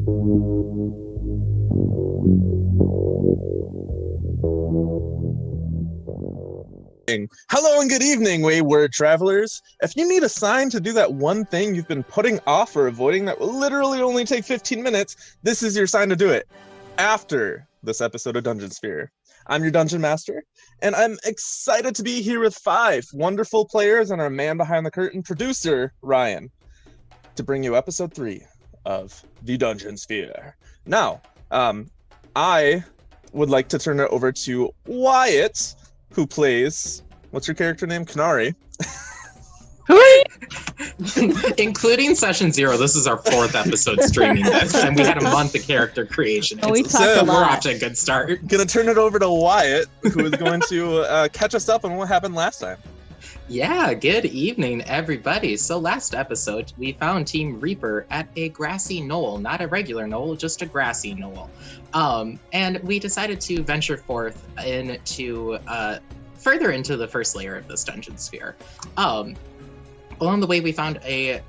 Hello and good evening, wayward travelers. If you need a sign to do that one thing you've been putting off or avoiding that will literally only take 15 minutes, this is your sign to do it. After this episode of Dungeon Sphere. I'm your Dungeon Master, and I'm excited to be here with 5 wonderful players and our man behind the curtain, producer, Ryan, to bring you episode 3 of the Dungeon Sphere. Now, I would like to turn it over to Wyatt, who plays, what's your character name? Kanari. Including session 0, this is our 4th episode streaming this, and we had a month of character creation. Oh, we so talked a lot. We're off to a good start. Gonna turn it over to Wyatt, who is going to catch us up on what happened last time. Yeah, good evening, everybody. So last episode, we found Team Reaper at a grassy knoll, not a regular knoll, just a grassy knoll. And we decided to venture forth into further into the first layer of this dungeon sphere. Along the way, we found a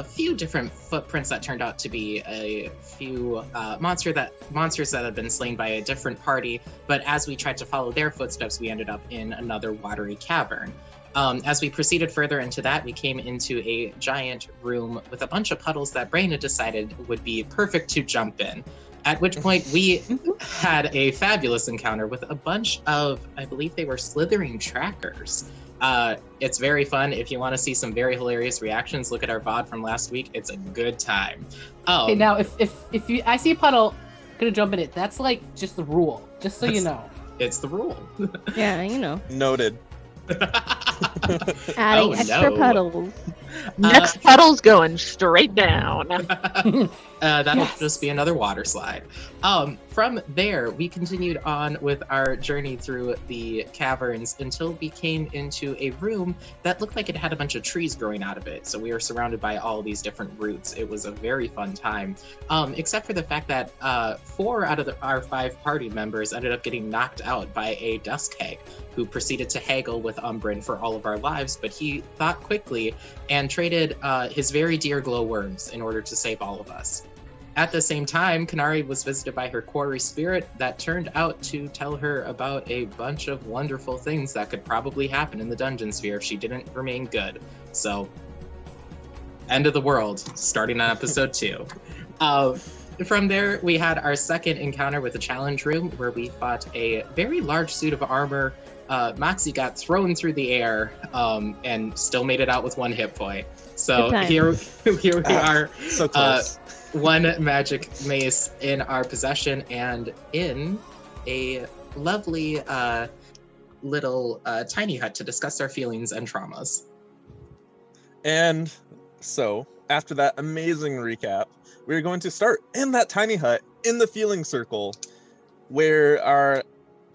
few different footprints that turned out to be a few monsters that had been slain by a different party. But as we tried to follow their footsteps, we ended up in another watery cavern. As we proceeded further into that, we came into a giant room with a bunch of puddles that Brain had decided would be perfect to jump in. At which point we had a fabulous encounter with a bunch of, I believe they were slithering trackers. It's very fun. If you want to see some very hilarious reactions, look at our VOD from last week. It's a good time. Okay, now if you I see a puddle, gonna jump in it. That's like just the rule, just so you know. It's the rule. Yeah, you know. Noted. Adding extra puddles. Next puddle's going straight down. That'll just be another water slide. From there, we continued on with our journey through the caverns until we came into a room that looked like it had a bunch of trees growing out of it. So we were surrounded by all these different roots. It was a very fun time, except for the fact that 4 out of our 5 party members ended up getting knocked out by a dusk hag, who proceeded to haggle with Umbrin for all of our lives, but he thought quickly and traded his very dear glowworms in order to save all of us. At the same time, Kanari was visited by her quarry spirit that turned out to tell her about a bunch of wonderful things that could probably happen in the dungeon sphere if she didn't remain good. So, end of the world, starting on episode 2. From there, we had our second encounter with the challenge room, where we fought a very large suit of armor. Moxie got thrown through the air and still made it out with 1 hit point. So here we are, So close. 1 magic mace in our possession and in a lovely little tiny hut to discuss our feelings and traumas. And so, after that amazing recap, we're going to start in that tiny hut in the feeling circle, where our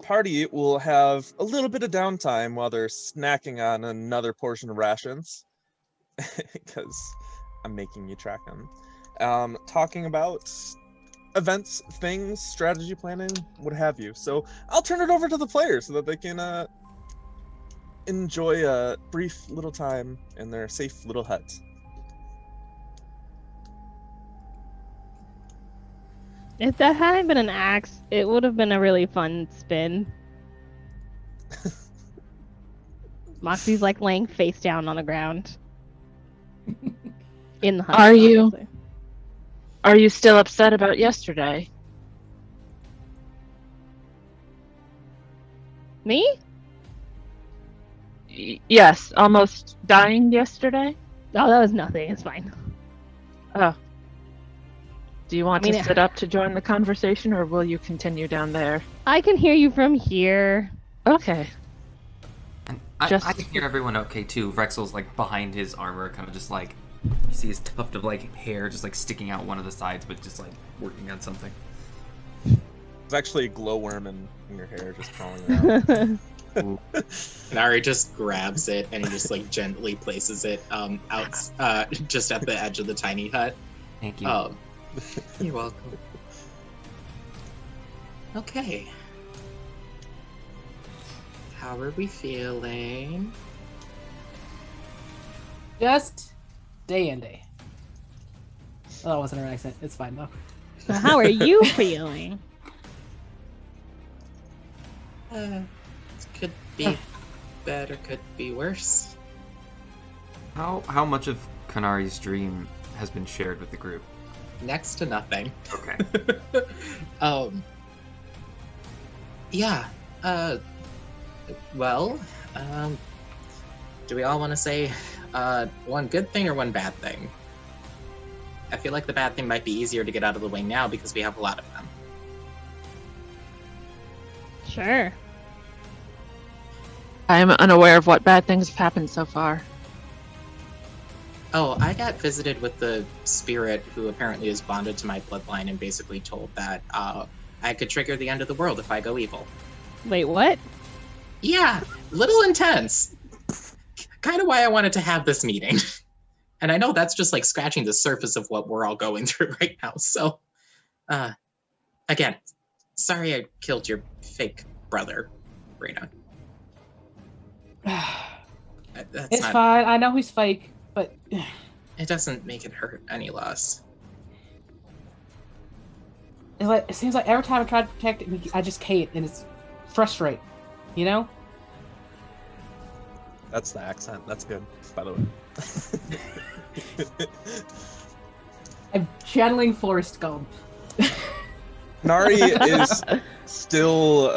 party will have a little bit of downtime while they're snacking on another portion of rations, because I'm making you track them. Talking about events, things, strategy planning, what have you. So I'll turn it over to the players so that they can enjoy a brief little time in their safe little hut. If that hadn't been an axe, it would have been a really fun spin. Moxie's like laying face down on the ground. In the hut. Are you still upset about yesterday? Me? Yes, almost dying yesterday? Oh, that was nothing. It's fine. Oh. Do you want to sit up to join the conversation, or will you continue down there? I can hear you from here. Okay. And I can hear everyone okay too. Rexel's like behind his armor, kind of just like, you see his tuft of like hair just like sticking out one of the sides, but just like working on something. There's actually a glowworm in your hair just crawling around. Kanari just grabs it and he just like gently places it out just at the edge of the tiny hut. Thank you. You're welcome. Okay. How are we feeling? Just day and day. Oh, that wasn't an accent. It's fine though. So how are you feeling? Could be better, could be worse. How much of Kanari's dream has been shared with the group? Next to nothing. Okay. Yeah. Well, do we all want to say one good thing or one bad thing? I feel like the bad thing might be easier to get out of the way now because we have a lot of them. Sure. I am unaware of what bad things have happened so far. Oh, I got visited with the spirit who apparently is bonded to my bloodline and basically told that I could trigger the end of the world if I go evil. Wait, what? Yeah, little intense. Kind of why I wanted to have this meeting. And I know that's just like scratching the surface of what we're all going through right now. So, again, sorry I killed your fake brother, Rena. It's fine. I know he's fake, but it doesn't make it hurt any less. It seems like every time I try to protect it, I just can't, and it's frustrating. You know? That's the accent. That's good, by the way. I'm channeling Forrest Gump. Nari is still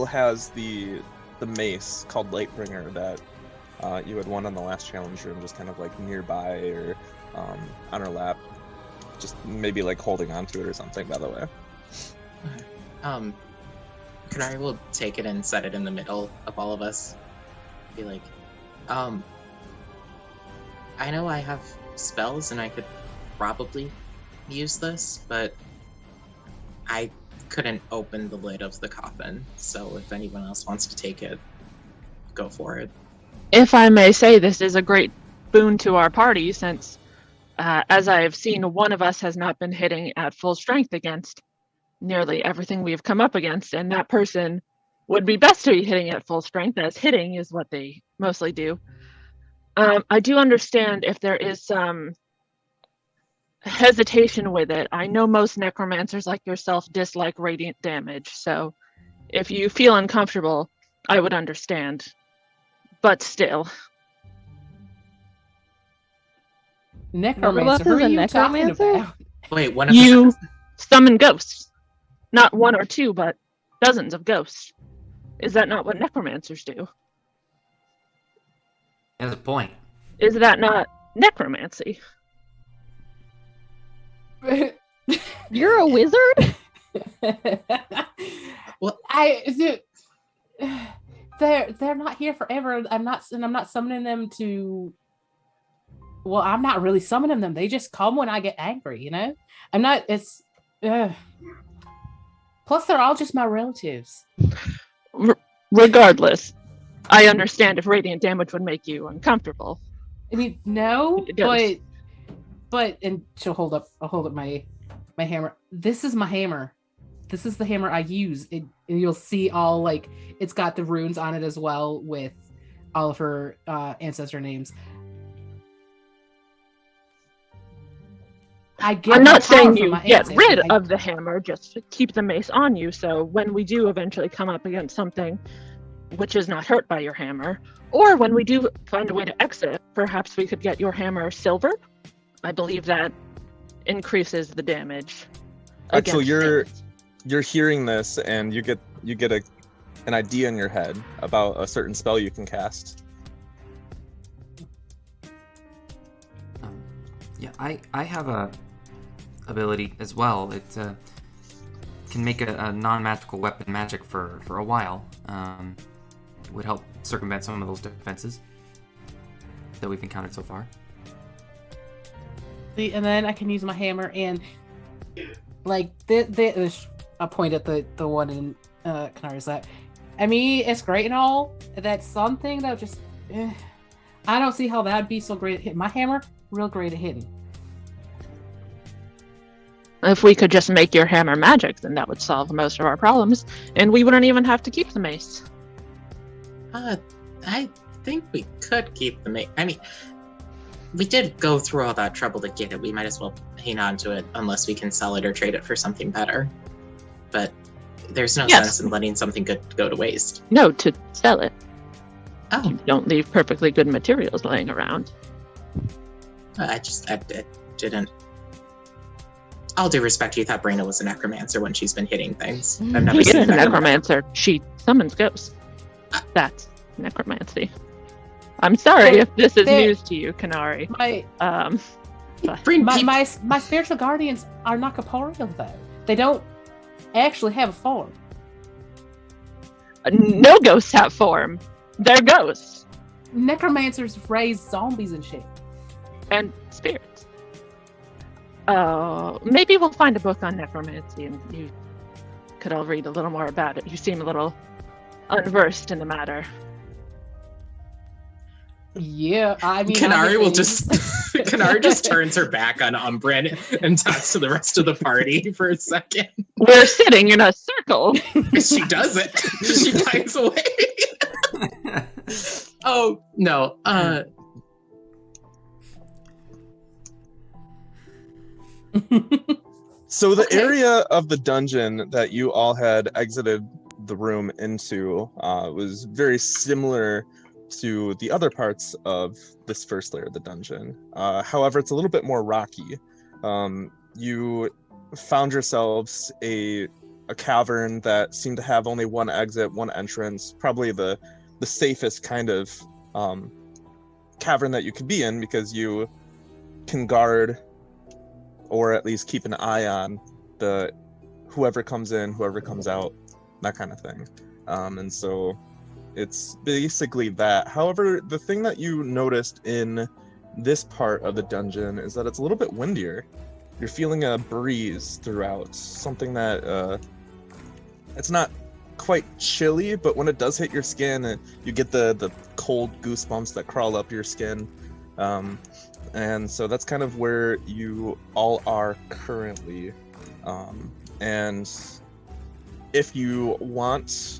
has the mace called Lightbringer that you had won on the last challenge room, just kind of like nearby or on her lap, just maybe like holding onto it or something. By the way, Kanari will take it and set it in the middle of all of us. Be like, I know I have spells and I could probably use this, but I couldn't open the lid of the coffin, so if anyone else wants to take it, go for it. If I may say, this is a great boon to our party, since, as I have seen, one of us has not been hitting at full strength against nearly everything we've come up against, and that person would be best to be hitting at full strength, as hitting is what they mostly do. I do understand if there is some hesitation with it. I know most necromancers like yourself dislike radiant damage, so if you feel uncomfortable, I would understand. But still. Necromancer? Who are you talking about? Wait, one of you summon ghosts. Not one or two, but dozens of ghosts. Is that not what necromancers do? That's a point. Is that not necromancy? You're a wizard? Well, they're not here forever. I'm not summoning them to. Well, I'm not really summoning them. They just come when I get angry. You know, I'm not. It's. Plus, they're all just my relatives. Regardless, I understand if radiant damage would make you uncomfortable. I mean, no, but and she'll hold up. I'll hold up my hammer. This is my hammer. This is the hammer I use. And you'll see all like it's got the runes on it as well with all of her ancestor names. I'm not saying you get rid of the hammer, just keep the mace on you, so when we do eventually come up against something which is not hurt by your hammer, or when we do find a way to exit, perhaps we could get your hammer silver. I believe that increases the damage. So you're hearing this and you get an idea in your head about a certain spell you can cast. Yeah, I have a ability as well. It can make a non-magical weapon magic for a while. It would help circumvent some of those defenses that we've encountered so far. See, and then I can use my hammer and like I'll point at the one in Kanari's lap. I mean, it's great and all. That's something that just I don't see how that'd be so great at hitting. My hammer, real great at hitting. If we could just make your hammer magic, then that would solve most of our problems, and we wouldn't even have to keep the mace. I think we could keep the mace. I mean, we did go through all that trouble to get it. We might as well hang on to it unless we can sell it or trade it for something better. But there's no sense in letting something good go to waste. No, to sell it. Oh. You don't leave perfectly good materials laying around. I didn't. All due respect, you thought Brina was a necromancer when she's been hitting things. I've never She seen is a necromancer. She summons ghosts. That's necromancy. I'm sorry if this is news to you, Kanari. My spiritual guardians are not corporeal, though. They don't actually have a form. No ghosts have form. They're ghosts. Necromancers raise zombies and shit. And spirits. Oh, maybe we'll find a book on necromancy and you could all read a little more about it. You seem a little unversed in the matter. Yeah, I mean, Kanari Kanari just turns her back on Umbren and talks to the rest of the party for a second. We're sitting in a circle. She does it. She dies away. Oh no. So the area of the dungeon that you all had exited the room into was very similar to the other parts of this first layer of the dungeon. However, it's a little bit more rocky. You found yourselves a cavern that seemed to have only one exit, one entrance, probably the safest kind of cavern that you could be in, because you can guard or at least keep an eye on the whoever comes in, whoever comes out, that kind of thing. And so it's basically that. However, the thing that you noticed in this part of the dungeon is that it's a little bit windier. You're feeling a breeze throughout, something that it's not quite chilly, but when it does hit your skin, you get the cold goosebumps that crawl up your skin. And so that's kind of where you all are currently. And if you want,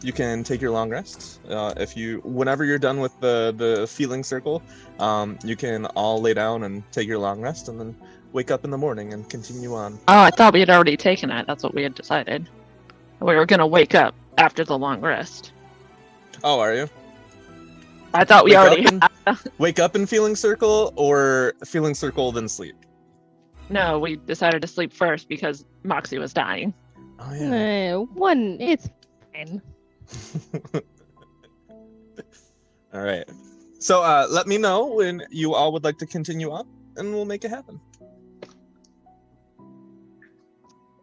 you can take your long rest. Whenever you're done with the feeling circle, you can all lay down and take your long rest and then wake up in the morning and continue on. Oh, I thought we had already taken it. That's what we had decided. We were going to wake up after the long rest. Oh, are you? I thought we already had. Wake up in feeling circle, or feeling circle then sleep? No, we decided to sleep first because Moxie was dying. Oh, yeah. It's fine. All right. So let me know when you all would like to continue on, and we'll make it happen.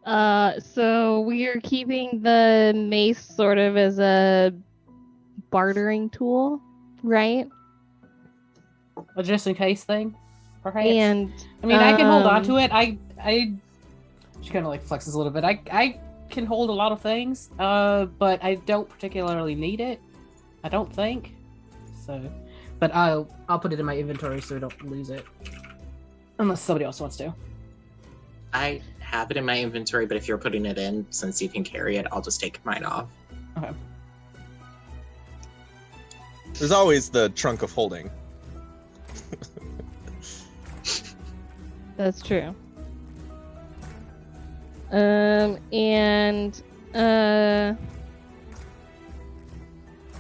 So we are keeping the mace sort of as a bartering tool, right? A just in case thing, perhaps. And I mean, I can hold on to it. She kind of like flexes a little bit. I can hold a lot of things, but I don't particularly need it. I don't think so. But I'll put it in my inventory so I don't lose it, unless somebody else wants to. I have it in my inventory, but if you're putting it in, since you can carry it, I'll just take mine off. Okay. There's always the trunk of holding. that's true. And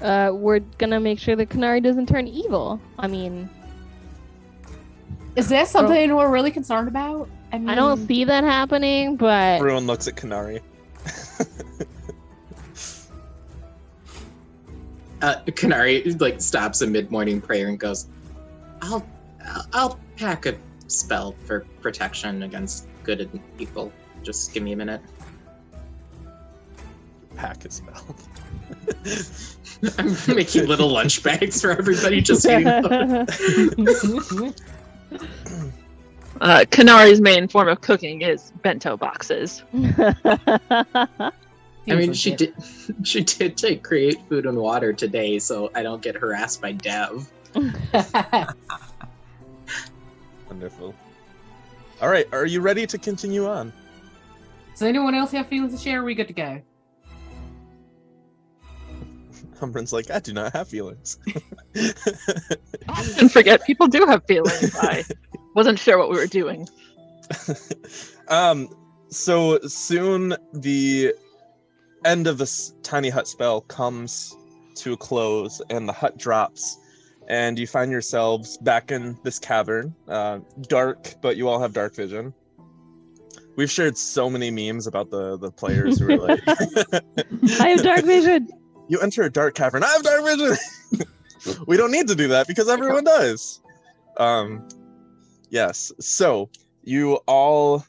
we're gonna make sure that Kanari doesn't turn evil. I mean, is that something we're really concerned about? I mean, I don't see that happening, but Everyone looks at Kanari. Kanari like stops a mid-morning prayer and goes, I'll pack a spell for protection against good and evil. Just give me a minute. Pack a spell. I'm making little lunch bags for everybody just eating them. Kanari's main form of cooking is bento boxes. I mean, she did take create food and water today, so I don't get harassed by Dev. Wonderful. All right, are you ready to continue on? Does anyone else have feelings to share? Or are we good to go? Umbren's like, I do not have feelings. And forget people do have feelings. I wasn't sure what we were doing. So soon the end of this tiny hut spell comes to a close and the hut drops and you find yourselves back in this cavern. Dark, but you all have dark vision. We've shared so many memes about the players who are like, I have dark vision. You enter a dark cavern. I have dark vision. We don't need to do that because everyone does. Yes. So you all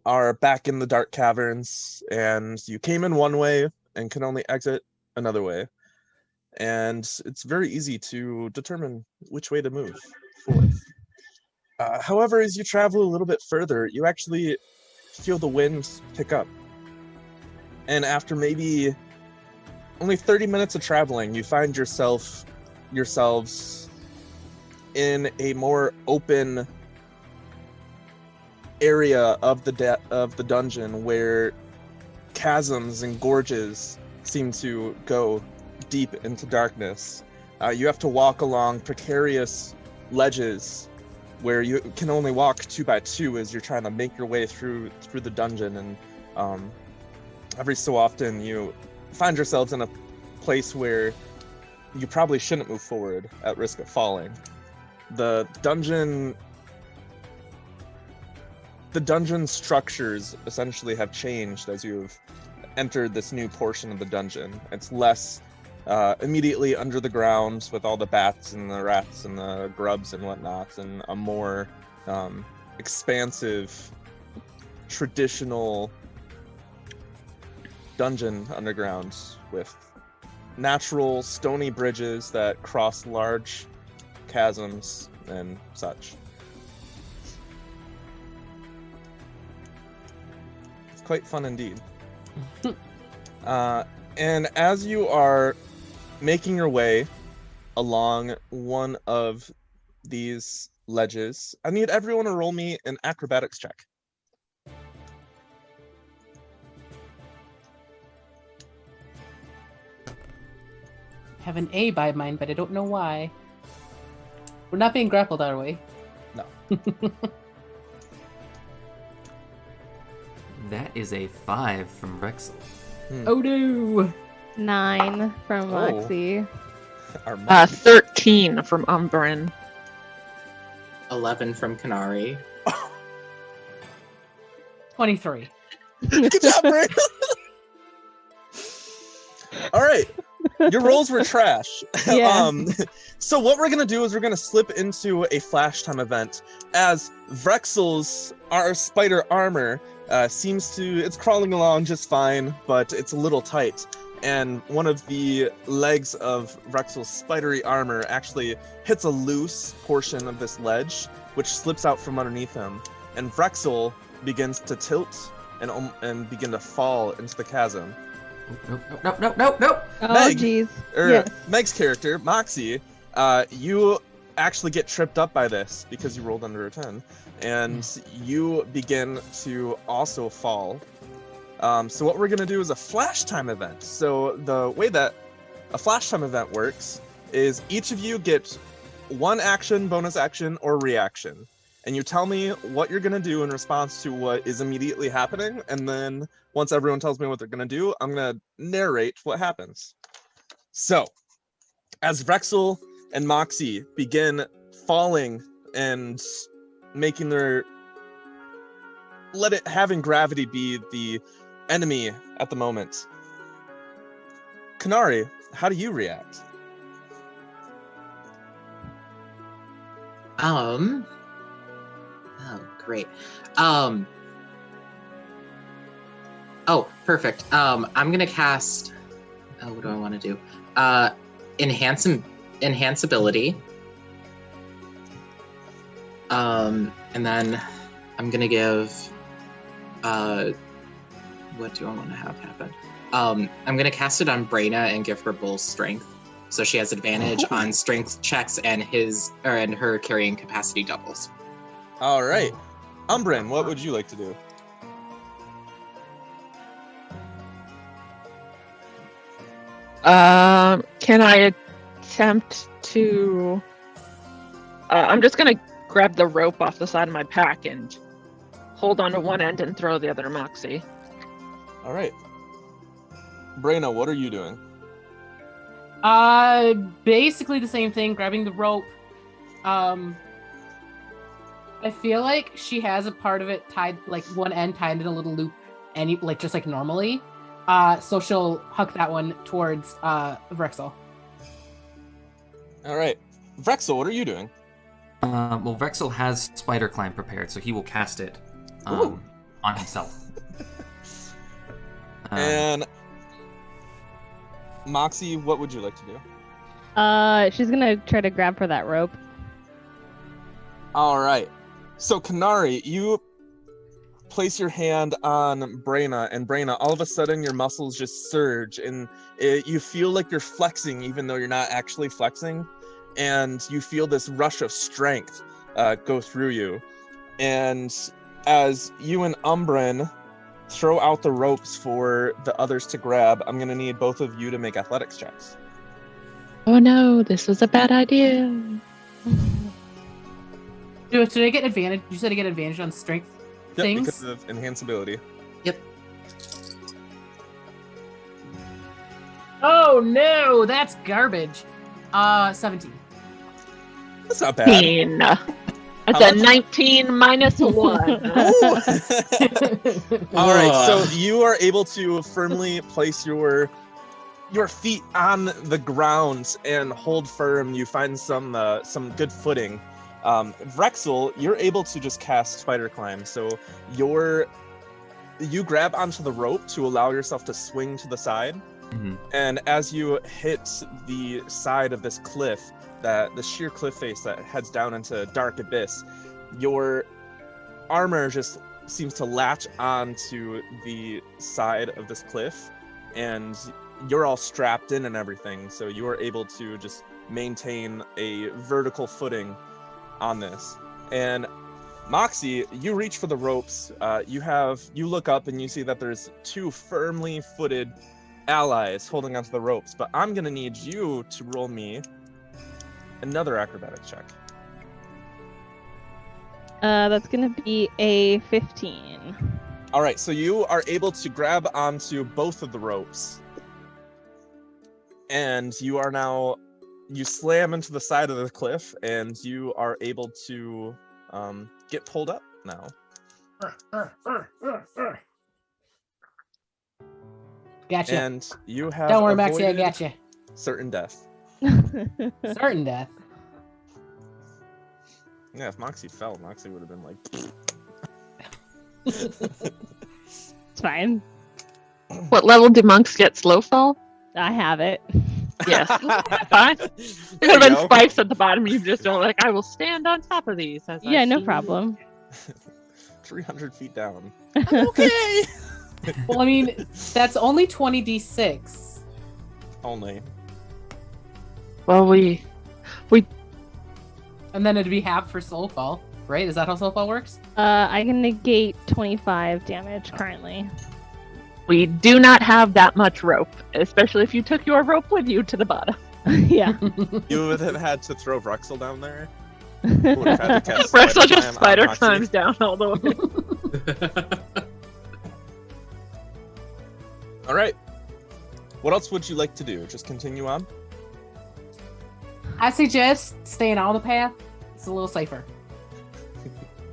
are back in the dark caverns, and you came in one way and can only exit another way. And it's very easy to determine which way to move forth. However, as you travel a little bit further, you actually feel the wind pick up. And after maybe only 30 minutes of traveling, you find yourselves in a more open area of the dungeon where chasms and gorges seem to go deep into darkness. You have to walk along precarious ledges where you can only walk 2 by 2 as you're trying to make your way through the dungeon, and every so often you find yourselves in a place where you probably shouldn't move forward at risk of falling. The dungeon structures essentially have changed as you've entered this new portion of the dungeon. It's less immediately under the ground with all the bats and the rats and the grubs and whatnot, and a more expansive, traditional dungeon underground with natural stony bridges that cross large chasms and such. It's quite fun indeed. And as you are making your way along one of these ledges, I need everyone to roll me an acrobatics check. I have an A by mine, but I don't know why. We're not being grappled, are we? No. That is a 5 from Rexel. Oh no! 9 from Moxie. Our mom. 13 from Umbren. 11 from Kanari. 23. Good job, Bray. All right. Your rolls were trash. Yeah. So what we're gonna do is we're gonna slip into a flash time event as Vrexel's spider armor it's crawling along just fine, but it's a little tight. And one of the legs of Vrexel's spidery armor actually hits a loose portion of this ledge, which slips out from underneath him. And Vrexel begins to tilt and begin to fall into the chasm. Nope. Oh, Meg, jeez. Yes. Meg's character, Moxie, you actually get tripped up by this because you rolled under a 10, and you begin to also fall. So what we're going to do is a flash time event. So the way that a flash time event works is each of you get one action, bonus action, or reaction. And you tell me what you're going to do in response to what is immediately happening, and then once everyone tells me what they're going to do, I'm going to narrate what happens. So, as Vrexel and Moxie begin falling and making having gravity be the enemy at the moment, Kanari, how do you react? Oh, great. Oh, perfect. I'm gonna cast. Oh, what do I want to do? Enhanceability. And then I'm gonna give. What do I want to have happen? I'm gonna cast it on Brayna and give her bull strength, so she has advantage on strength checks and her carrying capacity doubles. All right, Umbren, what would you like to do? Can I attempt to... I'm just going to grab the rope off the side of my pack and hold on to one end and throw the other to Moxie. All right. Brayna, what are you doing? Basically the same thing, grabbing the rope. I feel like she has a part of it tied, like one end tied in a little loop, just like normally. So she'll huck that one towards Vrexel. All right. Vrexel, what are you doing? Well, Vrexel has Spider Climb prepared, so he will cast it on himself. And Moxie, what would you like to do? She's gonna try to grab for that rope. All right. So, Kanari, you place your hand on Brayna, and Brayna, all of a sudden your muscles just surge, and you feel like you're flexing even though you're not actually flexing, and you feel this rush of strength go through you. And as you and Umbren throw out the ropes for the others to grab, I'm going to need both of you to make athletics checks. Oh no, this was a bad idea. Should I get advantage? You said I get advantage on strength things? Because of enhanceability. Yep. Oh no, that's garbage. 17. That's not bad. That's a 19 minus a 1. All right, so you are able to firmly place your feet on the ground and hold firm. You find some good footing. Vrexel, you're able to just cast Spider Climb. So you grab onto the rope to allow yourself to swing to the side. Mm-hmm. And as you hit the side of this cliff, the sheer cliff face that heads down into dark abyss, your armor just seems to latch onto the side of this cliff, and you're all strapped in and everything, so you are able to just maintain a vertical footing on this. And Moxie, you reach for the ropes. You look up and you see that there's two firmly footed allies holding onto the ropes, but I'm gonna need you to roll me another acrobatic check. That's gonna be a 15. All right, so you are able to grab onto both of the ropes, and you slam into the side of the cliff, and you are able to get pulled up now. Gotcha. And you have Don't worry, Maxie, I avoided gotcha. certain death. Certain death. Yeah, if Moxie fell, Moxie would have been like... It's fine. What level do monks get? Slow fall? I have it. Yes. Fine. There could have been spikes at the bottom. You just don't I will stand on top of these. Yeah, no problem. 300 feet down. I'm okay. Well, I mean, that's only 20d6. Only. Well, we And then it'd be half for soul fall, right? Is that how soul fall works? I can negate 25 damage currently. We do not have that much rope, especially if you took your rope with you to the bottom. Yeah. You would have had to throw Vrexel down there. You would have had to cast Vrexel just Climb spider on Moxie. climbs down all the way. All right. What else would you like to do? Just continue on? I suggest staying on the path. It's a little safer.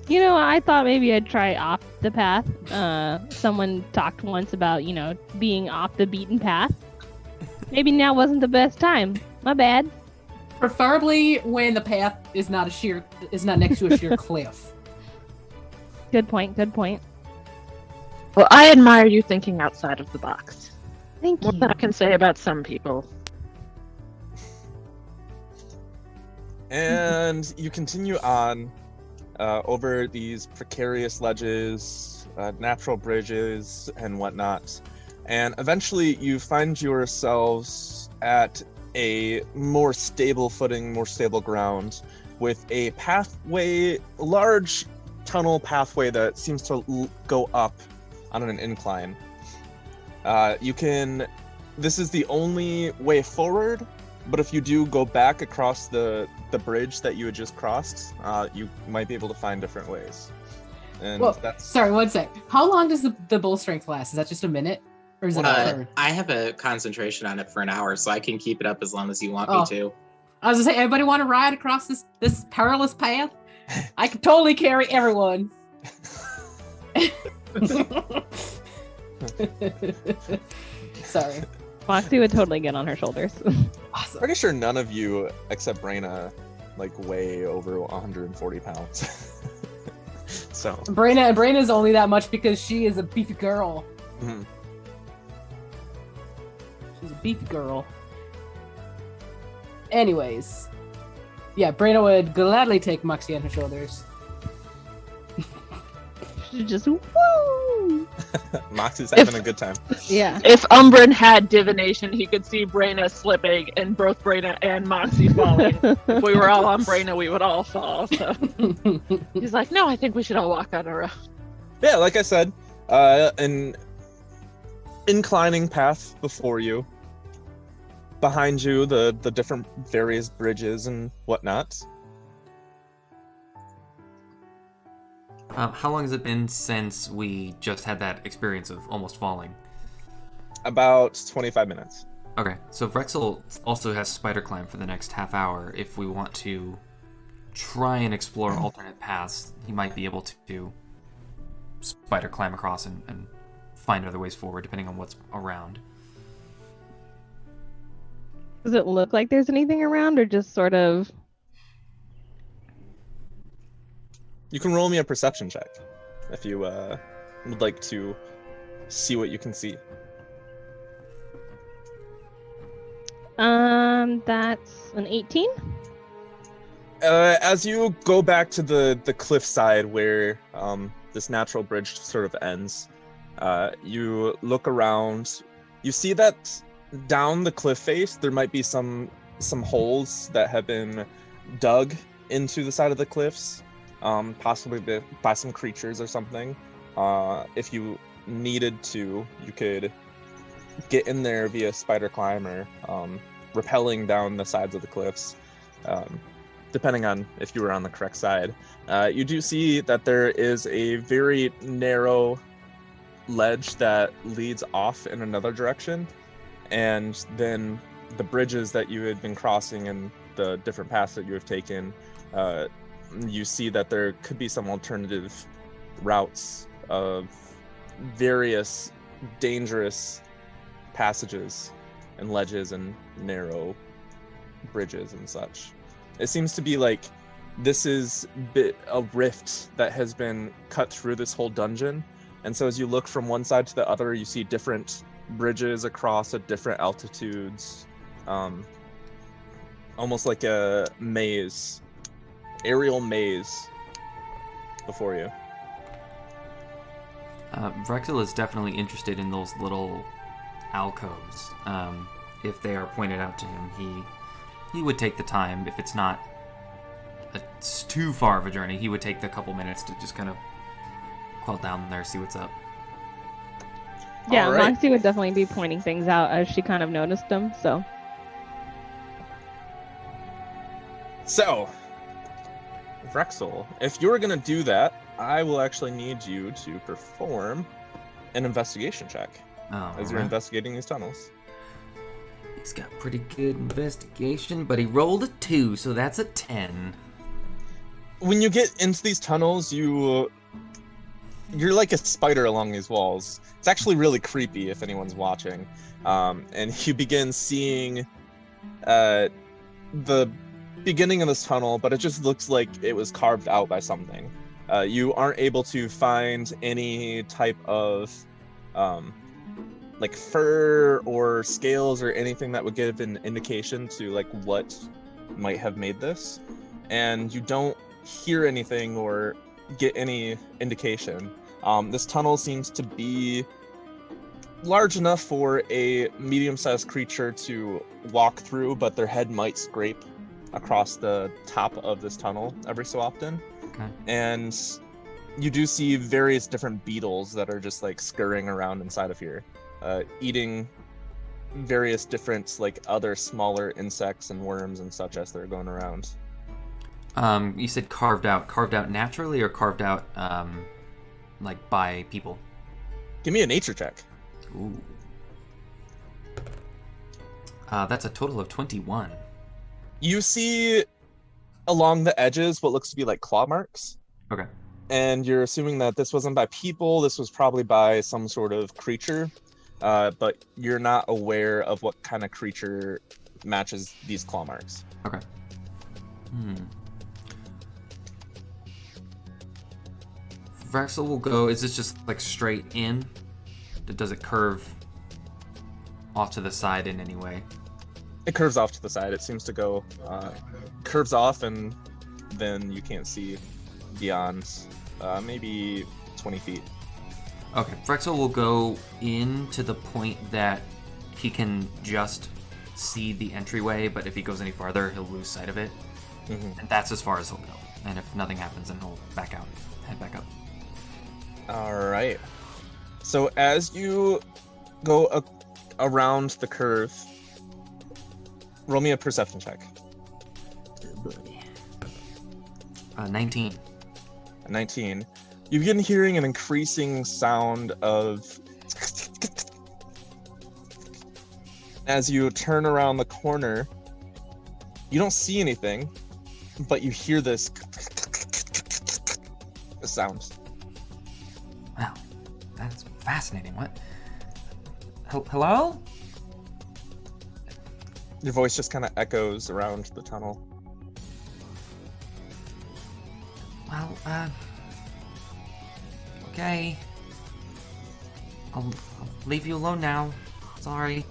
You know, I thought maybe I'd try off the path. Someone talked once about, being off the beaten path. Maybe now wasn't the best time. My bad. Preferably when the path is not next to a sheer cliff. Good point. Good point. Well, I admire you thinking outside of the box. Thank More you. than I can say about some people. And you continue on over these precarious ledges, natural bridges, and whatnot. And eventually you find yourselves at a more stable footing, more stable ground, with a pathway, large tunnel pathway that seems to go up on an incline. You can this is the only way forward, but if you do go back across the bridge that you had just crossed, you might be able to find different ways. And that's... Sorry, one sec. How long does the bull strength last? Is that just a minute? Or is it a turn? I have a concentration on it for an hour, so I can keep it up as long as you want me to. I was gonna say, anybody want to ride across this perilous path? I can totally carry everyone. Sorry. Foxy would totally get on her shoulders. Awesome. Pretty sure none of you except Brayna like weigh over 140 pounds. So Brayna's only that much because she is a beefy girl. Mhm. She's a beefy girl. Anyways, yeah, Brayna would gladly take Moxie on her shoulders. She just woo. Moxie's having a good time. Yeah. If Umbrin had divination, he could see Brayna slipping and both Brayna and Moxie falling. If we were all on Brayna, we would all fall. So he's like, no, I think we should all walk on our own. Yeah, like I said, an inclining path before you. Behind you, the different various bridges and whatnot. How long has it been since we just had that experience of almost falling? About 25 minutes. Okay, so Vrexel also has spider climb for the next half hour. If we want to try and explore alternate paths, he might be able to spider climb across and find other ways forward, depending on what's around. Does it look like there's anything around, or just sort of? You can roll me a perception check if you would like to see what you can see. That's an 18. As you go back to the cliffside where this natural bridge sort of ends, you look around. You see that down the cliff face there might be some holes that have been dug into the side of the cliffs, possibly by some creatures or something. If you needed to, you could get in there via spider climb or rappelling down the sides of the cliffs, depending on if you were on the correct side. You do see that there is a very narrow ledge that leads off in another direction, and then the bridges that you had been crossing and the different paths that you have taken, you see that there could be some alternative routes of various dangerous passages and ledges and narrow bridges and such. It seems to be like this is a rift that has been cut through this whole dungeon, and so as you look from one side to the other, you see different bridges across at different altitudes, almost like a maze, aerial maze before you. Vrexel is definitely interested in those little alcoves. If they are pointed out to him, he would take the time. If it's not too far of a journey, he would take the couple minutes to just kind of crawl down there, see what's up. Yeah, All right. Moxie would definitely be pointing things out as she kind of noticed them, so. So, Vrexel, if you're gonna do that, I will actually need you to perform an investigation check as you're Alright. investigating these tunnels. He's got pretty good investigation, but he rolled a 2, so that's a 10. When you get into these tunnels, you're like a spider along these walls. It's actually really creepy if anyone's watching. And you begin seeing the beginning of this tunnel, but it just looks like it was carved out by something. You aren't able to find any type of like fur or scales or anything that would give an indication to like what might have made this. And you don't hear anything or get any indication. This tunnel seems to be large enough for a medium-sized creature to walk through, but their head might scrape across the top of this tunnel every so often. Okay. And you do see various different beetles that are just like scurrying around inside of here, eating various different, like, other smaller insects and worms and such as they're going around. You said carved out naturally or carved out, like by people? Give me a nature check. Ooh. That's a total of 21. You see along the edges what looks to be like claw marks. Okay. And you're assuming that this wasn't by people, this was probably by some sort of creature, but you're not aware of what kind of creature matches these claw marks. Okay. Vraxel will go, is this just like straight in? Does it curve off to the side in any way? It curves off to the side. It seems to go, curves off, and then you can't see beyond maybe 20 feet. Okay, Vraxel will go in to the point that he can just see the entryway, but if he goes any farther, he'll lose sight of it. Mm-hmm. And that's as far as he'll go. And if nothing happens, then he'll back out, head back up. All right. So as you go around the curve, roll me a perception check. Oh, buddy. 19. 19. You begin hearing an increasing sound of... As you turn around the corner, you don't see anything, but you hear this sound. Wow, that's fascinating. What? Hello? Your voice just kind of echoes around the tunnel. Well, okay. I'll leave you alone now. Sorry.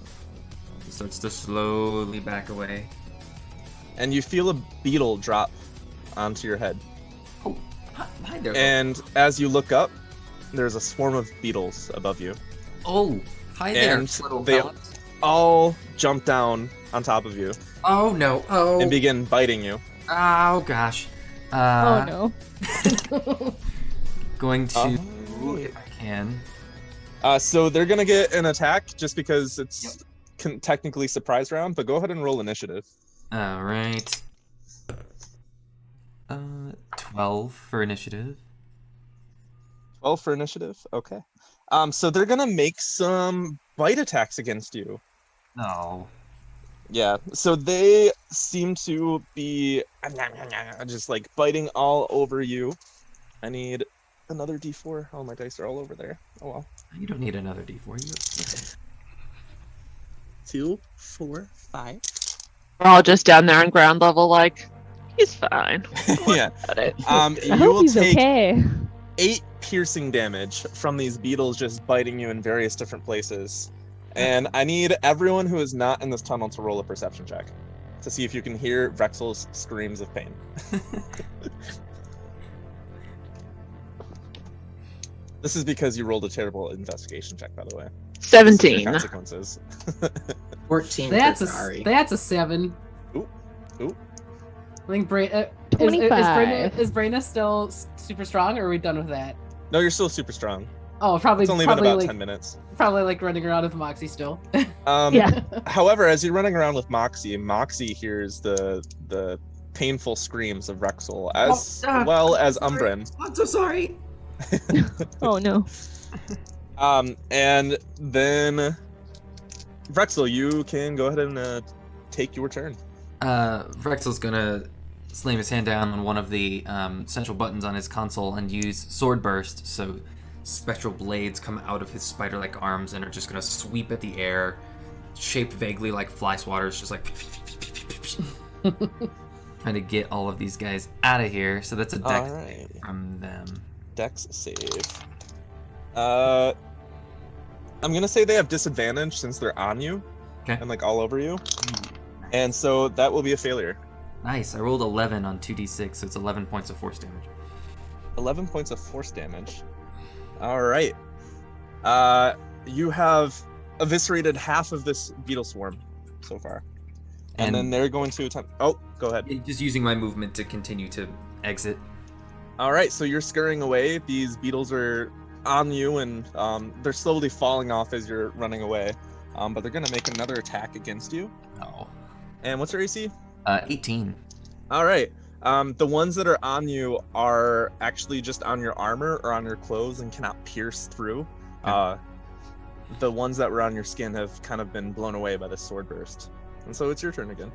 He starts to slowly back away. And you feel a beetle drop onto your head. Oh, hi there. And as you look up, there's a swarm of beetles above you. Oh, hi there, And little they fellas. all jump down on top of you Oh no! Oh. and begin biting you. Oh gosh. Oh no. Going to, Alright. if I can. So they're gonna get an attack just because it's technically surprise round, but go ahead and roll initiative. All right. 12 for initiative. 12 for initiative. Okay. So they're gonna make some bite attacks against you. No. Yeah. So they seem to be just like biting all over you. I need another D4. Oh, my dice are all over there. Oh well. You don't need another D4. You. 2, 4, 5. We're all just down there on ground level, like, he's fine. Yeah. Got it. I You hope will he's take okay. 8 piercing damage from these beetles just biting you in various different places. And I need everyone who is not in this tunnel to roll a perception check to see if you can hear Vrexel's screams of pain. This is because you rolled a terrible investigation check, by the way. These are 17. consequences. 14 That's for a Dari. that's a 7. Ooh. I think 25. Is Brayna still super strong, or are we done with that? No, you're still super strong. Oh, probably. It's only been about like, 10 minutes. Probably like running around with Moxie still. Yeah. However, as you're running around with Moxie hears the painful screams of Vrexel, as well as Umbren. I'm so sorry. Oh no. And then Vrexel, you can go ahead and take your turn. Vrexel's gonna slam his hand down on one of the central buttons on his console and use Sword Burst, so spectral blades come out of his spider-like arms and are just gonna sweep at the air, shaped vaguely like fly swatters, just like trying to get all of these guys out of here. So that's a dex Alright. from them. Dex save. I'm gonna say they have disadvantage since they're on you. Okay. And like all over you. And so that will be a failure. Nice. I rolled 11 on 2d6, so it's 11 points of force damage. 11 points of force damage. All right. You have eviscerated half of this beetle swarm so far. And then they're going to attempt... Oh, go ahead. Just using my movement to continue to exit. All right, so you're scurrying away. These beetles are on you, and they're slowly falling off as you're running away. but they're gonna make another attack against you. Oh. And what's your AC? 18. All right. The ones that are on you are actually just on your armor or on your clothes and cannot pierce through. The ones that were on your skin have kind of been blown away by the sword burst. And so it's your turn again.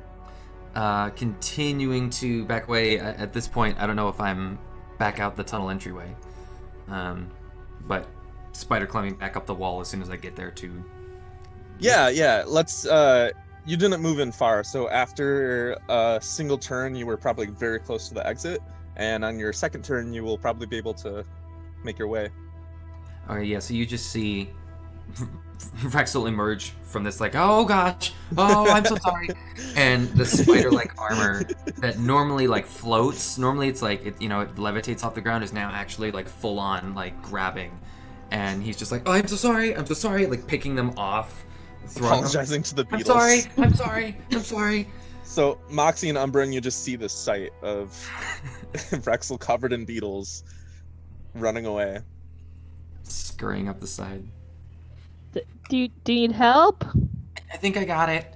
Continuing to back away. At this point, I don't know if I'm back out the tunnel entryway. But spider climbing back up the wall as soon as I get there too. Yeah. Let's. You didn't move in far, so after a single turn, you were probably very close to the exit, and on your second turn, you will probably be able to make your way. Okay, yeah. So you just see Rexel emerge from this, like, oh gosh, oh I'm so sorry, and the spider-like armor that normally like floats. Normally it's like it levitates off the ground, is now actually like full on like grabbing, and he's just like, oh I'm so sorry, like picking them off. Apologizing to the beetles. I'm sorry. So Moxie and Umbra, and you just see the sight of Rexel covered in beetles running away. Scurrying up the side. Do you need help? I think I got it.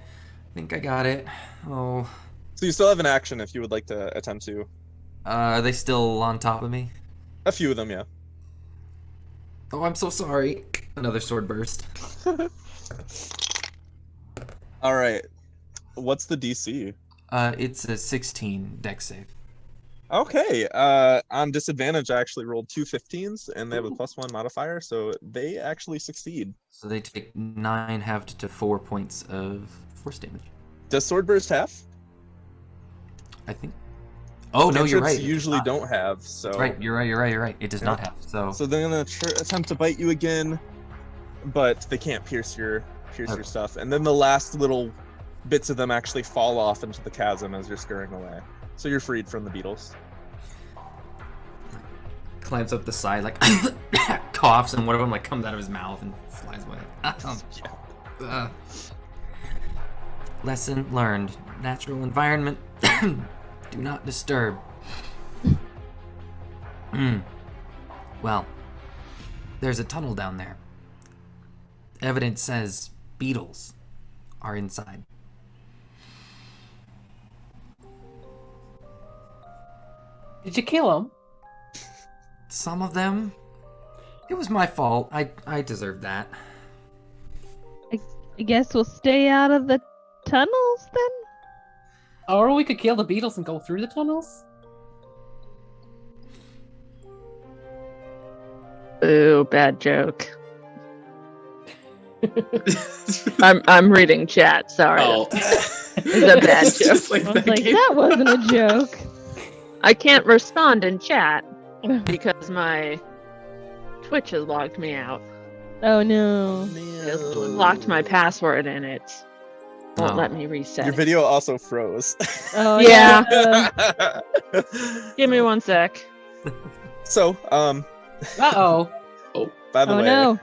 Oh. So you still have an action if you would like to attempt to. Are they still on top of me? A few of them, yeah. Oh, I'm so sorry. Another sword burst. All right. What's the DC? It's a 16 dex save. Okay. On disadvantage, I actually rolled 2 15s, and they have a +1 modifier, so they actually succeed. So they take 9 halved to 4 points of force damage. Does sword burst half? I think. Oh no, you're right. Usually don't have. So. Right. You're right. It does not have. So they're gonna attempt to bite you again, but they can't pierce your stuff. And then the last little bits of them actually fall off into the chasm as you're scurrying away. So you're freed from the beetles. Climbs up the side, like coughs, and one of them like comes out of his mouth and flies away. Lesson learned: natural environment, do not disturb. Well, there's a tunnel down there. Evidence says beetles are inside. Did you kill him? Some of them. It was my fault. I deserved that. I guess we'll stay out of the tunnels then? Or we could kill the beetles and go through the tunnels? Ooh, bad joke. I'm reading chat. Sorry, Oh. it's a bad joke. Just like I was that like, game. that wasn't a joke. I can't respond in chat because my Twitch has logged me out. Oh no. It's locked my password and it won't let me reset. Your video also froze. Oh Yeah. no. Give me 1 sec. So, Uh-oh. by the Oh way, no.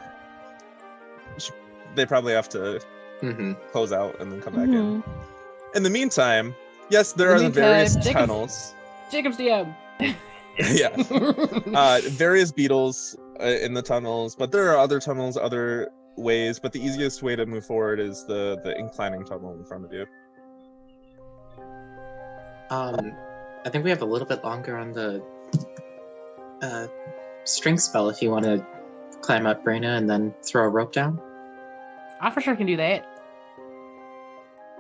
they probably have to Mm-hmm. close out and then come back in. Mhm. In the meantime, yes, there In are the the various meantime, Jacob's- tunnels. Jacob's DM. Yeah. Various beetles in the tunnels, but there are other tunnels, other ways, but the easiest way to move forward is the inclining tunnel in front of you. I think we have a little bit longer on the string spell if you want to climb up Brina and then throw a rope down. I for sure can do that.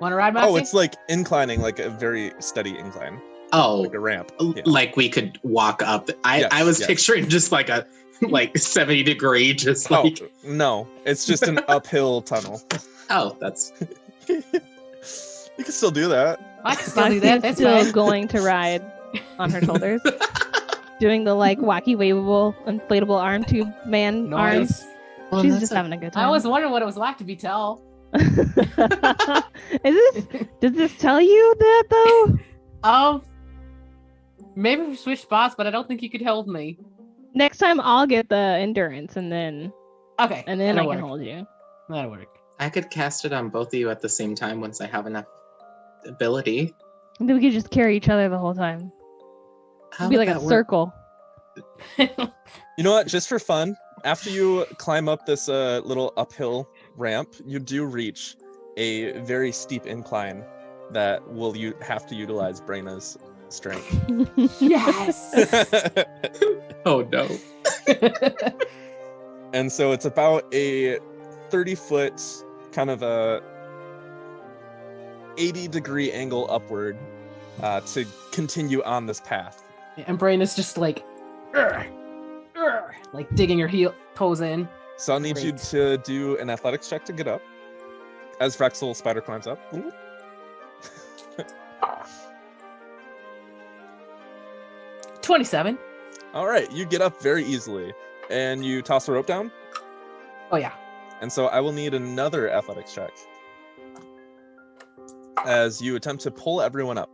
Want to ride, Moxie? Oh, it's like inclining, like a very steady incline, Oh, like a ramp. Yeah. like we could walk up. I was yes. picturing just like a 70-degree, just Oh, like no, it's just an uphill tunnel. that's You can still do that. I can still do that. Moxie's That's still fine. going to ride on her shoulders. Doing the like wacky waveable inflatable arm tube man arms. Nice. Well, She's that's just a- having a good time. I was wondering what it was like to be tall. Does this tell you that though? Maybe we switch spots, but I don't think you could hold me. Next time I'll get the endurance and then Okay. I that'll can work. hold you. That'll work. I could cast it on both of you at the same time once I have enough ability. And then we could just carry each other the whole time. How It'd be would like a that work? circle. You know what? Just for fun, after you climb up this little uphill ramp, you do reach a very steep incline that you have to utilize Brayna's strength. Yes. Oh no. And so it's about a 30-foot kind of a 80-degree angle upward to continue on this path. And Brain is just like, "Urgh, urgh," like digging her toes in. So I'll need you Great. to do an athletics check to get up as Frexel Spider climbs up. Ooh. 27. All right, you get up very easily and you toss the rope down. Oh yeah. And so I will need another athletics check as you attempt to pull everyone up.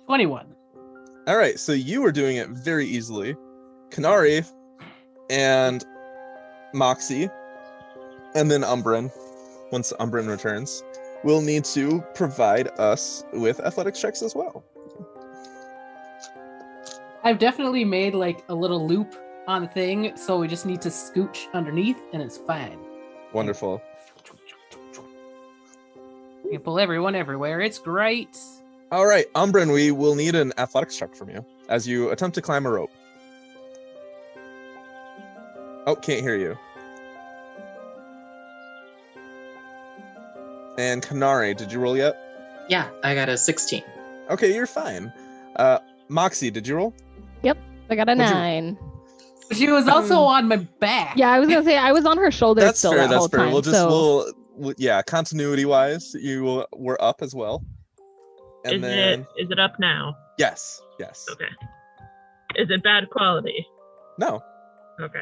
21. All right, so you are doing it very easily. Kanari and Moxie, and then Umbrin, once Umbrin returns, will need to provide us with athletics checks as well. I've definitely made like a little loop on the thing, so we just need to scooch underneath and it's fine. Wonderful. You can pull everyone everywhere. It's great. All right, Umbrin, we will need an athletics check from you as you attempt to climb a rope. Oh, can't hear you. And Kanari, did you roll yet? Yeah, I got a 16. Okay, you're fine. Moxie, did you roll? I got a What'd you- 9. She was also on my back. Yeah, I was gonna say I was on her shoulder That's still fair. that That's whole fair. time. We'll just so yeah, continuity wise, you were up as well. And then Is it up now? yes. Okay. Is it bad quality? No. Okay.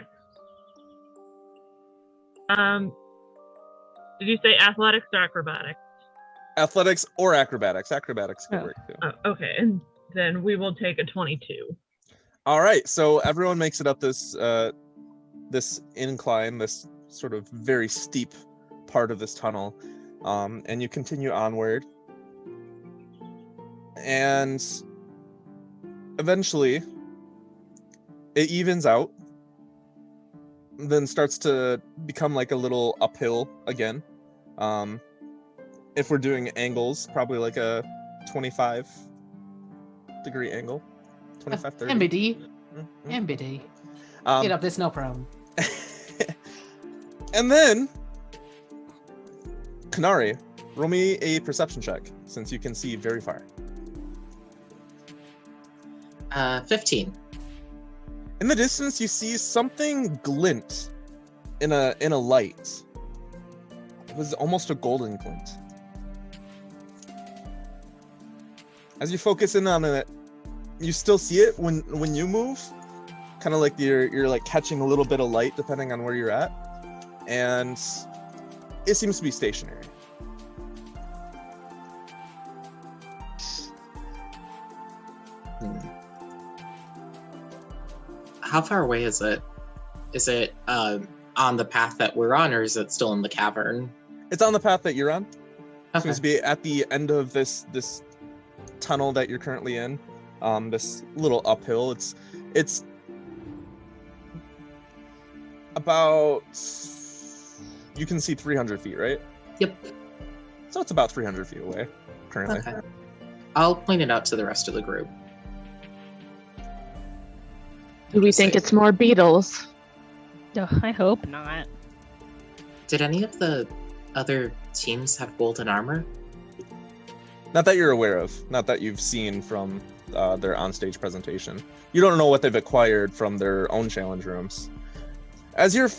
Did you say athletics or acrobatics? Athletics or acrobatics. Acrobatics could Oh. work too. Oh, okay, and then we will take a 22. All right, so everyone makes it up this this incline, this sort of very steep part of this tunnel, and you continue onward, and eventually it evens out, then starts to become like a little uphill again. If we're doing angles, probably like a 25-degree angle. 25, 30. MBD. Mhm. MBD. Um, Get up this, no problem. And then, Kanari, roll me a perception check, since you can see very far. 15. In the distance, you see something glint in a light. It was almost a golden glint. As you focus in on it, you still see it when you move, kind of like you're like catching a little bit of light depending on where you're at, and it seems to be stationary. How far away is it? Is it on the path that we're on, or is it still in the cavern? It's on the path that you're on. It Okay. seems to be at the end of this tunnel that you're currently in. This little uphill. It's about, you can see 300 feet, right? Yep. So it's about 300 feet away currently. Okay. I'll point it out to the rest of the group. Do we think it's more beetles? Ugh, I hope not. Did any of the other teams have golden armor? Not that you're aware of, not that you've seen from their onstage presentation. You don't know what they've acquired from their own challenge rooms. As you're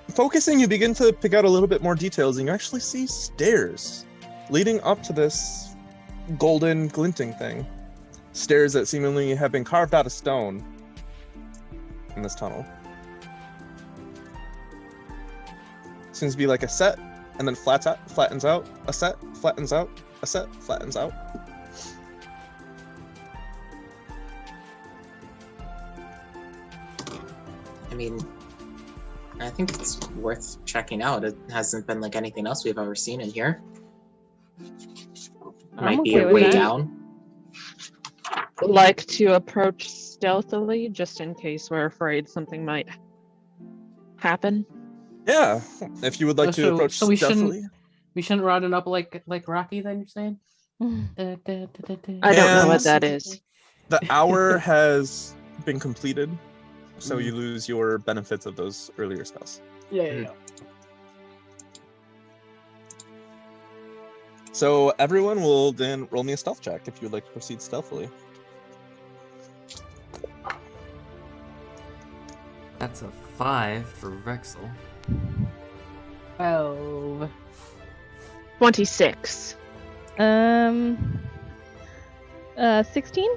focusing, you begin to pick out a little bit more details, and you actually see stairs leading up to this golden glinting thing. Stairs that seemingly have been carved out of stone in this tunnel. Seems to be like a set, and then flattens out, a set, flattens out, a set, flattens out. I mean, I think it's worth checking out. It hasn't been like anything else we've ever seen in here. Might be okay a with way that. down. Like to approach stealthily, just in case we're afraid something might happen. Yeah, if you would like to approach so we stealthily. We shouldn't run up like Rocky. Then you're saying? I don't know what that is. The hour has been completed, so you lose your benefits of those earlier spells. Yeah. So everyone will then roll me a stealth check if you would like to proceed stealthily. That's a 5 for Rexel. 12. 26. 16?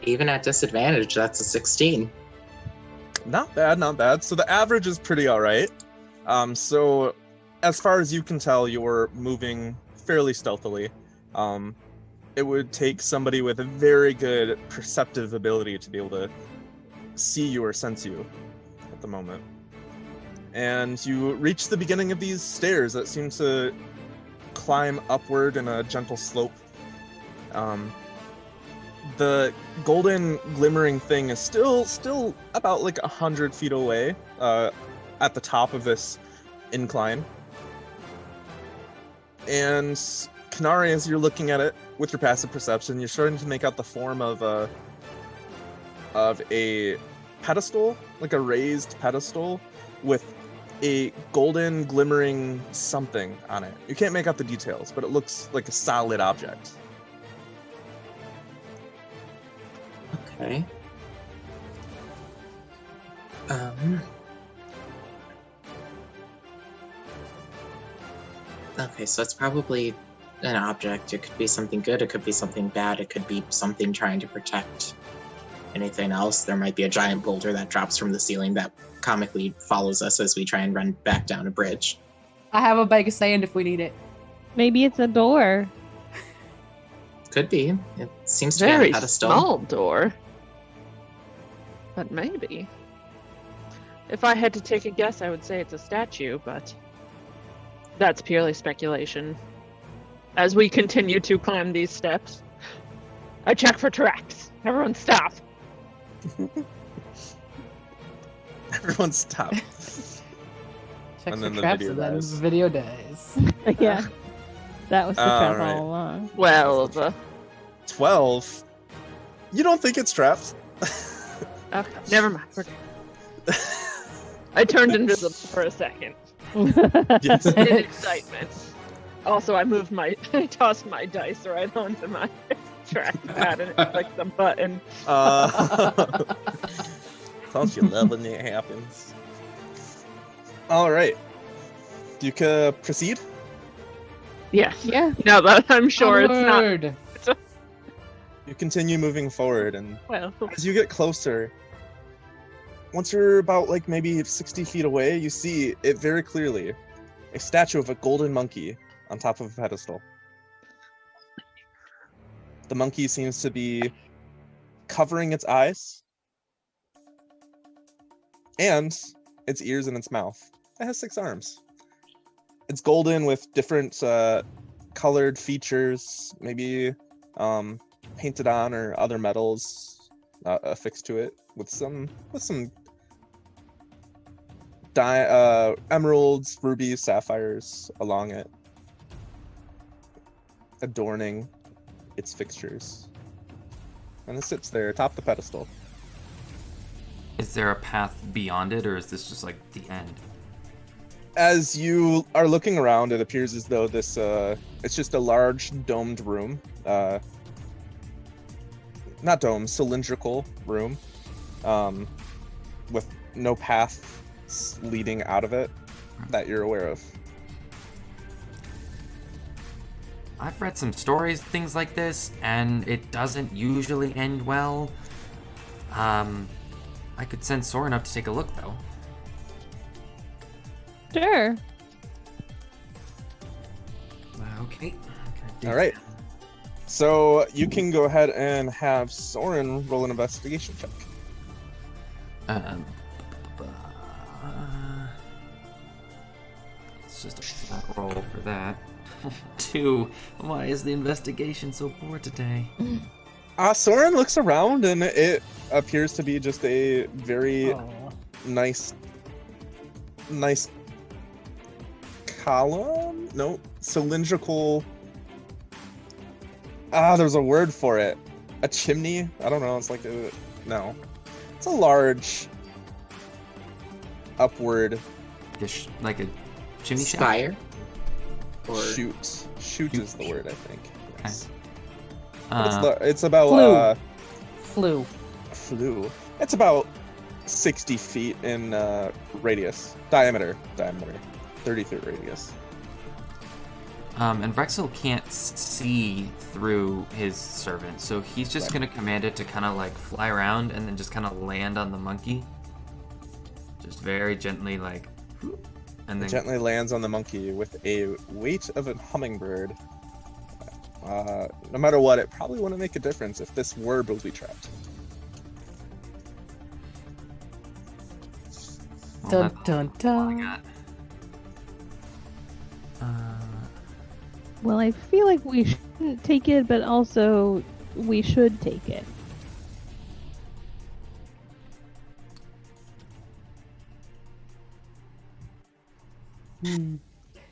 Even at disadvantage, that's a 16. Not bad, not bad. So the average is pretty all right. So as far as you can tell, you're moving fairly stealthily. It would take somebody with a very good perceptive ability to be able to see you or sense you at the moment. And you reach the beginning of these stairs that seem to climb upward in a gentle slope. The golden glimmering thing is still about like 100 feet away at the top of this incline. And Kanari, as you're looking at it with your passive perception, you're starting to make out the form of a pedestal, like a raised pedestal with a golden glimmering something on it. You can't make out the details, but it looks like a solid object. Okay. Okay, so it's probably an object. It could be something good, it could be something bad, it could be something trying to protect anything else. There might be a giant boulder that drops from the ceiling that comically follows us as we try and run back down a bridge. I have a bag of sand if we need it. Maybe it's a door. Could be. It seems to be on Very a pedestal. small door. But maybe. If I had to take a guess, I would say it's a statue, but that's purely speculation. As we continue to climb these steps, I check for tracks. Everyone stop. Everyone stop. Check And for then the traps video and then dies. the video dies. Yeah. That was the trap Alright. all along. 12. 12? You don't think it's trapped? Okay, never mind. Forget it. I turned invisible for a second. Yes. In excitement. Also, I tossed my dice right onto my trackpad and it clicked the button. Don't you love when that happens? Alright. You can proceed? Yes. Yeah. Now that I'm sure it's not. Onward. You continue moving forward, and Well, as you get closer, once you're about like maybe 60 feet away, you see it very clearly. A statue of a golden monkey on top of a pedestal. The monkey seems to be covering its eyes and its ears and its mouth. It has 6 arms. It's golden with different colored features, maybe painted on or other metals affixed to it with some emeralds, rubies, sapphires along it, adorning its fixtures. And it sits there atop the pedestal. Is there a path beyond it, or is this just like the end? As you are looking around, it appears as though this it's just a large domed room. Not dome, cylindrical room, with no path leading out of it that you're aware of. I've read some stories, things like this, and it doesn't usually end well. I could send Soren up to take a look, though. Sure. Okay. All right. So you can go ahead and have Soren roll an investigation check. It's just a flat roll for that. 2. Why is the investigation so poor today? Soren looks around, and it appears to be just a very nice column? No, cylindrical. There's a word for it. A chimney? I don't know. It's like no. It's a large upward like a chimney shaft. Spire? Or shoot. Shoot is the word, I think. Yes. Okay. It's about Flu. Flu. It's about 60 feet in radius. Diameter. 30-foot radius. And Vrexel can't see through his servant, so he's just gonna command it to kind of like fly around and then just kind of land on the monkey. Just very gently, like, and then Gently lands on the monkey with a weight of a hummingbird. No matter what, it probably wouldn't make a difference if this were booby trapped. well, Dun that's dun all I dun. got. Well, I feel like we shouldn't take it, but also we should take it.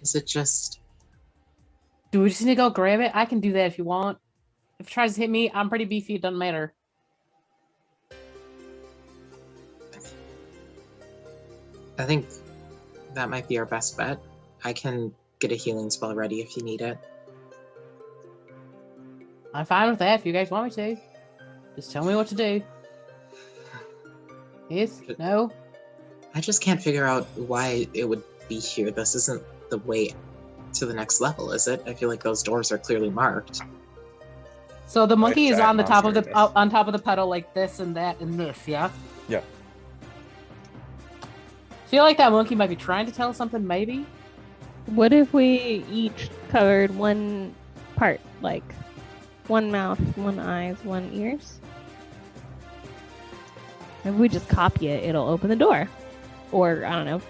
is it just... Do we just need to go grab it? I can do that if you want. If it tries to hit me, I'm pretty beefy. It doesn't matter. I think that might be our best bet. I can get a healing spell ready if you need it. I'm fine with that if you guys want me to. Just tell me what to do. Yes? No? I just can't figure out why it would be here. This isn't the way to the next level, is it? I feel like those doors are clearly marked. So the monkey is giant on the top of monster, the on top of the pedal like this and that and this, yeah? Yeah. Feel like that monkey might be trying to tell us something, maybe? What if we each covered one part, like one mouth, one eyes, one ears? If we just copy it, it'll open the door. Or, I don't know,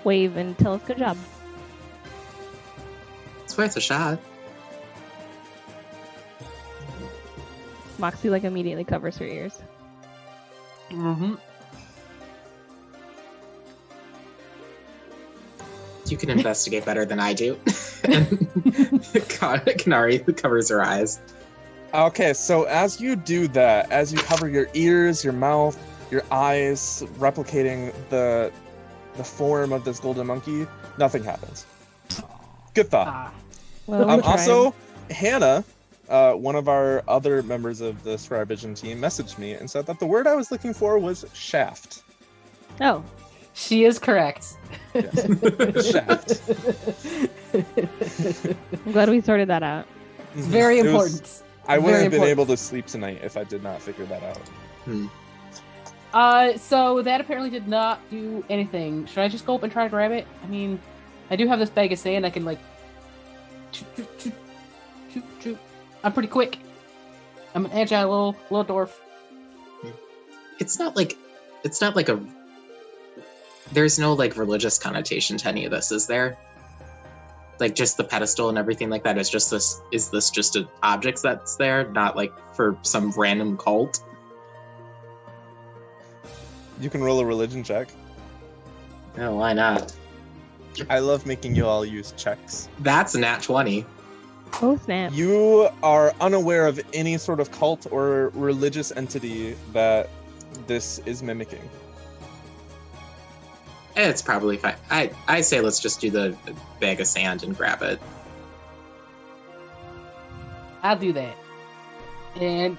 wave and tell us good job. It's worth a shot. Moxie, like, immediately covers her ears. Mm-hmm. You can investigate better than I do. Kanari covers her eyes. Okay, so as you do that, as you cover your ears, your mouth, your eyes, replicating the form of this golden monkey, nothing happens. Good thought. Ah. Well, we tried. Also, Hannah, one of our other members of the Scryervision team, messaged me and said that the word I was looking for was shaft. Oh, She is correct. Yes. Shaft. I'm glad we sorted that out. It's very It was- important. I wouldn't Very have been important. able to sleep tonight if I did not figure that out. So that apparently did not do anything. Should I just go up and try to grab it? I mean, I do have this bag of sand. I can like, shoot. I'm pretty quick. I'm an agile little dwarf. It's not like a. There's no like religious connotation to any of this, is there? Like just the pedestal and everything like that is just this. Is this just an object that's there, not like for some random cult? You can roll a religion check. No, why not? I love making you all use checks. That's a nat 20. Oh, snap. You are unaware of any sort of cult or religious entity that this is mimicking. It's probably fine. I say let's just do the bag of sand and grab it. I'll do that. And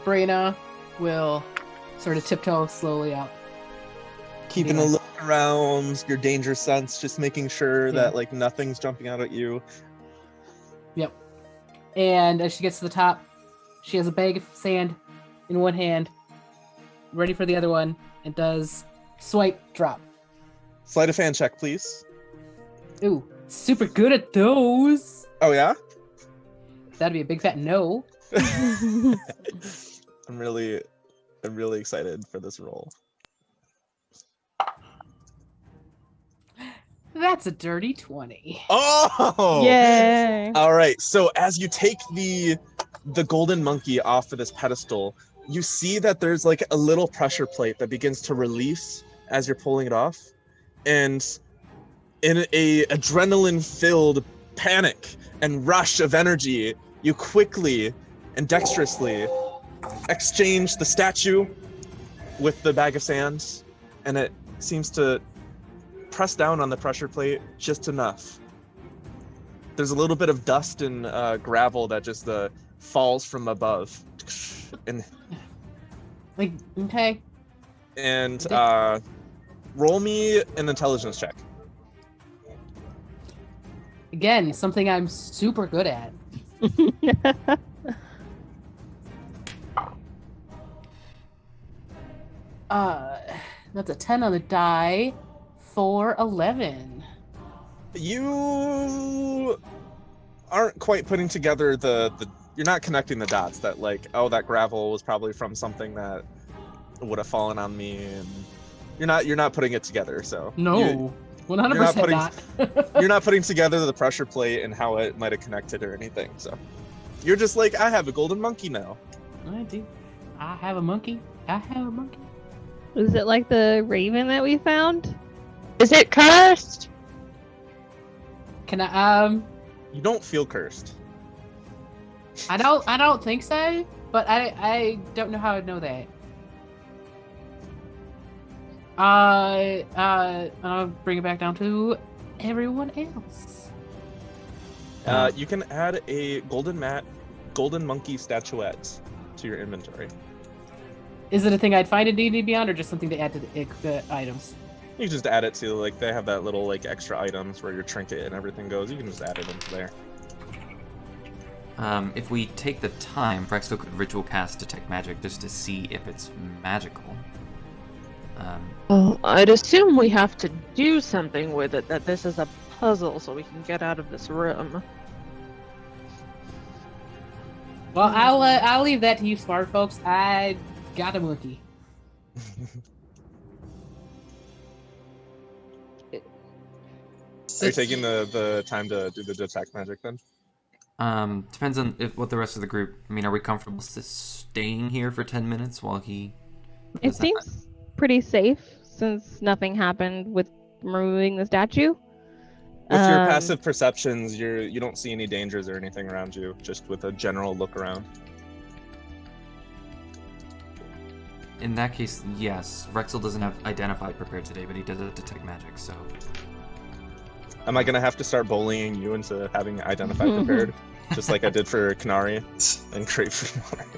Brina will sort of tiptoe slowly out. Keeping a look around, your danger sense, just making sure that like nothing's jumping out at you. Yep. And as she gets to the top, she has a bag of sand in one hand, ready for the other one, and does swipe, drop. Sleight of hand check, please. Ooh, super good at those. Oh yeah? That'd be a big fat no. I'm really excited for this roll. That's a dirty 20. Oh! Yay! All right. So as you take the golden monkey off of this pedestal, you see that there's like a little pressure plate that begins to release as you're pulling it off, and in a adrenaline-filled panic and rush of energy, you quickly and dexterously exchange the statue with the bag of sand, and it seems to press down on the pressure plate just enough. There's a little bit of dust and gravel that just falls from above, and Like, okay. and roll me an intelligence check. Again, something I'm super good at. That's a 10 on the die for 11. You aren't quite putting together the you're not connecting the dots that like, oh, that gravel was probably from something that would have fallen on me, and you're not putting it together. So No, 100% not. you're not putting together the pressure plate and how it might have connected or anything. So you're just like, I have a golden monkey now. I do. I have a monkey. I have a monkey. Was it like the raven that we found? Is it cursed? Can I You don't feel cursed. I don't think so, but I don't know how I'd know that. I'll bring it back down to everyone else. You can add a golden monkey statuette to your inventory. Is it a thing I'd find in D&D Beyond, or just something to add to the items? You can just add it to, like, they have that little, like, extra items where your trinket and everything goes. You can just add it into there. If we take the time, Frexto could ritual cast Detect Magic just to see if it's magical. Well, I'd assume we have to do something with it, that this is a puzzle so we can get out of this room. Well, I'll leave that to you smart folks. I got a monkey. Are you taking the time to do the detect magic then? Depends on what the rest of the group. I mean, are we comfortable staying here for 10 minutes while he? It seems pretty safe since nothing happened with removing the statue. With your passive perceptions, you don't see any dangers or anything around you. Just with a general look around. In that case, yes. Rexel doesn't have Identify prepared today, but he does have Detect Magic, so. Am I gonna have to start bullying you into having Identify prepared, just like I did for Canary and Crave for Water?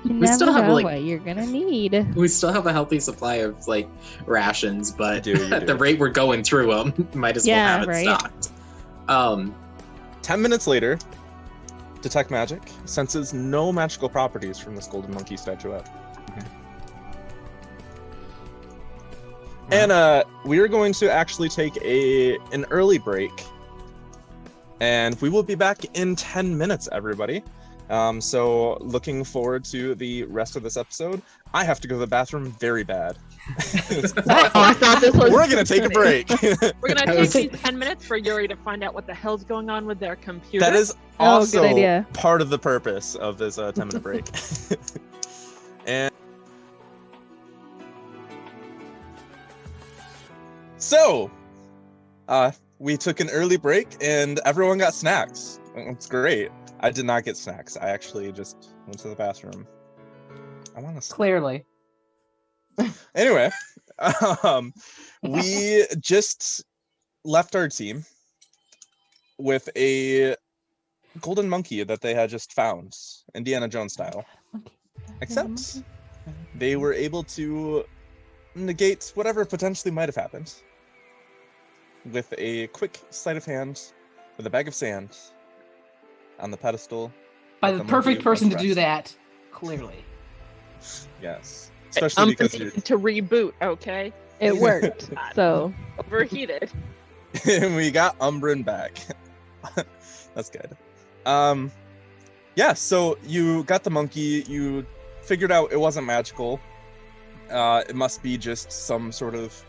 You We still never have, know like- what you're gonna need. We still have a healthy supply of like rations, but You do. at the rate we're going through them, might as well Yeah, have it right. stocked. 10 minutes later, Detect Magic senses no magical properties from this golden monkey statuette. And we are going to actually take an early break, and we will be back in 10 minutes, everybody. So looking forward to the rest of this episode. I have to go to the bathroom very bad. I thought this was We're gonna take a break. We're gonna take these 10 minutes for Yuri to find out what the hell's going on with their computer. That is Oh, also good idea. part of the purpose of this 10-minute break. And so, we took an early break and everyone got snacks. It's great. I did not get snacks. I actually just went to the bathroom. I want to. Clearly. Anyway, we just left our team with a golden monkey that they had just found, Indiana Jones style. Except they were able to negate whatever potentially might have happened with a quick sleight of hand with a bag of sand on the pedestal. By that the monkey perfect person to was do resting. that. Clearly. Yes. Especially because you're... to reboot, okay? It worked. So Overheated. and we got Umbrin back. That's good. Yeah, so you got the monkey, you figured out it wasn't magical. It must be just some sort of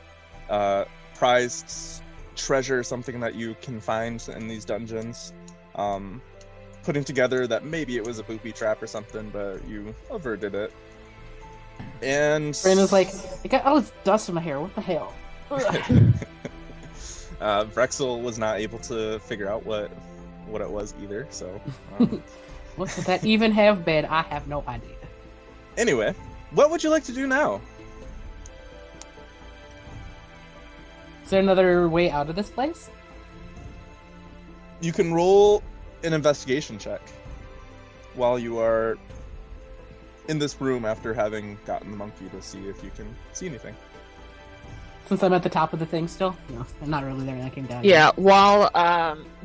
prized treasure, something that you can find in these dungeons. Putting together that maybe it was a booby trap or something, but you averted it. And Brandon's like, I got all this dust in my hair. What the hell? Ugh. Vrexel was not able to figure out what it was either. So, What could that even have been? I have no idea. anyway, what would you like to do now? Is there another way out of this place? You can roll an investigation check while you are in this room after having gotten the monkey to see if you can see anything. Since I'm at the top of the thing still? No, I'm not really there when I came down. Yeah, while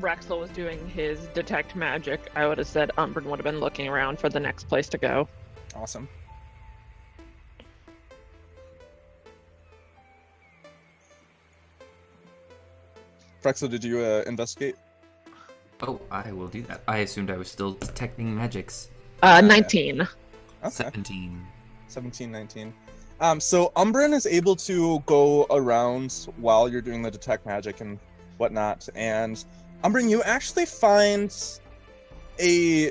Rexel was doing his detect magic, I would have said Umbrin would have been looking around for the next place to go. Awesome. Frexel, did you investigate? Oh, I will do that. I assumed I was still detecting magics. 19. Okay. 17. 17, 19. So Umbrin is able to go around while you're doing the detect magic and whatnot, and Umbrin, you actually find a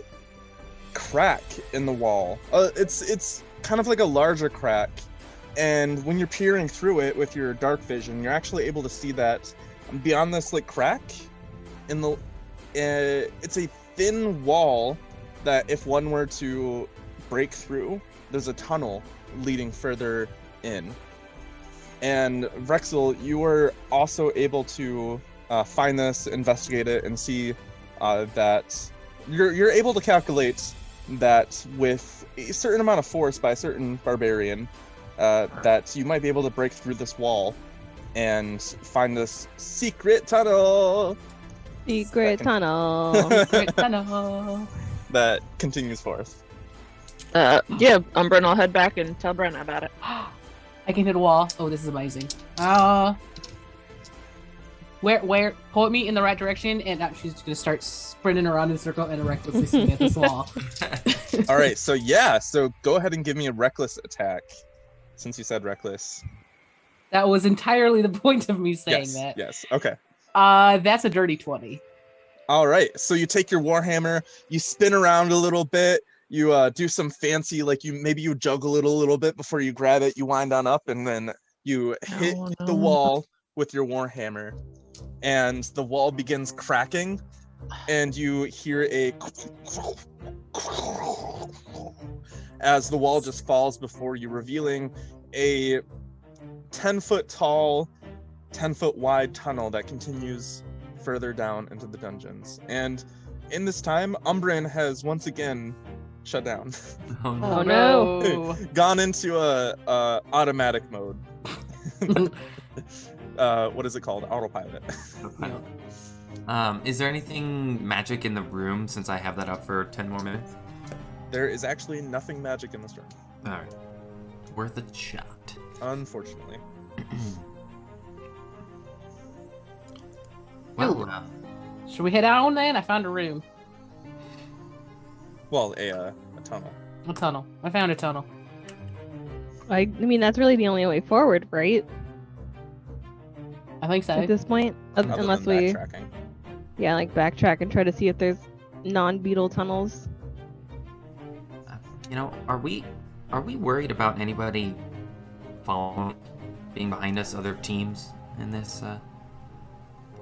crack in the wall. It's kind of like a larger crack, and when you're peering through it with your dark vision, you're actually able to see that beyond this like crack in the it's a thin wall that if one were to break through, there's a tunnel leading further in. And Vrexel, you were also able to find this, investigate it, and see that you're able to calculate that with a certain amount of force by a certain barbarian, that you might be able to break through this wall and find this secret tunnel. Secret tunnel. Secret tunnel. That continues forth. Yeah, Umbrin will head back and tell Brenna about it. I can hit a wall. Oh, this is amazing. Where? Point me in the right direction, and she's gonna start sprinting around in a circle and recklessly swing at this wall. All right, so go ahead and give me a reckless attack, since you said reckless. That was entirely the point of me saying that. Yes. Okay. That's a dirty 20. All right. So you take your warhammer, you spin around a little bit, you do some fancy, like you juggle it a little bit before you grab it. You wind on up, and then you hit the wall with your warhammer, and the wall begins cracking, and you hear a as the wall just falls before you, revealing a 10-foot tall, 10-foot wide tunnel that continues further down into the dungeons. And in this time, Umbrin has once again shut down. Oh no. Oh no. Gone into a automatic mode. What is it called? Autopilot. Is there anything magic in the room since I have that up for 10 more minutes? There is actually nothing magic in this room, Alright. Worth a shot. unfortunately. Well, Should we head out then? I found a room. Well, a tunnel. A tunnel. I found a tunnel. I mean, that's really the only way forward, right? I think so. At this point, Other unless than we, backtracking. yeah, like backtrack and try to see if there's non-beetle tunnels. are we worried about anybody following, being behind us, other teams in this,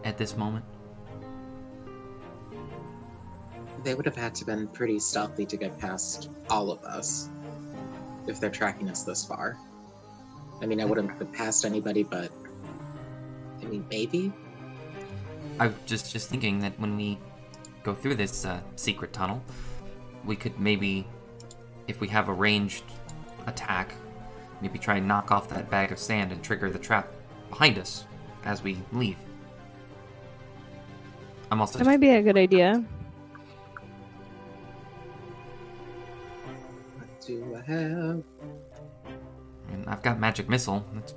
at this moment? They would have had to been pretty stealthy to get past all of us if they're tracking us this far. I mean, I wouldn't have passed anybody, but I mean, maybe. I was just thinking that when we go through this secret tunnel, we could maybe, if we have a ranged attack, maybe try and knock off that bag of sand and trigger the trap behind us as we leave. I'm also That might be a good idea. What do I have? I mean, I've got magic missile. That's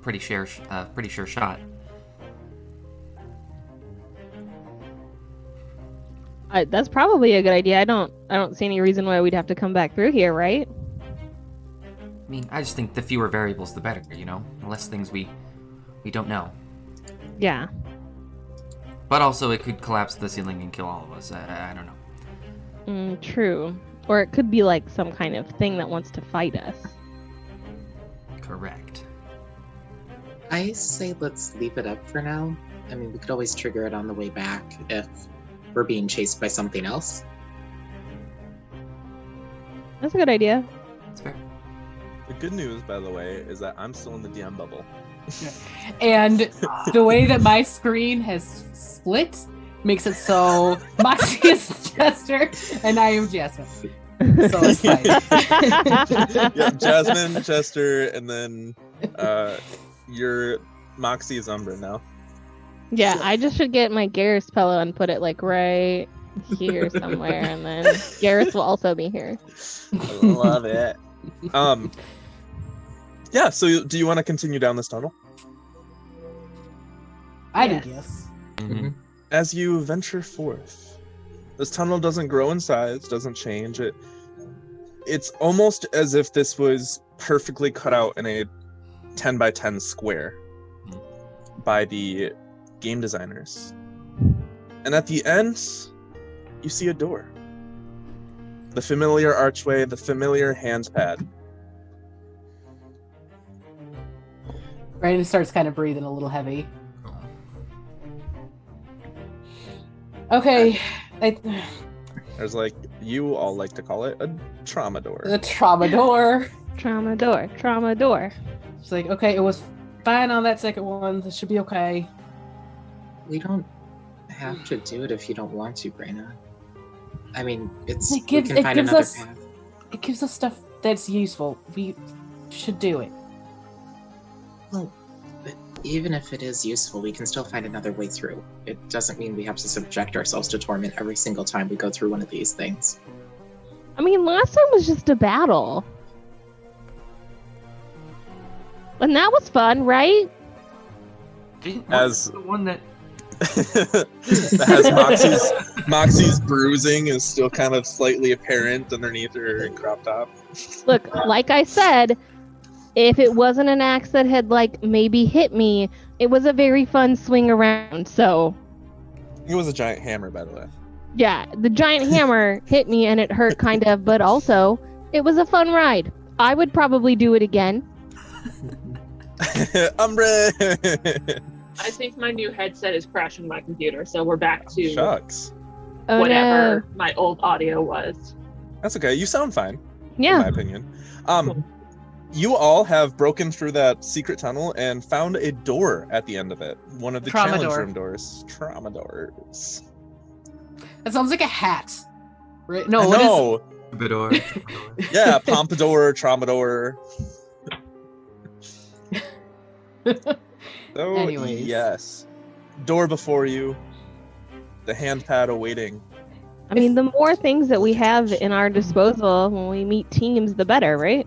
pretty sure shot. That's probably a good idea. I don't see any reason why we'd have to come back through here, right? I mean, I just think the fewer variables, the better. The less things we don't know. Yeah. But also, it could collapse the ceiling and kill all of us. I don't know. True. Or it could be like some kind of thing that wants to fight us. Correct. I say let's leave it up for now. I mean, we could always trigger it on the way back if we're being chased by something else. That's a good idea. That's fair. The good news, by the way, is that I'm still in the DM bubble. And the way that my screen has split makes it so Moxie is Chester and I am Jasmine. So it's fine. Yeah, Jasmine, Chester, and then your Moxie is Umbra now. Yeah, I just should get my Garrus pillow and put it like right here somewhere, and then Garrus will also be here. I love it. Yeah, so do you want to continue down this tunnel? I Yes. do guess. Mhm. As you venture forth, this tunnel doesn't grow in size, doesn't change. It's almost as if this was perfectly cut out in a 10 by 10 square by the game designers. And at the end, you see a door. The familiar archway, the familiar hand pad. Brandon starts kind of breathing a little heavy. Okay. There's like, you all like to call it a trauma door. The trauma door. Trauma door, trauma door. It's like, okay, it was fine on that second one. This should be okay. We don't have to do it if you don't want to, Brayna. I mean, it's It gives- we can it find gives another us- path. It gives us stuff that's useful. We should do it. Well, but even if it is useful, we can still find another way through. It doesn't mean we have to subject ourselves to torment every single time we go through one of these things. I mean, last time was just a battle. And that was fun, right? As- the one that That has Moxie's bruising is still kind of slightly apparent underneath her crop top. Look, like I said, if it wasn't an axe that had, like, maybe hit me, it was a very fun swing around, so... It was a giant hammer, by the way. Yeah, the giant hammer hit me and it hurt kind of, but also, it was a fun ride. I would probably do it again. Umbre! I think my new headset is crashing my computer, so we're back to Shucks. Oh, whatever my old audio was. That's okay. You sound fine, no. in my Yeah. opinion. You all have broken through that secret tunnel and found a door at the end of it. One of the Trauma challenge door. room doors. Trauma doors. That sounds like a hat. Right? No, No, what is Bidor. Yeah, Pompadour, Traumador. So, Anyways. yes. Door before you. The hand pad awaiting. I mean, the more things that we have in our disposal when we meet teams, the better, right?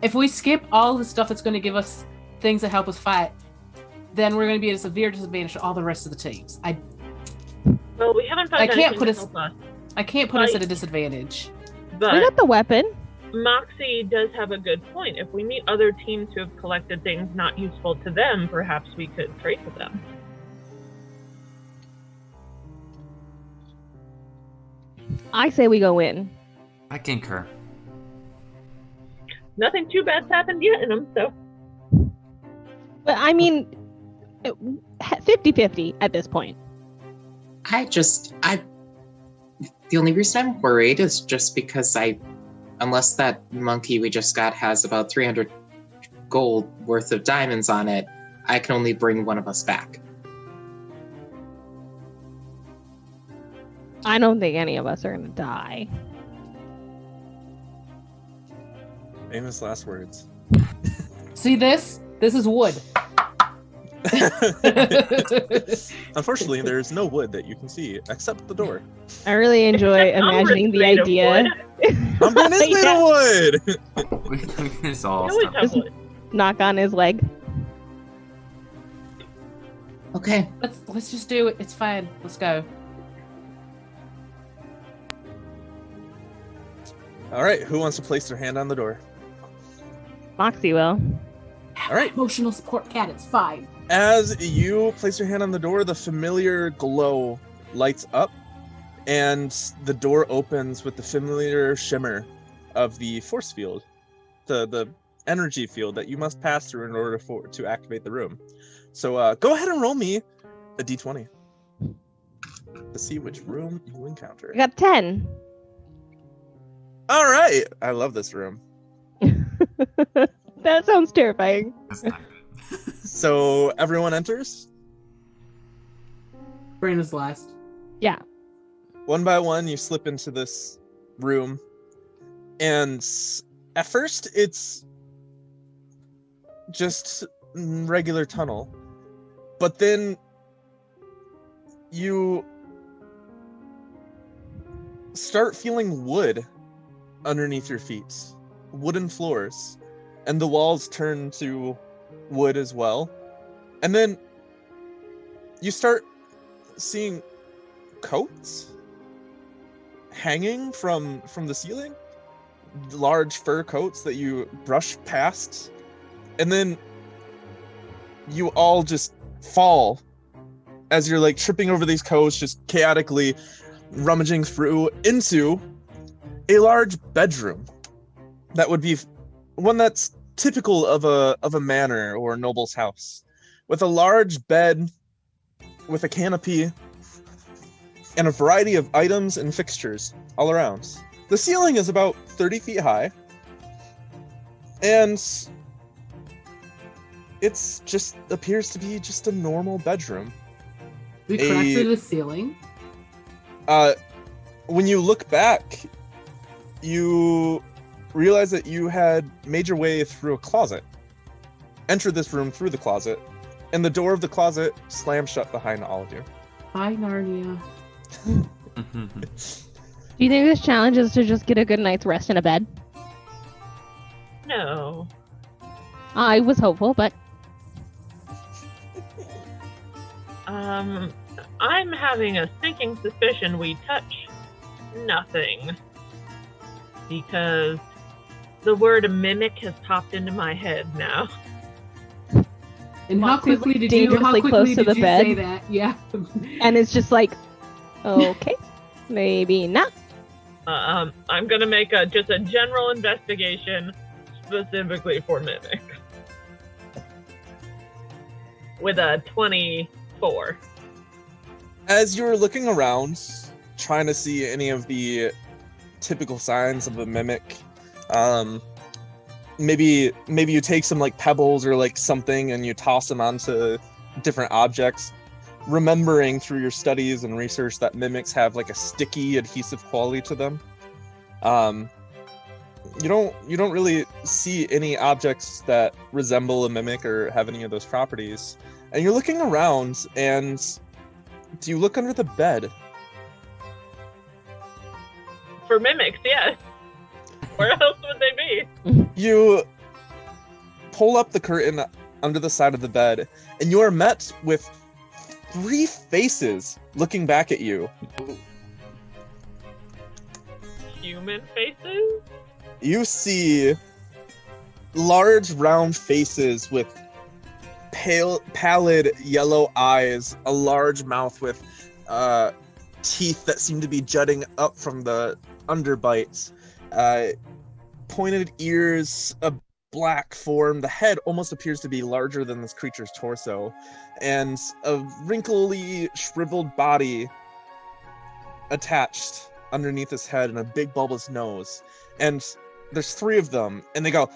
If we skip all the stuff that's going to give us things that help us fight, then we're going to be at a severe disadvantage to all the rest of the teams. Well, we haven't found I can't anything put to us- help us, I can't put us at a disadvantage. We but got the weapon. Moxie does have a good point. If we meet other teams who have collected things not useful to them, perhaps we could trade with them. I say we go in. I concur. Nothing too bad's happened yet in them, so But I mean, 50-50 at this point. The only reason I'm worried is just because unless that monkey we just got has about 300 gold worth of diamonds on it, I can only bring one of us back. I don't think any of us are gonna die. Famous last words. See this? This is wood. Unfortunately, there's no wood that you can see except the door. I really enjoy imagining the made of idea. Umbrin is made Yeah. of wood! We can just all we always stop. have wood. Knock on his leg. Okay. Let's just do it. It's fine. Let's go. Alright, who wants to place their hand on the door? Moxie will. All right. Emotional support cat. It's fine. As you place your hand on the door, the familiar glow lights up, and the door opens with the familiar shimmer of the force field. The energy field that you must pass through in order to activate the room. So go ahead and roll me a d20 to see which room you encounter. I got 10. All right, I love this room. That sounds terrifying. That's not good. So everyone enters. Brandon's last. Yeah. One by one, you slip into this room, and at first it's just regular tunnel, but then you start feeling wood underneath your feet, wooden floors, and the walls turn to wood as well. And then you start seeing coats hanging from the ceiling, large fur coats that you brush past, and then you all just fall as you're like tripping over these coats, just chaotically rummaging through into a large bedroom that would be one that's typical of a manor or a noble's house, with a large bed with a canopy and a variety of items and fixtures all around. The ceiling is about 30 feet high, and it's just appears to be just a normal bedroom. We cracked through the ceiling. When you look back, you realize that you had made your way through a closet, entered this room through the closet, and the door of the closet slammed shut behind all of you. Hi, Narnia. Do you think this challenge is to just get a good night's rest in a bed? No. I was hopeful, but I'm having a sinking suspicion we touch nothing. Because the word mimic has popped into my head now. And how quickly did you dangerously close to the bed. say that? Yeah. And it's just like, okay, maybe not. I'm gonna make just a general investigation specifically for mimic. With a 24. As you're looking around, trying to see any of the typical signs of a mimic, maybe you take some like pebbles or like something and you toss them onto different objects, remembering through your studies and research that mimics have like a sticky adhesive quality to them. You don't really see any objects that resemble a mimic or have any of those properties. And you're looking around, and do you look under the bed? For mimics, yes. Where else would they be? You pull up the curtain under the side of the bed, and you are met with 3 faces looking back at you. Human faces? You see large round faces with pallid yellow eyes, a large mouth with teeth that seem to be jutting up from the underbites, pointed ears, a black form. The head almost appears to be larger than this creature's torso, and a wrinkly, shriveled body attached underneath his head and a big bulbous nose. And there's 3 of them, and they go,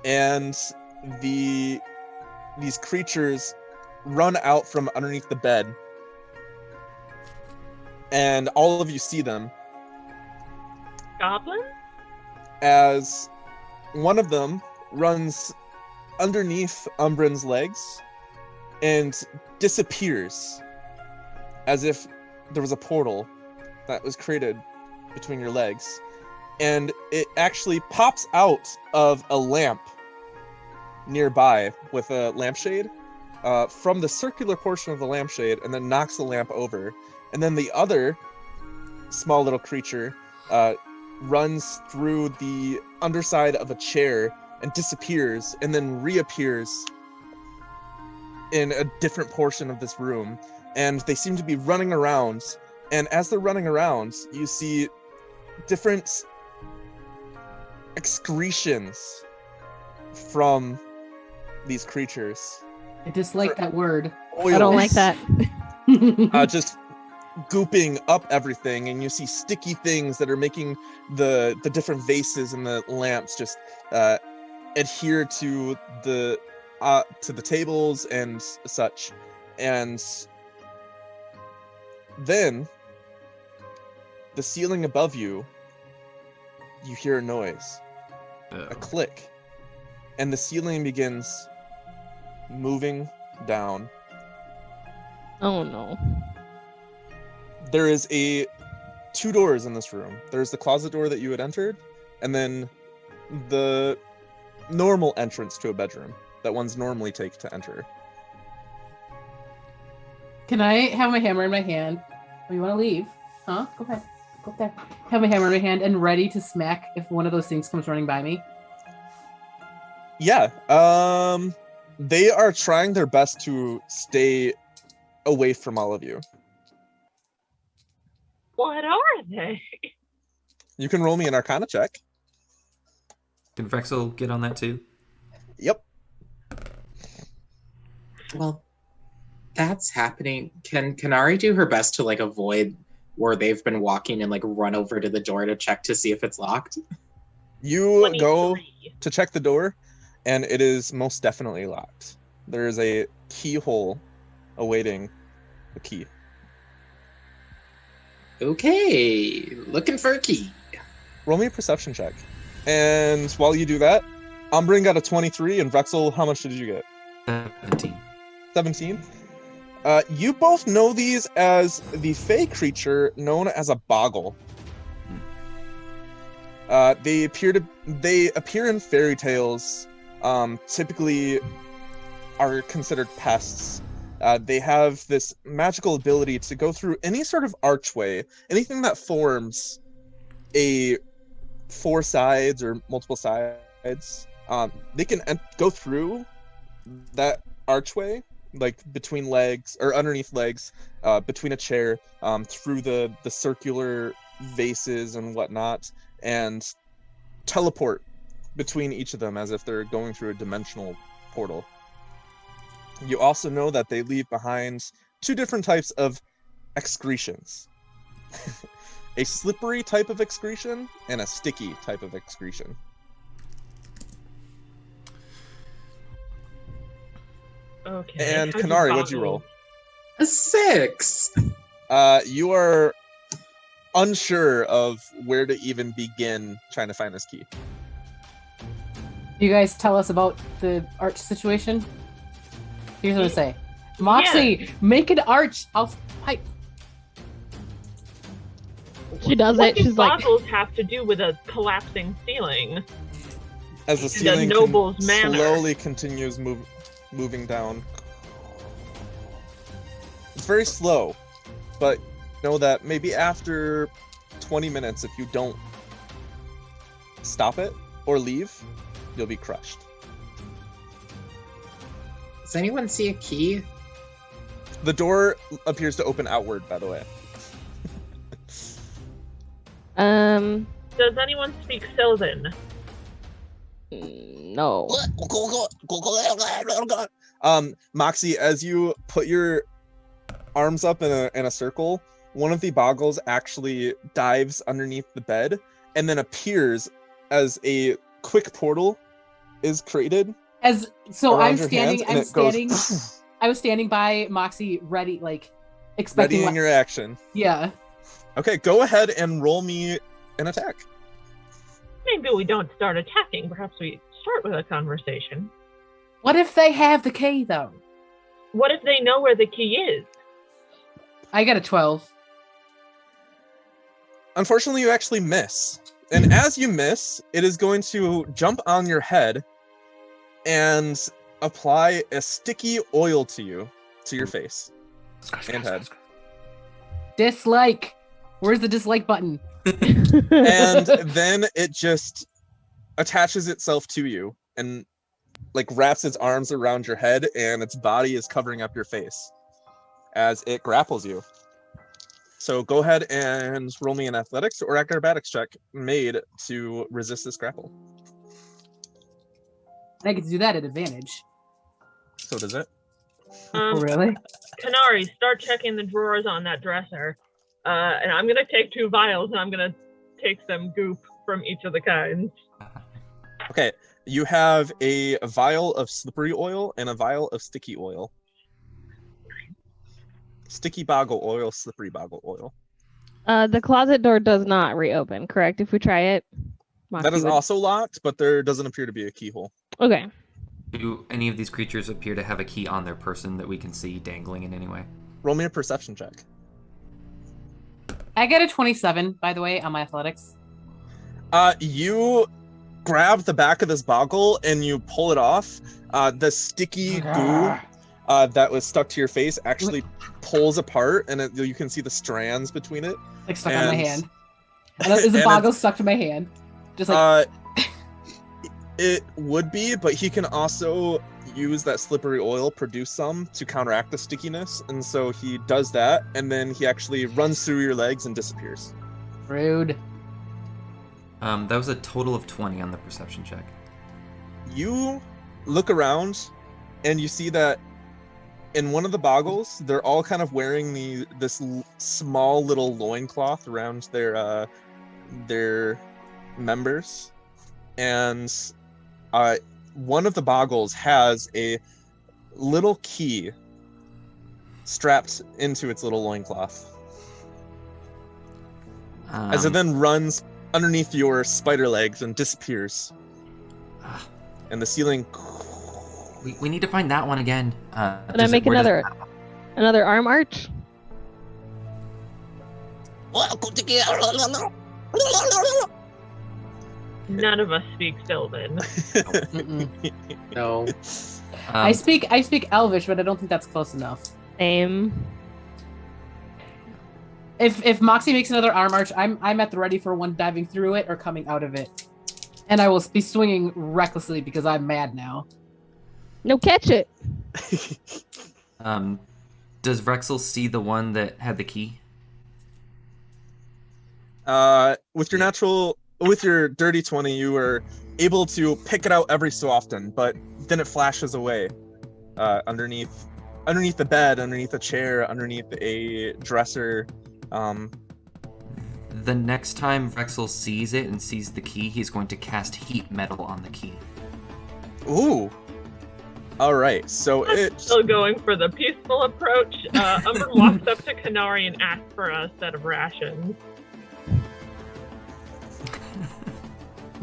and these creatures run out from underneath the bed, and all of you see them Goblins? as one of them runs underneath Umbrin's legs and disappears as if there was a portal that was created between your legs, and it actually pops out of a lamp nearby with a lampshade from the circular portion of the lampshade, and then knocks the lamp over. And then the other small little creature runs through the underside of a chair and disappears, and then reappears in a different portion of this room. And they seem to be running around, and as they're running around, you see different excretions from these creatures. I dislike that word. I don't like that. Just gooping up everything, and you see sticky things that are making the different vases and the lamps just adhere to the tables and such. And then the ceiling above you, you hear a noise, a click, and the ceiling begins moving down. Oh no. There is two doors in this room. There's the closet door that you had entered, and then the normal entrance to a bedroom that ones normally take to enter. Can I have my hammer in my hand? Or you want to leave? Huh? Go ahead. Go up there. Have my hammer in my hand and ready to smack if one of those things comes running by me. Yeah. They are trying their best to stay away from all of you. What are they? You can roll me an Arcana check. Can Vrexel get on that too? Yep. Well, that's happening. Can Ari do her best to like avoid where they've been walking and like run over to the door to check to see if it's locked? You go 23. to check the door, and it is most definitely locked. There is a keyhole awaiting the key. Okay, looking for a key. Roll me a perception check. And while you do that, Umbring got a 23, and Vrexel, how much did you get? 17. 17? You both know these as the fey creature known as a boggle. They appear in fairy tales. Typically are considered pests. They have this magical ability to go through any sort of archway, anything that forms a 4 sides or multiple sides. They can go through that archway, like between legs or underneath legs, between a chair, through the circular vases and whatnot, and teleport between each of them as if they're going through a dimensional portal. You also know that they leave behind 2 different types of excretions. A slippery type of excretion and a sticky type of excretion. Okay. And how'd Kanari, you what'd you roll? A 6. You are unsure of where to even begin trying to find this key. You guys tell us about the arch situation? Here's what I say. Moxie, make an arch. I'll pipe. She does What it. do She's like, boggles have to do with a collapsing ceiling? As the ceiling noble's manner. slowly continues moving down. It's very slow, but know that maybe after 20 minutes, if you don't stop it or leave, you'll be crushed. Does anyone see a key? The door appears to open outward, by the way. Does anyone speak Sylvan? no. Moxie, as you put your arms up in a circle, one of the boggles actually dives underneath the bed and then appears as a quick portal is created. I was standing by Moxie, ready, like expecting. Readying your action. Yeah. Okay, go ahead and roll me an attack. Maybe we don't start attacking. Perhaps we start with a conversation. What if they have the key, though? What if they know where the key is? I got a 12. Unfortunately, you actually miss. And as you miss, it is going to jump on your head and apply a sticky oil to your face and head. Dislike. Where's the dislike button? And then it just attaches itself to you and like wraps its arms around your head, and its body is covering up your face as it grapples you. So go ahead and roll me an athletics or acrobatics check made to resist this grapple. I get to do that at advantage. So does it? Really? Canary, start checking the drawers on that dresser. And I'm gonna take 2 vials and I'm gonna take some goop from each of the kinds. Okay, you have a vial of slippery oil and a vial of sticky oil. Sticky boggle oil, slippery boggle oil. The closet door does not reopen, correct? If we try it. That Moxie is would- also locked, but there doesn't appear to be a keyhole. Okay. Do any of these creatures appear to have a key on their person that we can see dangling in any way? Roll me a perception check. I get a 27, by the way, on my athletics. You grab the back of this boggle and you pull it off. The sticky goo that was stuck to your face actually pulls apart, and you can see the strands between it. Like stuck on my And- hand. And is the and boggle stuck to my hand? Just like It would be, but he can also use that slippery oil, produce some to counteract the stickiness, and so he does that, and then he actually runs through your legs and disappears. rude. That was a total of 20 on the perception check. You look around, and you see that in one of the boggles, they're all kind of wearing this small little loincloth around their members, and one of the boggles has a little key strapped into its little loincloth. As it then runs underneath your spider legs and disappears. And the ceiling... We need to find that one again. Can I make another arm arch? None of us speak Sylvan. No. I speak Elvish, but I don't think that's close enough. Same. If Moxie makes another arm arch, I'm at the ready for one diving through it or coming out of it. And I will be swinging recklessly because I'm mad now. No, catch it. Does Vrexel see the one that had the key? With your dirty 20, you were able to pick it out every so often, but then it flashes away underneath the bed, underneath a chair, underneath a dresser. The next time Vrexel sees it and sees the key, he's going to cast heat metal on the key. Ooh. All right, so I'm it's still going for the peaceful approach. Umber walks up to Canary and asks for a set of rations.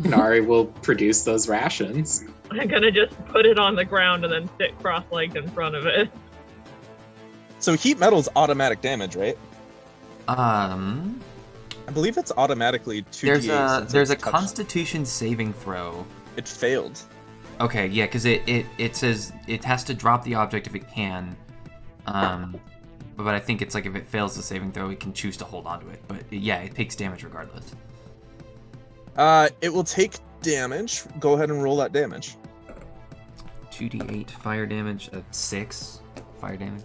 Canary will produce those rations. I'm gonna just put it on the ground and then sit cross-legged in front of it. so heat metal's automatic damage, right? I believe it's automatically 2d8. There's a Constitution saving throw. It failed. Okay, yeah, because it says it has to drop the object if it can. But I think it's like if it fails the saving throw, it can choose to hold onto it. But yeah, it takes damage regardless. It will take damage. Go ahead and roll that damage. 2d8 fire damage, 6 fire damage.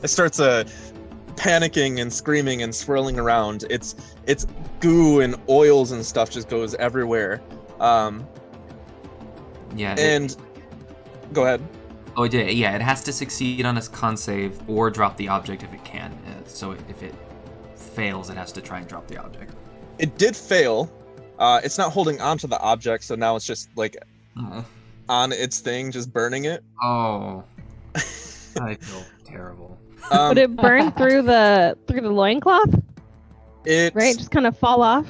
It starts panicking and screaming and swirling around. It's goo and oils and stuff just goes everywhere. Yeah. And go ahead. Oh, it did. Yeah, it has to succeed on its con save or drop the object if it can. So if it fails, it has to try and drop the object. It did fail. It's not holding onto the object, so now it's just like on its thing, just burning it. Oh, I feel terrible. Would it burn through the loincloth? It Right? Just kind of fall off?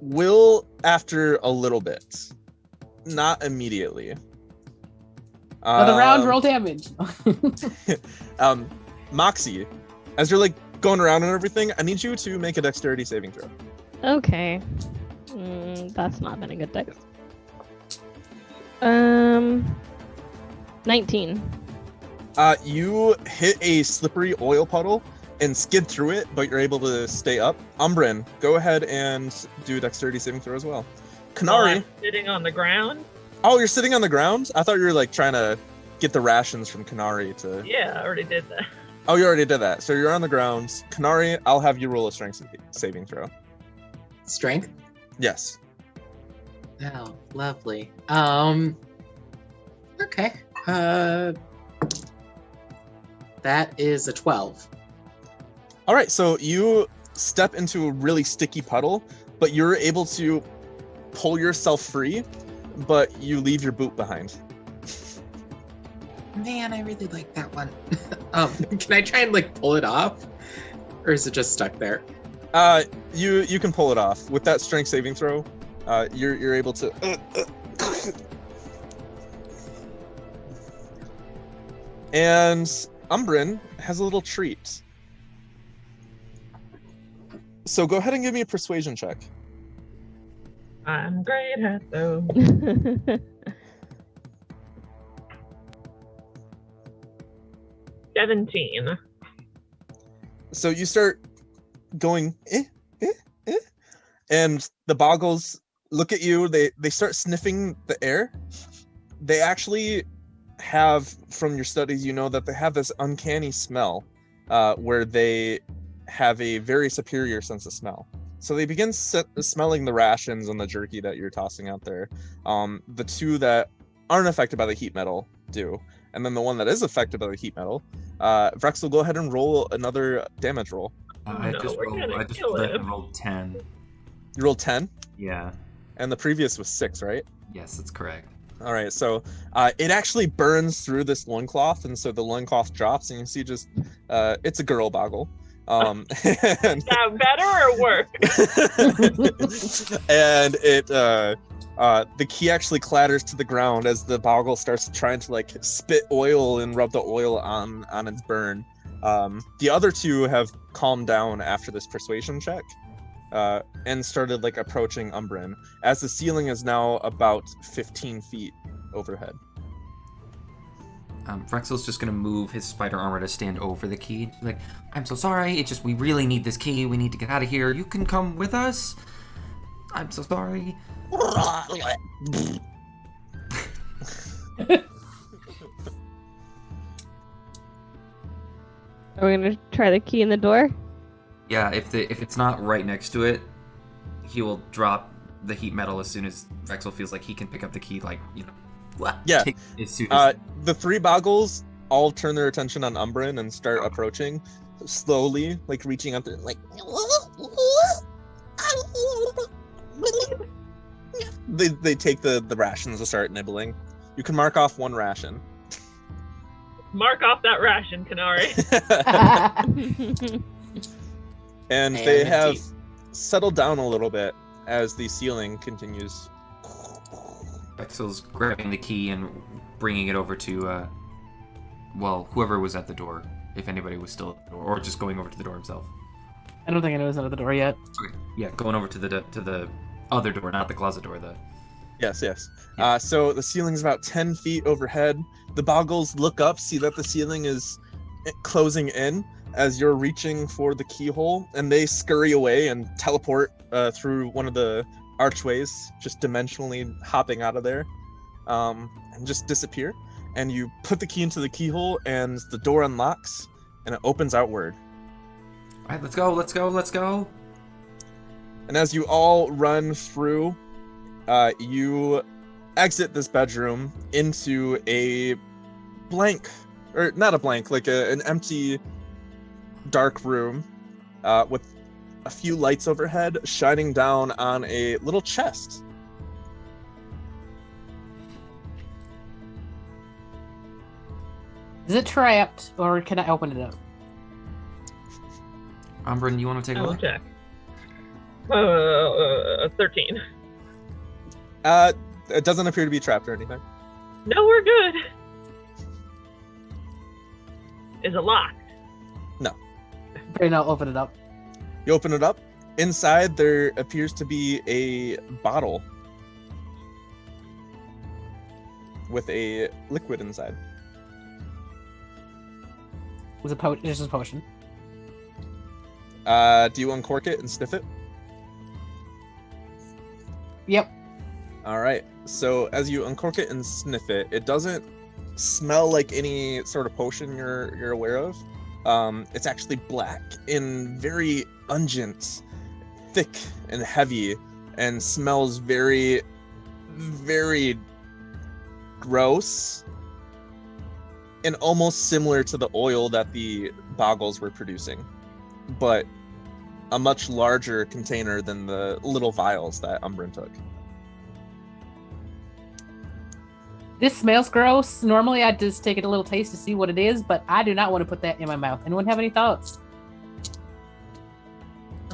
will after a little bit, not immediately. Another round, roll damage. Moxie, as you're like going around and everything, I need you to make a dexterity saving throw. Okay. That's not been a good dex. 19. You hit a slippery oil puddle and skid through it, but you're able to stay up. Umbrin, go ahead and do a dexterity saving throw as well. Canary. I'm sitting on the ground. Oh, you're sitting on the ground? I thought you were like trying to get the rations from Canary to... Yeah, I already did that. Oh, you already did that. So you're on the ground. Kanari, I'll have you roll a strength saving throw. Strength? Yes. Oh, lovely. Okay. That is a 12. All right, so you step into a really sticky puddle, but you're able to pull yourself free, but you leave your boot behind. Man, I really like that one. Can I try and like pull it off? Or is it just stuck there? You can pull it off. With that strength saving throw, you're able to And Umbrin has a little treat. So go ahead and give me a persuasion check. I'm great at those. 17. So you start going, and the boggles look at you. They start sniffing the air. They actually have, from your studies, you know that they have this uncanny smell, where they have a very superior sense of smell. So they begin smelling the rations and the jerky that you're tossing out there. The two that aren't affected by the heat metal do. And then the one that is affected by the heat metal, Vrexel, go ahead and roll another damage roll. I just rolled 10. You rolled 10? Yeah. And the previous was 6, right? Yes, that's correct. All right, so it actually burns through this loincloth, and so the loincloth drops, and you see just, it's a girl boggle. And, That better or worse? and it, the key actually clatters to the ground as the boggle starts trying to like spit oil and rub the oil on its burn. The other two have calmed down after this persuasion check, and started like approaching Umbrin, as the ceiling is now about 15 feet overhead. Vrexel's just gonna move his spider armor to stand over the key. He's like, I'm so sorry, it's just we really need this key, we need to get out of here. You can come with us? I'm so sorry. Are we gonna try the key in the door? Yeah, if it's not right next to it, he will drop the heat metal as soon as Vrexel feels like he can pick up the key, like, you know. Yeah. As soon as... The three boggles all turn their attention on Umbrin and start approaching slowly, like reaching out there, like they take the rations and start nibbling. You can mark off one ration. Mark off that ration, Kanari. And they have settled down a little bit as the ceiling continues. Vrexel's grabbing the key and bringing it over to, whoever was at the door, if anybody was still at the door, or just going over to the door himself. I don't think anyone's out of the door yet. Okay. Yeah, going over to the other door, not the closet door. Yes. So the ceiling's about 10 feet overhead. The boggles look up, see that the ceiling is closing in as you're reaching for the keyhole, and they scurry away and teleport through one of the archways, just dimensionally hopping out of there, and just disappear. And you put the key into the keyhole, and the door unlocks, and it opens outward. All right, let's go. And as you all run through, you exit this bedroom into a blank, or not a blank, like an empty, dark room, with a few lights overhead shining down on a little chest. Is it trapped, or can I open it up? Umbrin, you want to take a I'll look? check. 13. It doesn't appear to be trapped or anything. No, we're good. Is it locked? Brain, I'll open it up. You open it up. Inside, there appears to be a bottle with a liquid inside. It's just a potion. Do you uncork it and sniff it? Yep. All right. So as you uncork it and sniff it, it doesn't smell like any sort of potion you're aware of. It's actually black and very ungent, thick and heavy, and smells very, very gross and almost similar to the oil that the boggles were producing, but a much larger container than the little vials that Umbrin took. This smells gross. Normally, I'd just take it a little taste to see what it is, but I do not want to put that in my mouth. Anyone have any thoughts?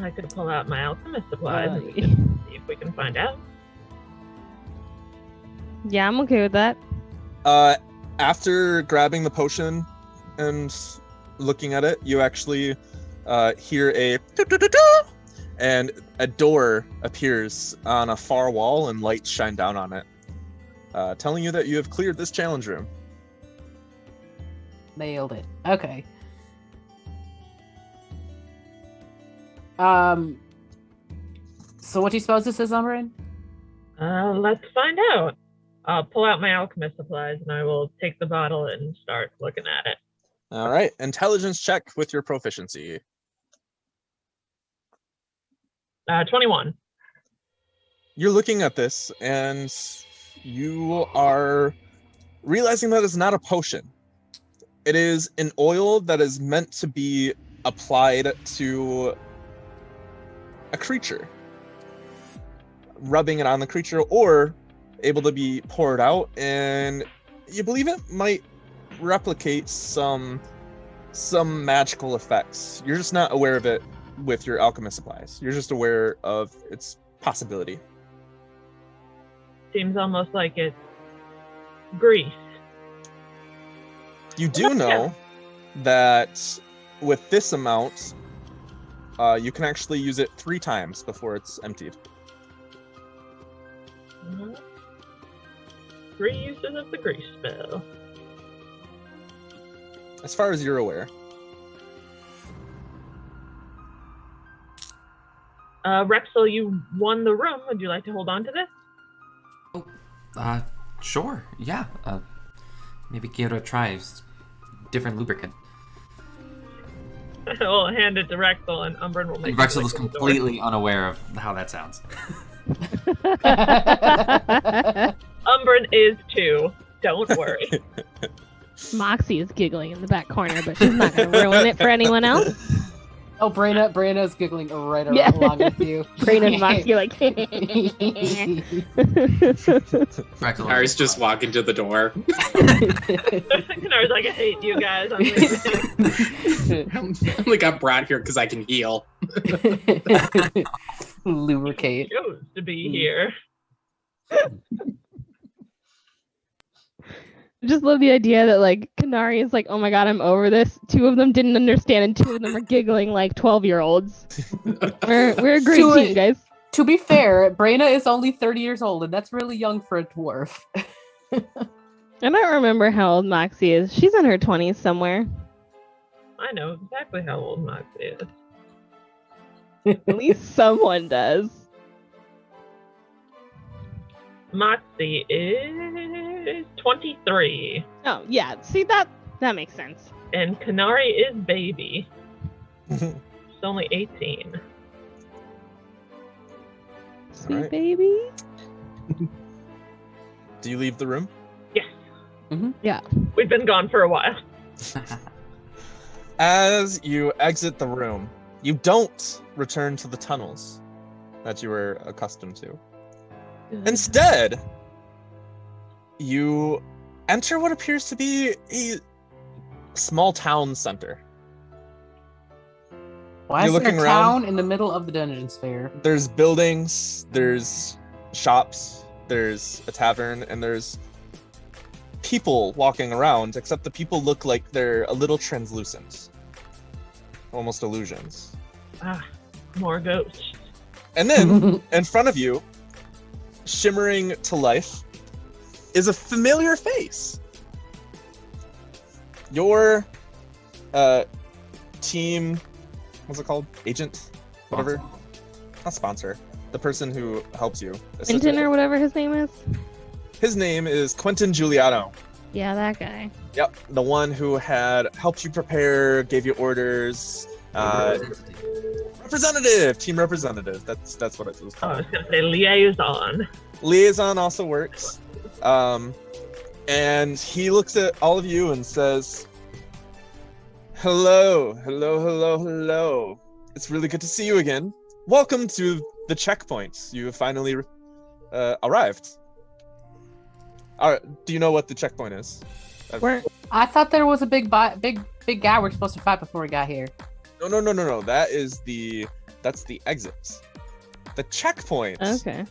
I could pull out my alchemist supplies and we can see if we can find out. Yeah, I'm okay with that. After grabbing the potion and looking at it, you actually hear a and a door appears on a far wall and lights shine down on it, telling you that you have cleared this challenge room. Nailed it. Okay. So what do you suppose this is, Umbrin? Let's find out. I'll pull out my alchemist supplies and I will take the bottle and start looking at it. All right, intelligence check with your proficiency. 21. You're looking at this and you are realizing that it's not a potion. It is an oil that is meant to be applied to a creature, rubbing it on the creature, or able to be poured out, and you believe it might replicate some magical effects. You're just not aware of it with your alchemist supplies. You're just aware of its possibility. Seems almost like it's grease. You do know that with this amount, you can actually use it 3 times before it's emptied. 3 uses of the grease spell. As far as you're aware. Rexel, you won the room. Would you like to hold on to this? Sure, yeah. Maybe give it a try. It's different lubricant. I'll hand it to Rexel, and Umbrin will make And Rexel is completely unaware of how that sounds. Umbrin is too. Don't worry. Moxie is giggling in the back corner, but she's not going to ruin it for anyone else. Oh, Brayna's giggling right along with you. Brayna and Moxie are like... Kara's just walking to the door. Kanar's like, I hate you guys. I'm leaving. I only got brought here because I can heal. Lubricate. Chose to be here. I just love the idea that like Kanari is like, oh my god, I'm over this. 2 of them didn't understand, and 2 of them are giggling like 12-year-olds. We're a great team, guys. To be fair, Brayna is only 30 years old, and that's really young for a dwarf. I don't remember how old Moxie is. She's in her 20s somewhere. I know exactly how old Moxie is. At least someone does. Moxie is 23. Oh yeah, see that makes sense. And Kanari is baby. She's only 18. Sweet Alright. baby. Do you leave the room? Yes. Mm-hmm. Yeah. We've been gone for a while. As you exit the room, you don't return to the tunnels that you were accustomed to. Instead, you enter what appears to be a small town center. Why You're is there a looking around. town in the middle of the dungeon sphere? There's buildings, there's shops, there's a tavern, and there's people walking around, except the people look like they're a little translucent. Almost illusions. More ghosts. And then, in front of you, shimmering to life, is a familiar face. Your team, what's it called? Agent? Whatever. Not sponsor. The person who helps you. Quentin or whatever his name is. His name is Quentin Giuliano. Yeah, that guy. Yep, the one who had helped you prepare, gave you orders. Team representative. That's what it was I called. was gonna say liaison. Liaison also works. And he looks at all of you and says, hello. It's really good to see you again. Welcome to the checkpoint. You have finally arrived. Do you know what the checkpoint is? I thought there was a big guy we're supposed to fight before we got here. No. That's the exit. The checkpoint. Okay.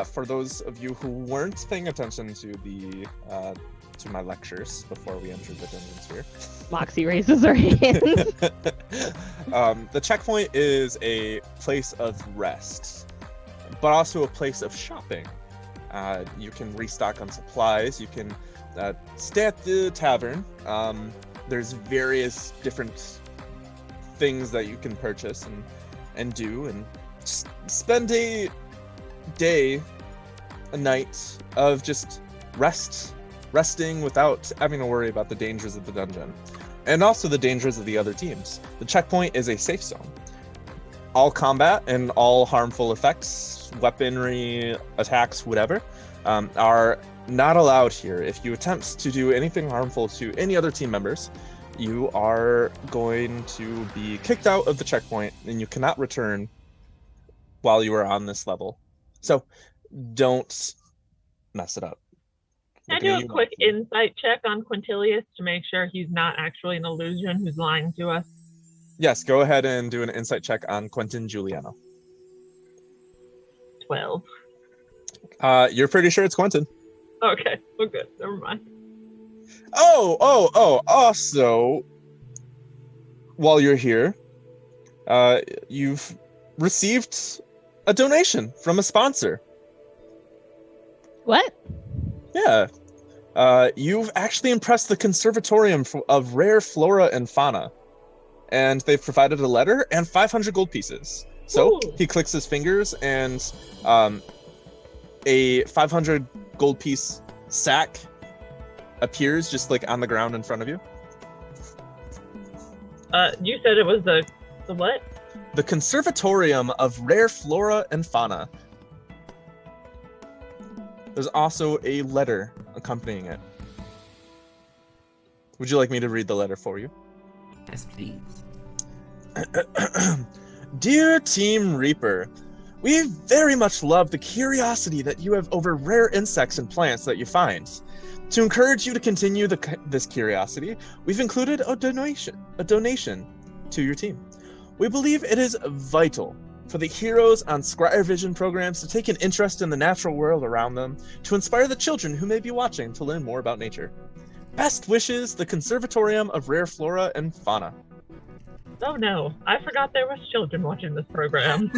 For those of you who weren't paying attention to to my lectures before we entered the dungeon sphere. Moxie raises her hand. The checkpoint is a place of rest, but also a place of shopping. You can restock on supplies. You can stay at the tavern. There's various different things that you can purchase and do, and just spend a night of just resting without having to worry about the dangers of the dungeon, and also the dangers of the other teams. The checkpoint is a safe zone. All combat and all harmful effects, weaponry, attacks, whatever, are not allowed here. If you attempt to do anything harmful to any other team members, you are going to be kicked out of the checkpoint, and you cannot return while you are on this level. So don't mess it up. Can I do a quick insight check on Quintilius to make sure he's not actually an illusion who's lying to us? Yes, go ahead and do an insight check on Quentin Giuliano. 12. You're pretty sure it's Quentin. Okay, well good. Never mind. Also, while you're here, you've received a donation from a sponsor. What? Yeah. You've actually impressed the Conservatorium of Rare Flora and Fauna, and they've provided a letter and 500 gold pieces. So Ooh. he clicks his fingers, and a 500 gold piece sack appears just like on the ground in front of you. You said it was the what? The Conservatorium of Rare Flora and Fauna. There's also a letter accompanying it. Would you like me to read the letter for you? Yes, please. Dear Team Reaper, we very much love the curiosity that you have over rare insects and plants that you find. To encourage you to continue this curiosity, we've included a donation to your team. We believe it is vital for the heroes on Scryervision programs to take an interest in the natural world around them, to inspire the children who may be watching to learn more about nature. Best wishes, the Conservatorium of Rare Flora and Fauna. Oh no, I forgot there was children watching this program.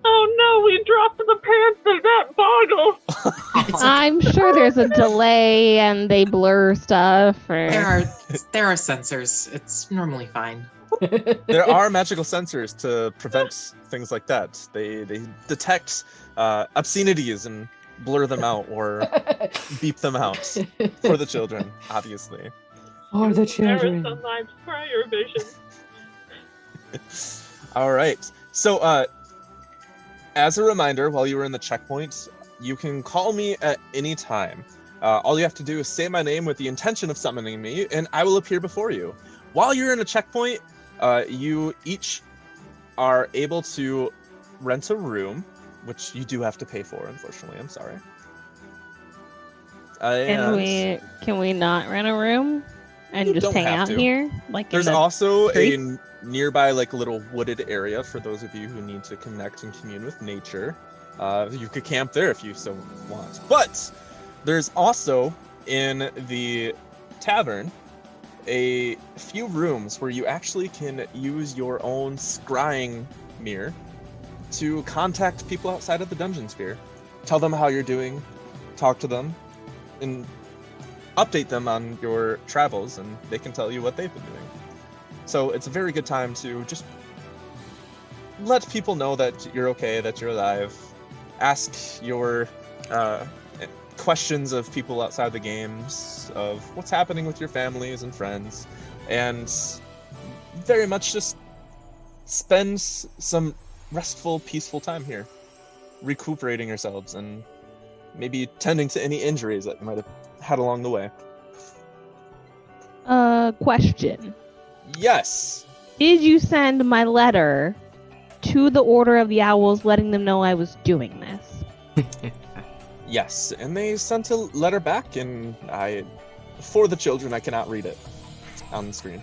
Oh no, we dropped the pants of that boggle. I'm sure there's a delay and they blur stuff. Or... There are sensors. It's normally fine. There are magical sensors to prevent things like that. They detect obscenities and blur them out or beep them out for the children, obviously. For the children. There is sunlight Scryervision. All right. So, as a reminder, while you were in the checkpoint, you can call me at any time. All you have to do is say my name with the intention of summoning me, and I will appear before you. While you're in a checkpoint, you each are able to rent a room, which you do have to pay for, unfortunately. I'm sorry. Can we not rent a room and You just don't hang have out to. here? Like There's in the also street? a nearby, like, little wooded area for those of you who need to connect and commune with nature. You could camp there if you so want. But there's also in the tavern a few rooms where you actually can use your own scrying mirror to contact people outside of the dungeon sphere. Tell them how you're doing, talk to them, and update them on your travels, and they can tell you what they've been doing. So it's a very good time to just let people know that you're okay, that you're alive. Ask your questions of people outside the games, of what's happening with your families and friends, and very much just spend some restful, peaceful time here, recuperating yourselves and maybe tending to any injuries that you might have had along the way. Question. Yes. Did you send my letter to the Order of the Owls letting them know I was doing this? Yes, and they sent a letter back, and for the children, I cannot read it on the screen.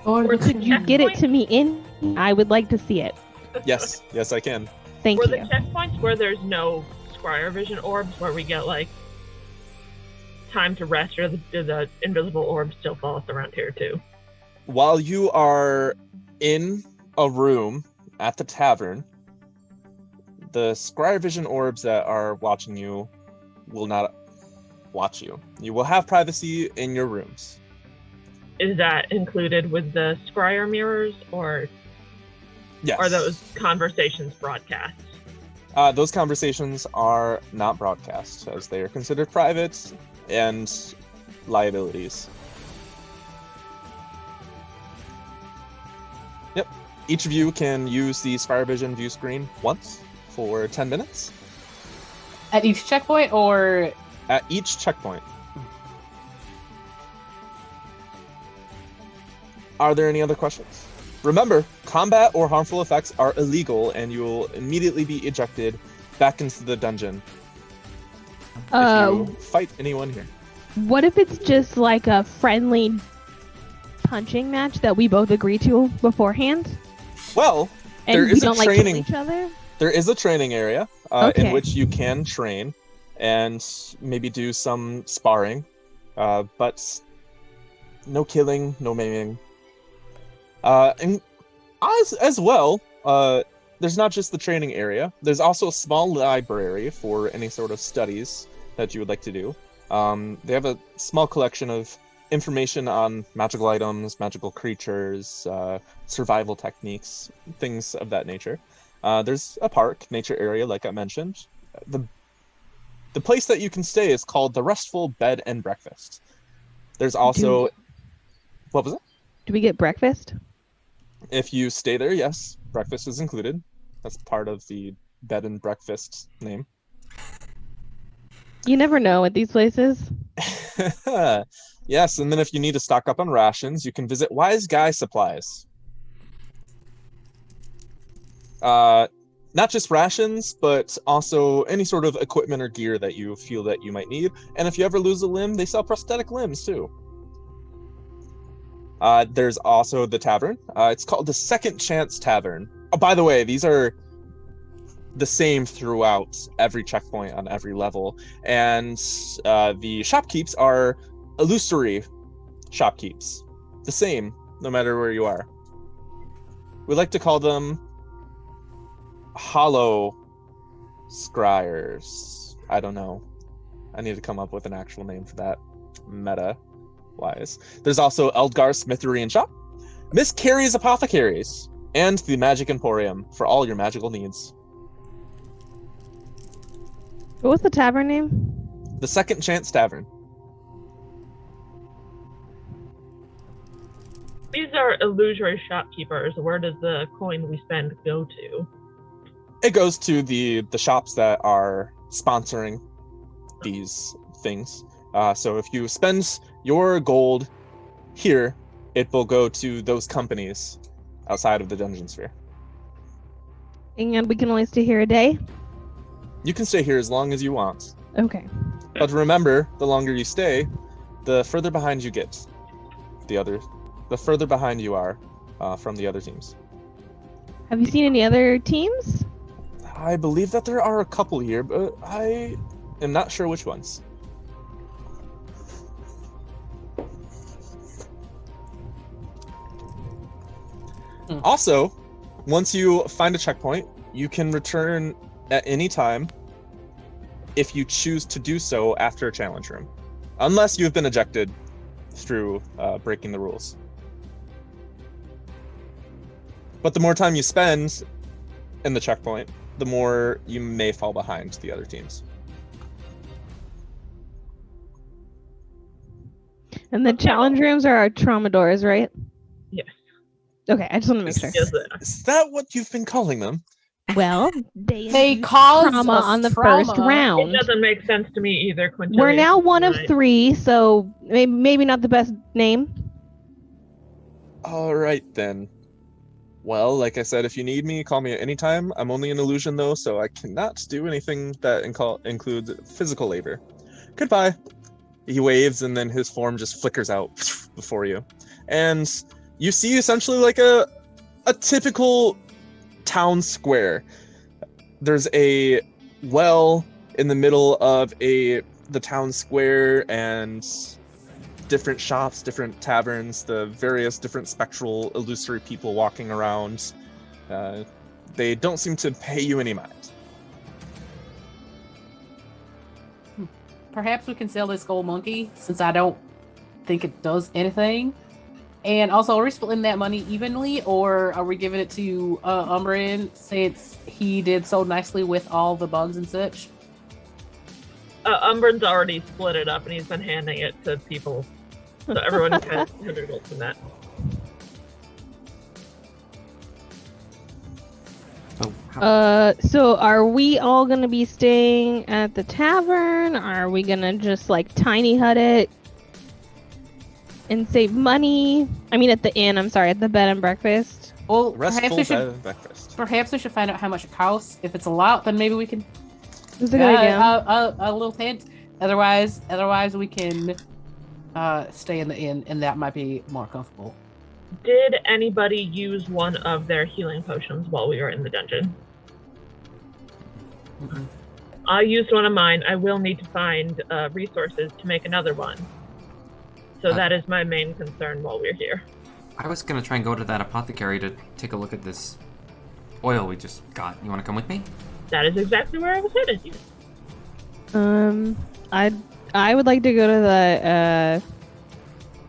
Or Could you get it to me in? I would like to see it. Yes, I can. Thank Were you. the checkpoints where there's no Scryervision orbs, where we get like time to rest, or do the invisible orbs still follow us around here too? While you are in a room at the tavern, the Scryervision orbs that are watching you will not watch you. You will have privacy in your rooms. Is that included with the Scryer mirrors, or Yes. are those conversations broadcast? Those conversations are not broadcast, as they are considered private and liabilities. Yep. Each of you can use the Scryervision view screen once for 10 minutes. at each checkpoint, or At each checkpoint. Are there any other questions? Remember, combat or harmful effects are illegal, and you will immediately be ejected back into the dungeon if you fight anyone here. What if it's just like a friendly punching match that we both agree to beforehand? Well, And there we is a don't like training. kill each other? There is a training area in Okay. which you can train and maybe do some sparring, but no killing, no maiming. And as well, there's not just the training area. There's also a small library for any sort of studies that you would like to do. They have a small collection of information on magical items, magical creatures, survival techniques, things of that nature. There's a park, nature area, like I mentioned. The place that you can stay is called the Restful Bed and Breakfast. There's also... What was it? Do we get breakfast? If you stay there, yes, breakfast is included. That's part of the bed and breakfast name. You never know at these places. Yes, and then if you need to stock up on rations, you can visit Wise Guy Supplies. Not just rations, but also any sort of equipment or gear that you feel that you might need. And if you ever lose a limb, they sell prosthetic limbs too. There's also the tavern. It's called the Second Chance Tavern. Oh, by the way, these are the same throughout every checkpoint on every level. And the shopkeeps are illusory shopkeeps. The same, no matter where you are. We like to call them hollow scryers. I don't know. I need to come up with an actual name for that. Meta wise. There's also Eldgar Smithery and Shop, Miss Carrie's Apothecaries, and the Magic Emporium for all your magical needs. What was the tavern name? The Second Chance Tavern. These are illusory shopkeepers. Where does the coin we spend go to? It goes to the shops that are sponsoring these things. So if you spend your gold here, it will go to those companies outside of the dungeon sphere. And we can only stay here a day? You can stay here as long as you want. Okay. But remember, the longer you stay, the further behind you get. The further behind you are from the other teams. Have you seen any other teams? I believe that there are a couple here, but I am not sure which ones. Also, once you find a checkpoint, you can return at any time if you choose to do so after a challenge room. Unless you've been ejected through breaking the rules. But the more time you spend in the checkpoint, the more you may fall behind the other teams. And the challenge rooms are our trauma doors, right? Yes. Okay, I just want to make sure. Yes, Is that what you've been calling them? Well, They induced caused trauma us on the trauma. first It round. doesn't make sense to me either, Quintillion. We're now one of Right. 3, so maybe not the best name. All right, then. Well, like I said, if you need me, call me at any time. I'm only an illusion, though, so I cannot do anything that includes physical labor. Goodbye. He waves, and then his form just flickers out before you. And you see essentially like a typical town square. There's a well in the middle of the town square, and different shops, different taverns, the various different spectral, illusory people walking around. They don't seem to pay you any mind. Perhaps we can sell this gold monkey, since I don't think it does anything. And also, are we splitting that money evenly, or are we giving it to Umbrin, since he did so nicely with all the bugs and such? Umbrin's already split it up, and he's been handing it to people. So everyone has 100 gold from that. So are we all gonna be staying at the tavern? Are we gonna just like tiny hut it and save money? I mean, at the inn. I'm sorry, at the bed and breakfast. Well, Restful bed and breakfast. perhaps we should find out how much it costs. If it's a lot, then maybe we can. That's a good idea. A little hint. Otherwise, we can stay in the inn, and that might be more comfortable. Did anybody use one of their healing potions while we were in the dungeon? Mhm. I used one of mine. I will need to find resources to make another one. So that is my main concern while we're here. I was gonna try and go to that apothecary to take a look at this oil we just got. You want to come with me? That is exactly where I was headed. I would like to go to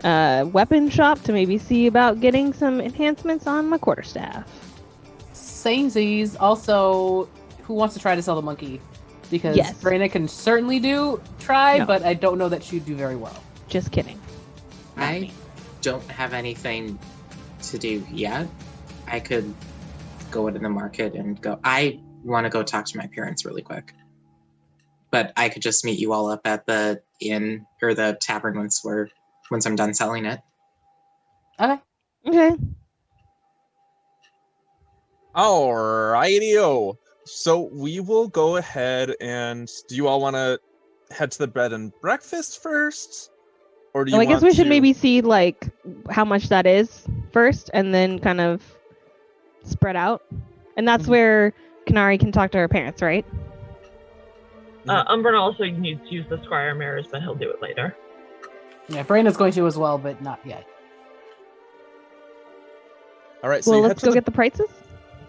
the weapon shop to maybe see about getting some enhancements on my quarterstaff. Samesies. Also, who wants to try to sell the monkey? Because Yes. Brandon can certainly try, No. but I don't know that she'd do very well. Just kidding. I don't have anything to do yet. I could go into the market and go. I want to go talk to my parents really quick. But I could just meet you all up at the inn or the tavern once I'm done selling it. Okay. Alrighty-o. So we will go ahead and... Do you all want to head to the bed and breakfast first? Or do you I guess want we should to- maybe see like how much that is first, and then kind of spread out. And that's where Kanari can talk to her parents, right? Umbrin also needs to use the Scryer mirrors, but he'll do it later. Yeah, Brandon's going to as well, but not yet. Alright, so Well, you head let's to go the get the prices.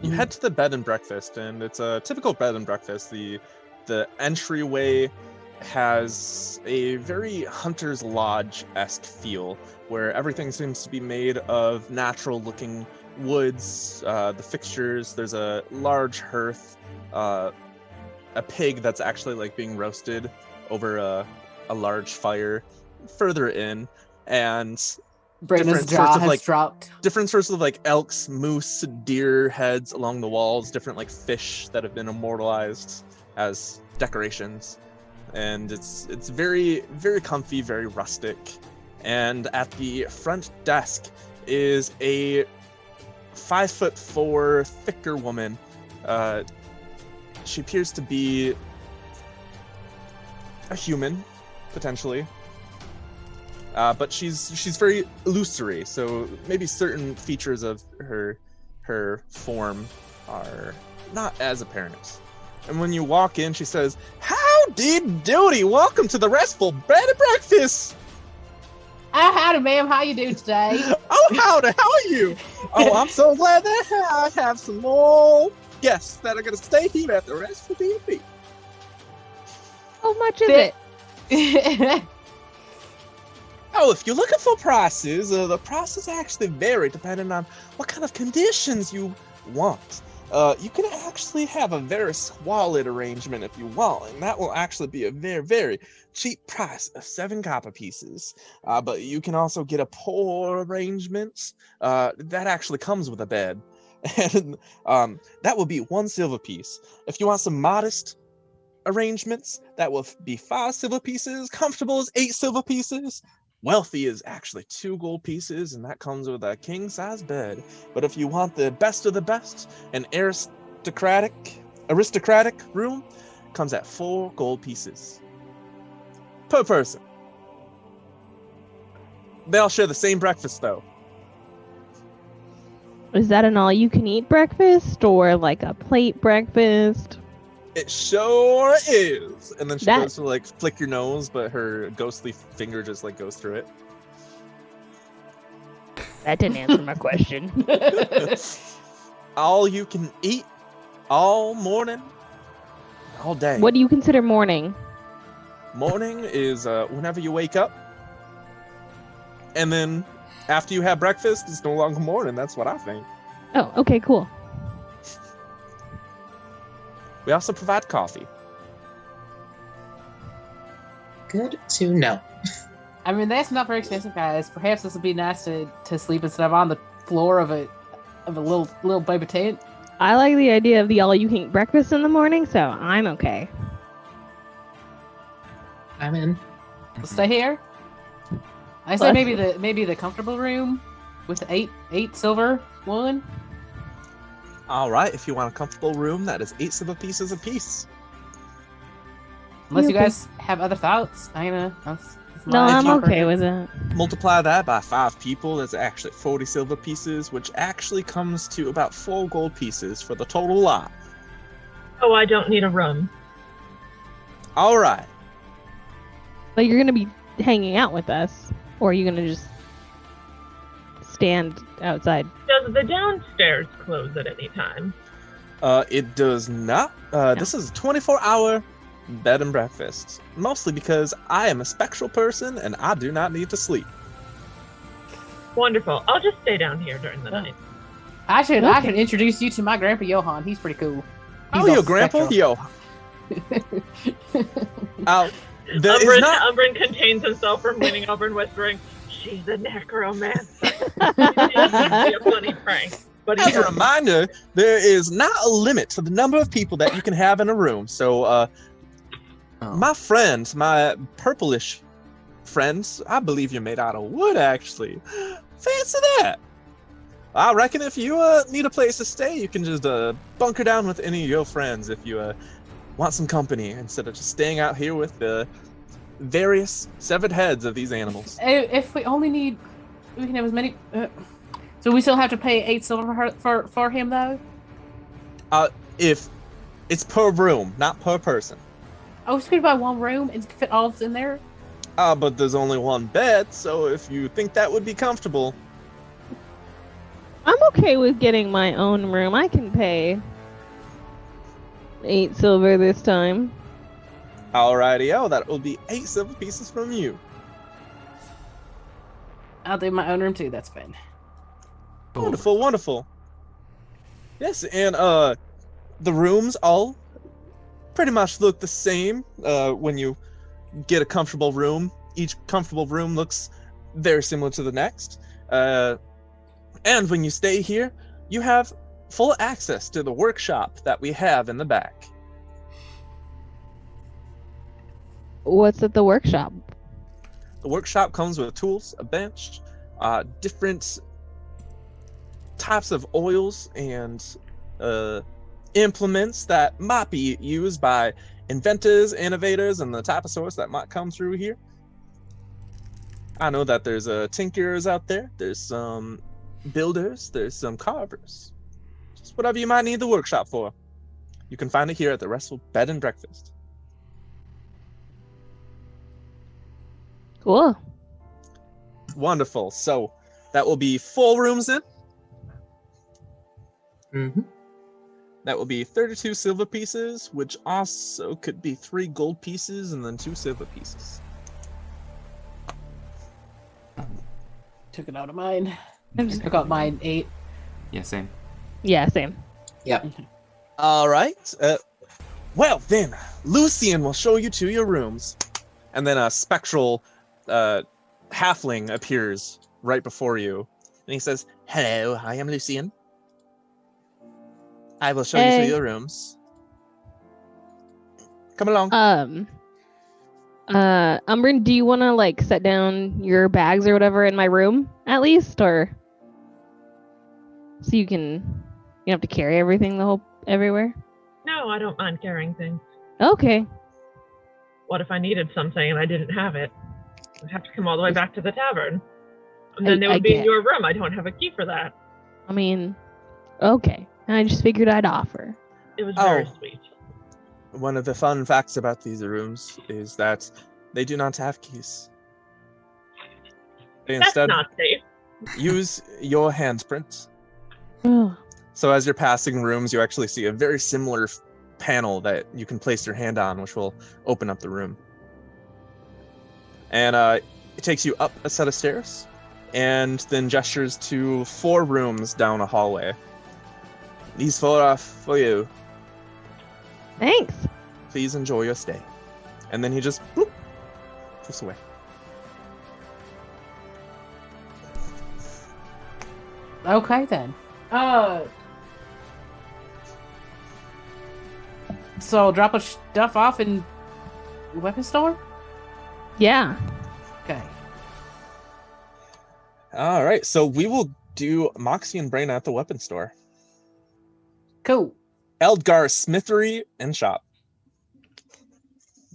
You head to the bed and breakfast, and it's a typical bed and breakfast. The entryway has a very Hunter's Lodge-esque feel, where everything seems to be made of natural-looking woods. The fixtures, there's a large hearth, a pig that's actually like being roasted over a large fire further in, and Brandon's different jaw sorts of, has like, dropped. different sorts of like elks, moose, deer heads along the walls, different like fish that have been immortalized as decorations. And it's very, very comfy, very rustic. And at the front desk is a 5'4" thicker woman. She appears to be a human, potentially. But she's very illusory, so maybe certain features of her form are not as apparent. And when you walk in, she says, "Howdy doody! Welcome to the Restful Bed and Breakfast! Oh, howdy, ma'am. How you doing today? Oh, howdy! How are you? Oh, I'm so glad that I have some more guests that are going to stay here at the Restful B&B. How much is it? Oh, if you're looking for prices, the prices actually vary depending on what kind of conditions you want. You can actually have a very squalid arrangement if you want, and that will actually be a very, very cheap price of 7 copper pieces. But you can also get a poor arrangement that actually comes with a bed, and that will be 1 silver piece. If you want some modest arrangements, that will be 5 silver pieces. Comfortable is 8 silver pieces. Wealthy is actually 2 gold pieces, and that comes with a king-size bed. But if you want the best of the best, an aristocratic room comes at 4 gold pieces per person. They all share the same breakfast, though. Is that an all-you-can-eat breakfast or like a plate breakfast? It sure is. And then she goes to like flick your nose, but her ghostly finger just like goes through it. That didn't answer my question. All you can eat, all morning, all day. What do you consider morning? Morning is whenever you wake up. And then after you have breakfast, it's no longer morning. That's what I think. Oh, okay, cool. We also provide coffee. Good to know. I mean, that's not very expensive, guys. Perhaps this would be nice to sleep instead of on the floor of a little baby tent. I like the idea of the all-you-can-eat breakfast in the morning, so I'm okay. I'm in. We'll stay here. I say maybe the comfortable room with the 8 silver one. All right, if you want a comfortable room, that is 8 silver pieces a piece. Unless you Okay. guys have other thoughts, that's No, my I'm okay preference. with that. Multiply that by 5 people, that's actually 40 silver pieces, which actually comes to about 4 gold pieces for the total lot. Oh, I don't need a room. All right. But you're gonna be hanging out with us, or are you gonna just stand outside? Does the downstairs close at any time? It does not. This is a 24-hour bed and breakfast, mostly because I am a spectral person and I do not need to sleep. Wonderful. I'll just stay down here during the night. I should Okay. introduce you to my grandpa Johan. He's pretty cool. He's Oh, your also grandpa? spectral. Yo. There is not. Umbrin contains himself from leaning over and whispering, "She's a necromancer." It's a funny prank, but As a reminder, there is not a limit to the number of people that you can have in a room. So, my friend, my purplish friends, I believe you're made out of wood, actually. Fancy that. I reckon if you need a place to stay, you can just bunker down with any of your friends if you want some company instead of just staying out here with the various severed heads of these animals. If we only need, we can have as many. So we still have to pay 8 silver for him though. If it's per room, not per person. Oh, we could buy one room and fit all of us in there. But there's only one bed, so if you think that would be comfortable. I'm okay with getting my own room. I can pay 8 silver this time. Alrighty, that will be 8 silver pieces from you. I'll do my own room too. That's fine. Wonderful, wonderful. Yes, and the rooms all pretty much look the same when you get a comfortable room. Each comfortable room looks very similar to the next. And when you stay here, you have full access to the workshop that we have in the back. What's at the workshop? The workshop comes with tools, a bench, different types of oils and implements that might be used by inventors, innovators, and the type of source that might come through here. I know that there's tinkers out there, there's some builders, there's some carvers. Just whatever you might need the workshop for. You can find it here at the Wrestle Bed and Breakfast. Cool. Wonderful. So that will be 4 rooms in. Mm-hmm. That will be 32 silver pieces, which also could be 3 gold pieces and then 2 silver pieces. Took it out of mine. I'm just- Took out mine 8. Yeah, same. Yeah, same. Yep. All right. Well, then, Lucian will show you to your rooms. And then a spectral halfling appears right before you. And he says, hello, I am Lucian. I will show you to your rooms. Come along. Umbrin, do you want to like set down your bags or whatever in my room at least, or so you don't have to carry everything everywhere? No, I don't mind carrying things. Okay. What if I needed something and I didn't have it? I'd have to come all the way back to the tavern. And then they would be in your room. I don't have a key for that. I mean, okay. I just figured I'd offer. It was very sweet. One of the fun facts about these rooms is that they do not have keys. They instead That's not safe. use your handprint. Oh. So as you're passing rooms, you actually see a very similar panel that you can place your hand on, which will open up the room. And it takes you up a set of stairs, and then gestures to 4 rooms down a hallway. These 4 are for you. Thanks. Please enjoy your stay. And then he just boop, poofs away. Okay then. So drop a stuff off in weapon store? Yeah. Okay. All right, so we will do Moxie and Brain at the weapon store. Cool. Eldgar Smithery and Shop.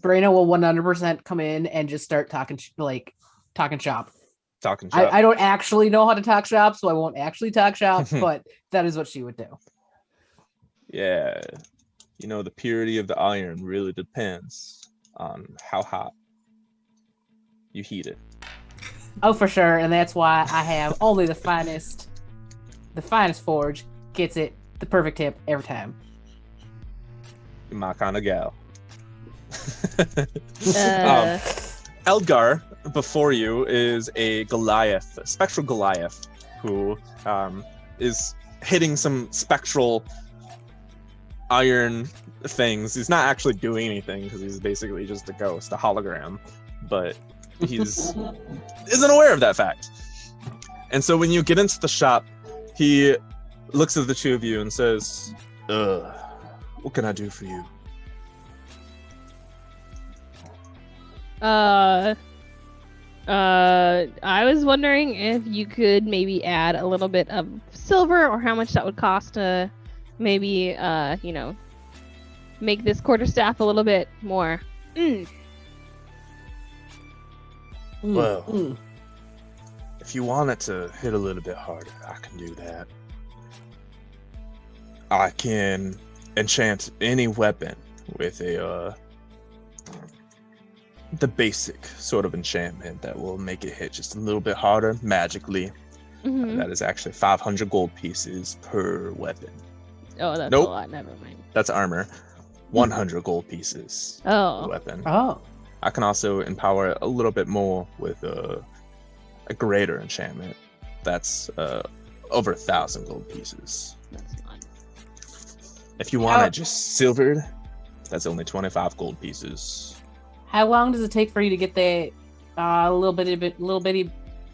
Brano will 100% come in and just start talking shop. Talking shop. I don't actually know how to talk shop, so I won't actually talk shop, but that is what she would do. Yeah. You know, the purity of the iron really depends on how hot you heat it. Oh, for sure, and that's why I have only the finest forge gets it the perfect tip every time. You're my kind of gal. Eldgar, before you, is a Goliath, a spectral Goliath, who is hitting some spectral iron things. He's not actually doing anything because he's basically just a ghost, a hologram, but he's isn't aware of that fact. And so when you get into the shop, he looks at the two of you and says, what can I do for you? I was wondering if you could maybe add a little bit of silver, or how much that would cost to maybe, make this quarterstaff a little bit more. Well, if you want it to hit a little bit harder, I can do that. I can enchant any weapon with the basic sort of enchantment that will make it hit just a little bit harder magically. Mm-hmm. That is actually 500 gold pieces per weapon. Oh, that's Nope. a lot. Never mind. That's armor. 100 gold pieces per weapon. Oh. I can also empower it a little bit more with a greater enchantment. That's over 1,000 gold pieces. That's not. If you want it just silvered, that's only 25 gold pieces. How long does it take for you to get that little bitty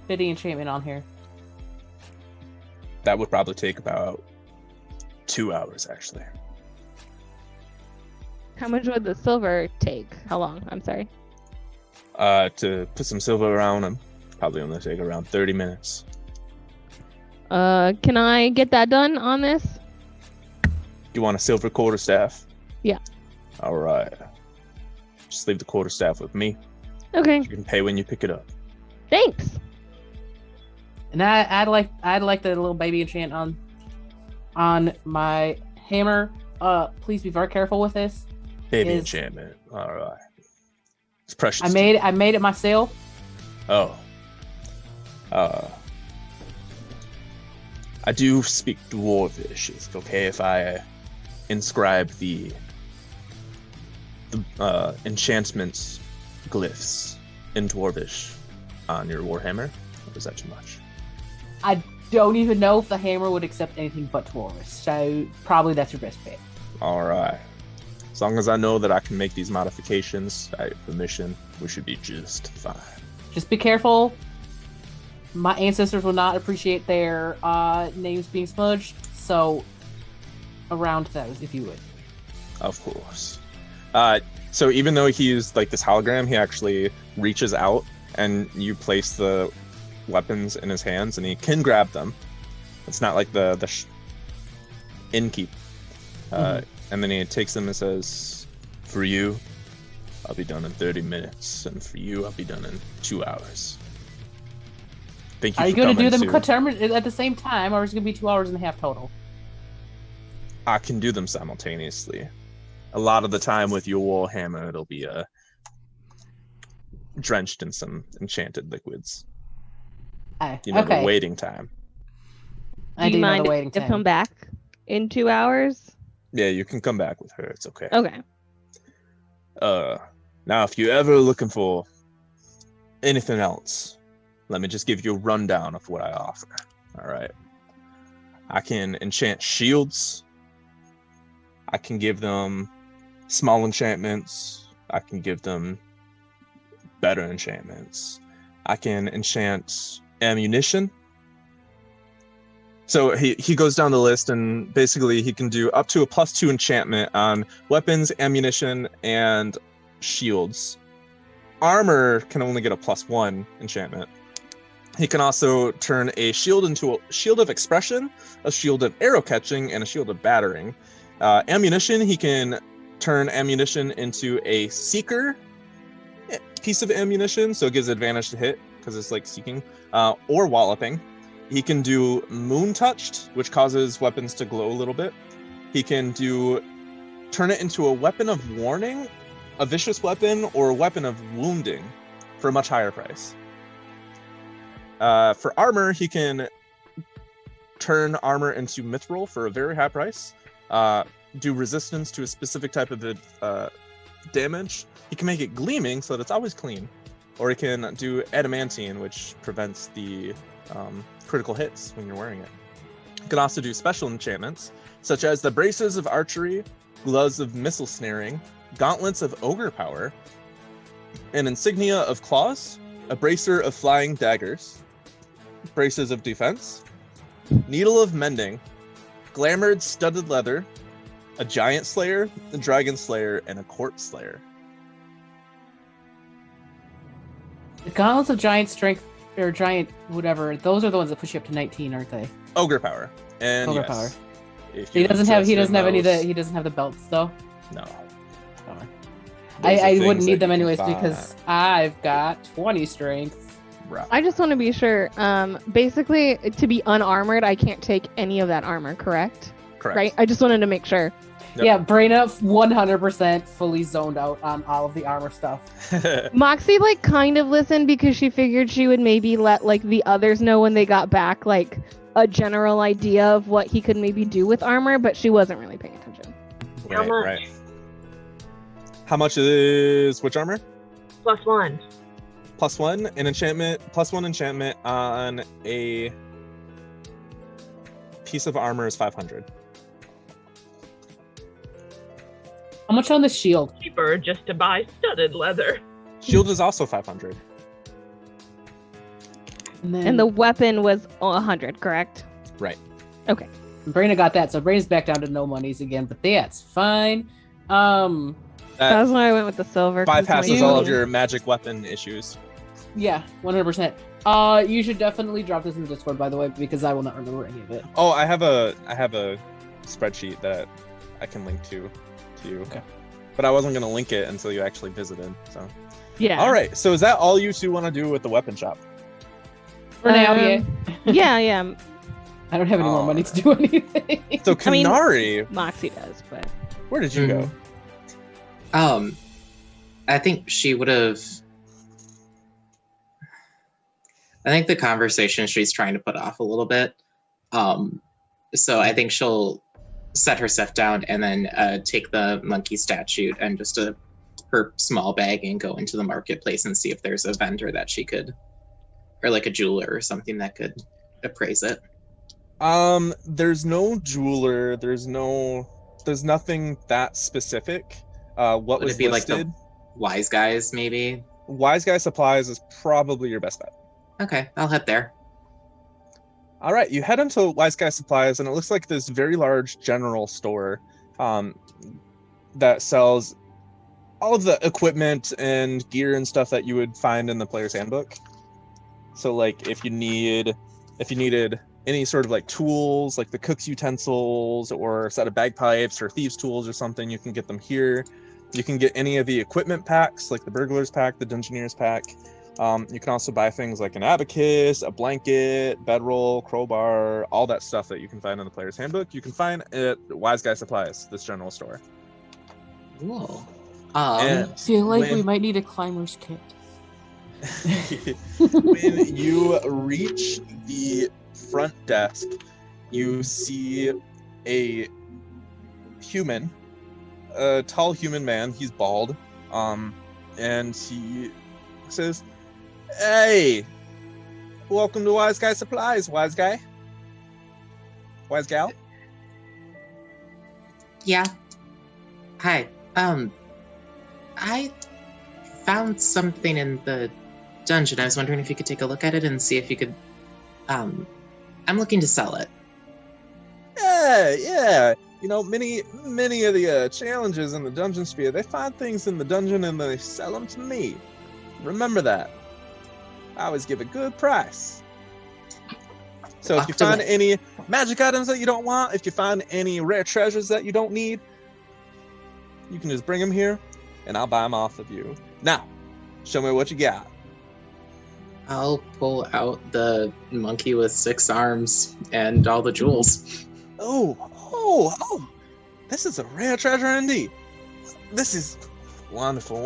enchantment on here? That would probably take about 2 hours, actually. How much would the silver take? How long? I'm sorry. To put some silver around them, probably only take around 30 minutes. Can I get that done on this? You want a silver quarterstaff? Yeah. All right. Just leave the quarterstaff with me. Okay. You can pay when you pick it up. Thanks. And I'd like the little baby enchant on my hammer. Please be very careful with this. Baby enchantment. All right. It's precious. I made it myself. Oh. I do speak Dwarvish. It's okay if I inscribe the enchantments glyphs in Dwarvish on your warhammer? Or is that too much? don't even know if the hammer would accept anything but tourists. So probably that's your best bet. All right. As long as I know that I can make these modifications, I have permission, we should be just fine. Just be careful. My ancestors will not appreciate their names being smudged, so around those, if you would. Of course. So even though he used like this hologram, he actually reaches out and you place the weapons in his hands and he can grab them. It's not like the innkeep. And then he takes them and says, for you, I'll be done in 30 minutes. And for you, I'll be done in 2 hours. Thank you. Are you going to do them at the same time, or is it going to be 2 hours and a half total? I can do them simultaneously. A lot of the time with your warhammer, it'll be drenched in some enchanted liquids. The waiting time. Do you mind if I come back in 2 hours? Yeah, you can come back with her. It's okay. Okay. Now, if you're ever looking for anything else, let me just give you a rundown of what I offer. All right. I can enchant shields. I can give them small enchantments. I can give them better enchantments. I can enchant ammunition. So he goes down the list, and basically he can do up to a +2 enchantment on weapons, ammunition, and shields. Armor can only get a +1 enchantment. He can also turn a shield into a shield of expression, a shield of arrow catching, and a shield of battering. Ammunition, he can turn ammunition into a seeker piece of ammunition, so it gives advantage to hit because it's like seeking, or walloping. He can do moon touched, which causes weapons to glow a little bit. He can turn it into a weapon of warning, a vicious weapon, or a weapon of wounding for a much higher price. For armor, he can turn armor into mithril for a very high price. Do resistance to a specific type of damage. He can make it gleaming so that it's always clean. Or he can do adamantine, which prevents the critical hits when you're wearing it. You can also do special enchantments, such as the braces of archery, gloves of missile snaring, gauntlets of ogre power, an insignia of claws, a bracer of flying daggers, braces of defense, needle of mending, glamored studded leather, a giant slayer, a dragon slayer, and a court slayer. The gauntlets of giant strength, or giant whatever, those are the ones that push you up to 19, aren't they? Ogre power. And ogre yes, power. He doesn't have the belts though. No. I wouldn't need them anyways because I've got 20 strength. Right. I just want to be sure. Basically, to be unarmored, I can't take any of that armor, correct? Correct. Right? I just wanted to make sure. Yep. Yeah, Braina 100% fully zoned out on all of the armor stuff. Moxie kind of listened because she figured she would maybe let the others know when they got back a general idea of what he could maybe do with armor, but she wasn't really paying attention. Right. How much is which armor? +1. +1 an enchantment. +1 enchantment on a piece of armor is 500. How much on the shield? Cheaper just to buy studded leather. Shield is also 500. And the weapon was 100, correct? Right. Okay. Braina got that, so Braina's back down to no monies again, but that's fine. That's why I went with the silver. Bypasses all of your magic weapon issues. Yeah, 100%. You should definitely drop this in the Discord, by the way, because I will not remember any of it. Oh, I have a spreadsheet that I can link to you. Okay. But I wasn't gonna link it until you actually visited. So. Yeah. All right. So is that all you two want to do with the weapon shop? For now, yeah. Yeah. I don't have any more money to do anything. So Kanari, Moxie does, but where did you go? I think she would have. I think the conversation she's trying to put off a little bit. So I think she'll set her stuff down and then take the monkey statue and just her small bag and go into the marketplace and see if there's a vendor that she could, or a jeweler or something that could appraise it. There's no jeweler. There's nothing that specific. What Would was it be listed? like the Wise Guys, maybe? Wise Guy Supplies is probably your best bet. Okay, I'll head there. All right, you head into Wise Guy Supplies, and it looks like this very large general store that sells all of the equipment and gear and stuff that you would find in the player's handbook. So, like, if you needed any sort of like tools, like the cook's utensils or a set of bagpipes or thieves' tools or something, you can get them here. You can get any of the equipment packs, like the burglar's pack, the dungeoneer's pack. You can also buy things like an abacus, a blanket, bedroll, crowbar, all that stuff that you can find in the player's handbook. You can find at Wise Guy Supplies, this general store. Cool. And Feel like when- we might need a climber's kit. When you reach the front desk, you see a human, a tall human man. He's bald, and he says, "Hey, welcome to Wise Guy Supplies, Wise Guy. Wise Gal." Yeah. Hi. I found something in the dungeon. I was wondering if you could take a look at it and see if you could. I'm looking to sell it. Yeah. You know, many of the challenges in the dungeon sphere, they find things in the dungeon and they sell them to me. Remember that. I always give a good price. So if you find any magic items that you don't want, if you find any rare treasures that you don't need, you can just bring them here and I'll buy them off of you. Now, show me what you got. I'll pull out the monkey with 6 arms and all the jewels. Oh, this is a rare treasure indeed. This is wonderful.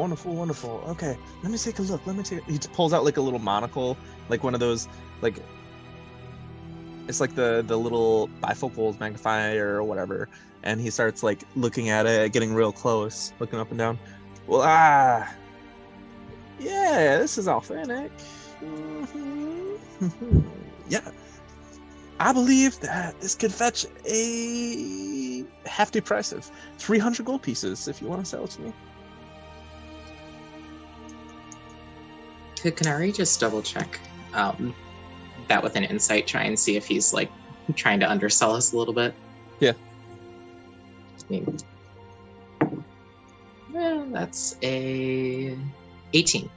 Okay, let me take a look. He pulls out like a little monocle, like one of those, like, it's like the little bifocal magnifier or whatever. And he starts like looking at it, getting real close, looking up and down. Well, yeah, this is authentic. Yeah. I believe that this could fetch a hefty price of 300 gold pieces if you want to sell it to me. Could Canary just double check that with an insight, try and see if he's like trying to undersell us a little bit? Yeah. Well, that's a 18.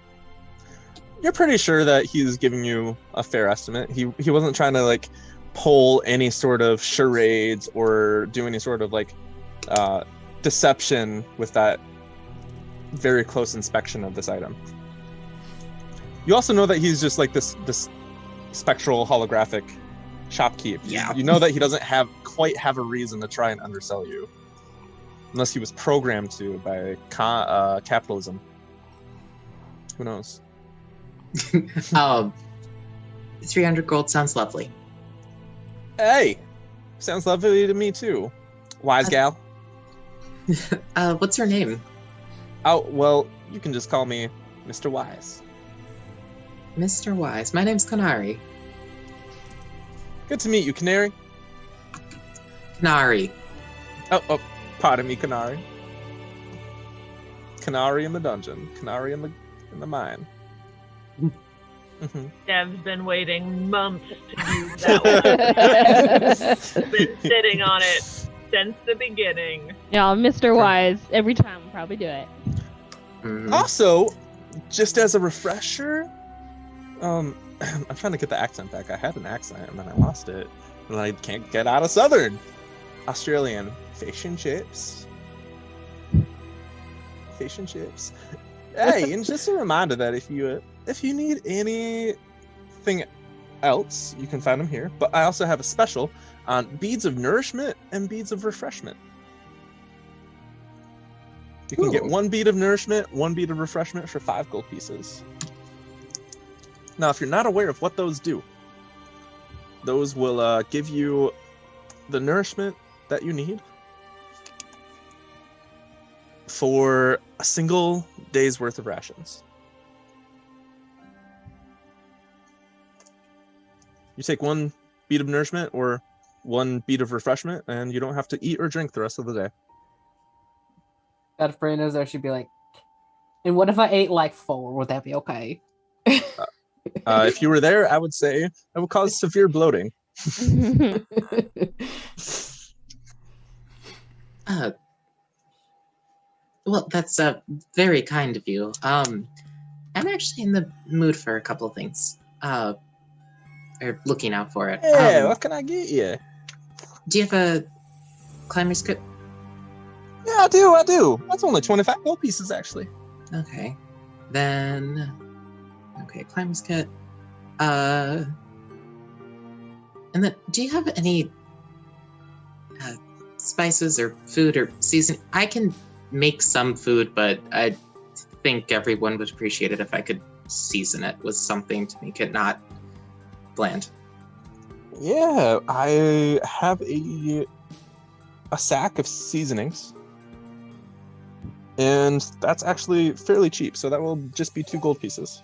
You're pretty sure that he's giving you a fair estimate. He wasn't trying to like pull any sort of charades or do any sort of like deception with that very close inspection of this item. You also know that he's just like this spectral holographic shopkeep. Yeah. You know that he doesn't quite have a reason to try and undersell you, unless he was programmed to by capitalism. Who knows? 300 gold sounds lovely. Hey, sounds lovely to me too. Wise gal. What's your name? Oh, well, you can just call me Mr. Wise. Mr. Wise. My name's Canary. Good to meet you, Canary. Canary. Oh, pardon me, Canary. Canary in the dungeon. Canary in the mine. Mm-hmm. Dev's been waiting months to use that one. Been sitting on it since the beginning. Yeah, Mr. Wise, every time we'll probably do it. Mm. Also, just as a refresher, I'm trying to get the accent back. I had an accent and then I lost it. And I can't get out of Southern. Australian. Fish and chips. Fish and chips. Hey, and just a reminder that if you need anything else, you can find them here. But I also have a special on beads of nourishment and beads of refreshment. You can get 1 bead of nourishment, 1 bead of refreshment for 5 gold pieces. Now, if you're not aware of what those do, those will give you the nourishment that you need for a single day's worth of rations. You take 1 bead of nourishment or 1 bead of refreshment, and you don't have to eat or drink the rest of the day. Got a friend knows there should be like, and what if I ate like 4? Would that be okay? If you were there, I would say it would cause severe bloating. Well, that's very kind of you. I'm actually in the mood for a couple of things. Or looking out for it. Yeah, what can I get you? Do you have a climber's kit? Yeah, I do. That's only 25 gold pieces, actually. Okay. Then... Okay, climber's kit. And then, do you have any spices or food or season? I can make some food, but I think everyone would appreciate it if I could season it with something to make it not bland. Yeah, I have a sack of seasonings. And that's actually fairly cheap, so that will just be 2 gold pieces.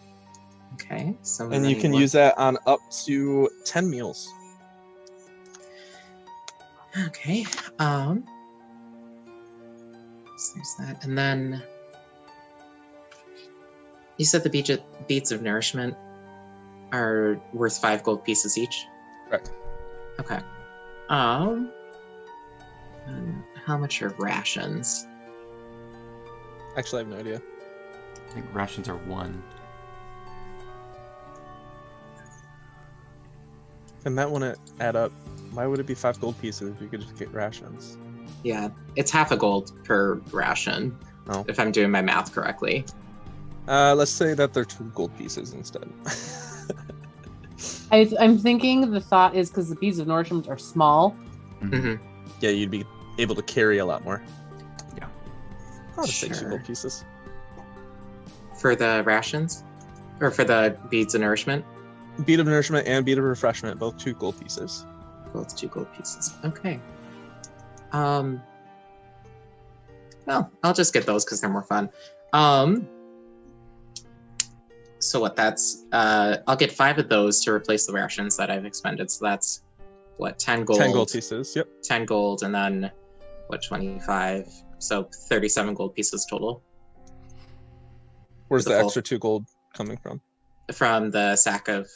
Okay, so and you can use that on up to 10 meals. Okay, so there's that, and then you said the beads of nourishment are worth 5 gold pieces each. Correct. Okay. And how much are rations? Actually, I have no idea. I think rations are 1. And that wouldn't add up. Why would it be 5 gold pieces if you could just get rations? Yeah, it's half a gold per ration. Oh. If I'm doing my math correctly. Let's say that they're 2 gold pieces instead. I'm thinking the thought is because the beads of nourishment are small. Mm-hmm. Yeah, you'd be able to carry a lot more. Yeah. I'll just say 2 Sure. gold pieces. For the rations? Or for the beads of nourishment? Bead of nourishment and bead of refreshment, both 2 gold pieces. Both 2 gold pieces. Okay. Well, I'll just get those because they're more fun. So what? That's I'll get 5 of those to replace the rations that I've expended. So that's what, 10 gold. 10 gold pieces. Yep. 10 gold, and then what, 25? So 37 gold pieces total. Where's The the full- extra 2 gold coming from? From the sack of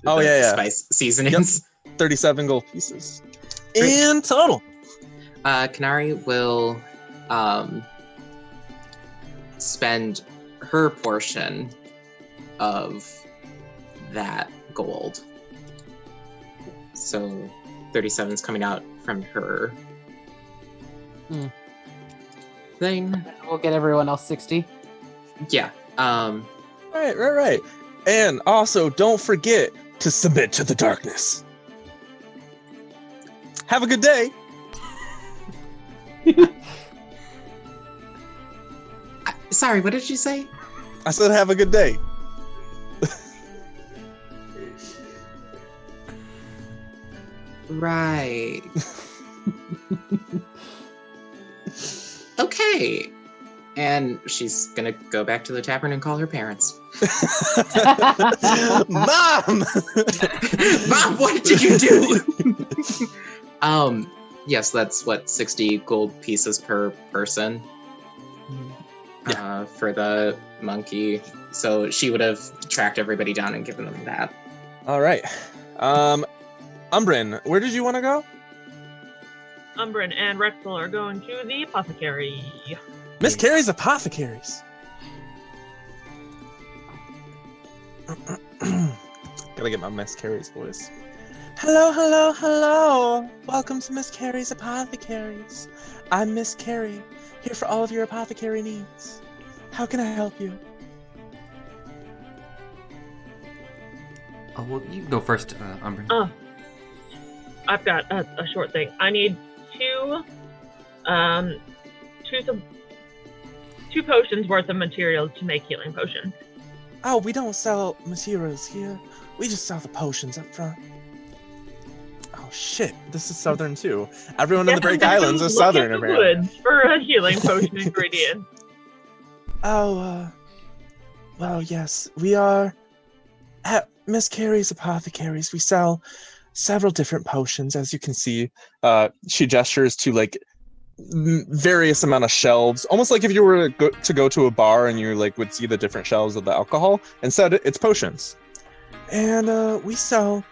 Oh, the yeah. spice seasonings. 37 gold pieces. Great. In total. Kanari will spend her portion of that gold. So 37 is coming out from her thing. We'll get everyone else 60. Yeah. Right. And also, don't forget to submit to the darkness. Have a good day. Sorry, what did you say? I said have a good day. Right. Okay. And she's gonna go back to the tavern and call her parents. Mom! Mom, what did you do? Yes, that's what, 60 gold pieces per person. For the monkey. So she would have tracked everybody down and given them that. All right. Umbrin, where did you want to go? Umbrin and Rexel are going to the apothecary. Miss Carrie's Apothecaries. Gotta get my Miss Carrie's voice. Hello. Welcome to Miss Carrie's Apothecaries. I'm Miss Carrie, here for all of your apothecary needs. How can I help you? Oh, well, you can go first, Umbrin. Oh, I've got a short thing. I need two potions worth of materials to make healing potions. Oh, we don't sell materials here. We just sell the potions up front. Oh shit, this is southern too. Everyone in the Break Islands is southern, Look at the apparently. woods for a healing potion ingredient. Oh, well, yes, we are at Miss Carrie's Apothecaries. We sell several different potions. As you can see, she gestures to like various amount of shelves, almost like if you were to go to a bar and you like would see the different shelves of the alcohol. Instead, it's potions. And we sell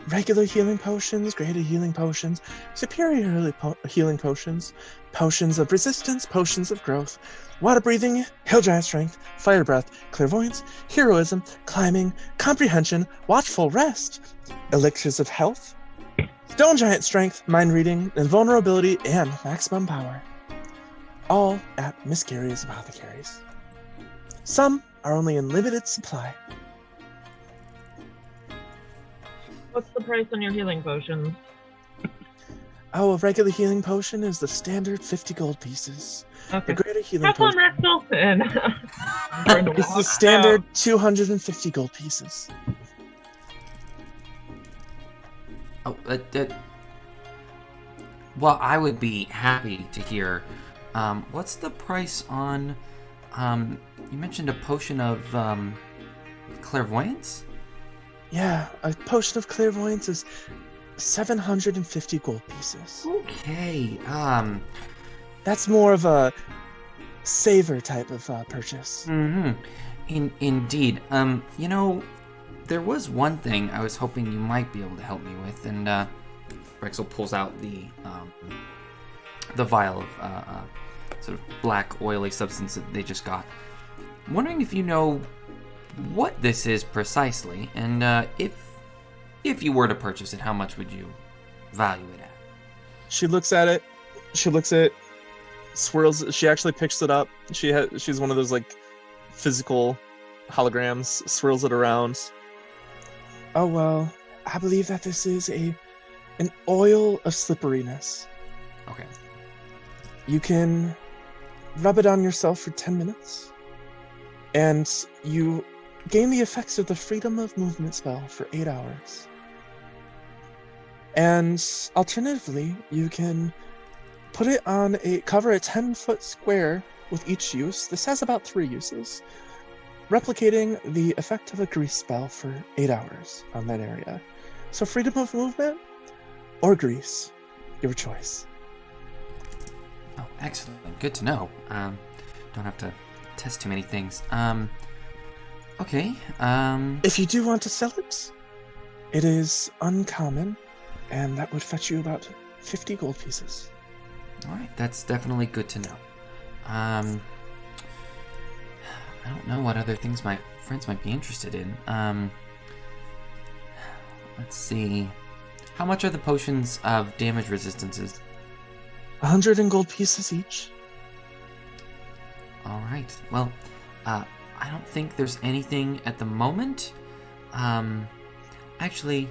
regular healing potions, greater healing potions, superior healing potions, potions of resistance, potions of growth, water breathing, hill giant strength, fire breath, clairvoyance, heroism, climbing, comprehension, watchful rest, elixirs of health, stone giant strength, mind reading, invulnerability, and maximum power. All at Miss Gary's Apothecaries. Some are only in limited supply. What's the price on your healing potions? Oh, a regular healing potion is the standard 50 gold pieces. Okay. The greater healing Have fun, potion Rexel. And is the standard 250 gold pieces. Oh, well, I would be happy to hear. What's the price on? You mentioned a potion of clairvoyance. Yeah, a potion of clairvoyance is 750 gold pieces. Okay. That's more of a saver type of purchase. Indeed. You know, there was one thing I was hoping you might be able to help me with, and Rexel pulls out the vial of sort of black oily substance that they just got. I'm wondering if you know what this is precisely, and if you were to purchase it, how much would you value it at? She looks at it. She looks at, swirls. She actually picks it up. She's one of those like physical holograms. Swirls it around. Oh well, I believe that this is an oil of slipperiness. Okay. You can rub it on yourself for 10 minutes, and you gain the effects of the freedom of movement spell for 8 hours. And alternatively, you can put it on cover a 10-foot square with each use. This has about 3 uses, replicating the effect of a grease spell for 8 hours on that area. So freedom of movement or grease, your choice. Oh, excellent. Good to know. Don't have to test too many things. Okay. If you do want to sell it, it is uncommon, and that would fetch you about 50 gold pieces. All right, that's definitely good to know. I don't know what other things my friends might be interested in. Let's see. How much are the potions of damage resistances? 100 in gold pieces each. All right. Well, I don't think there's anything at the moment. Actually,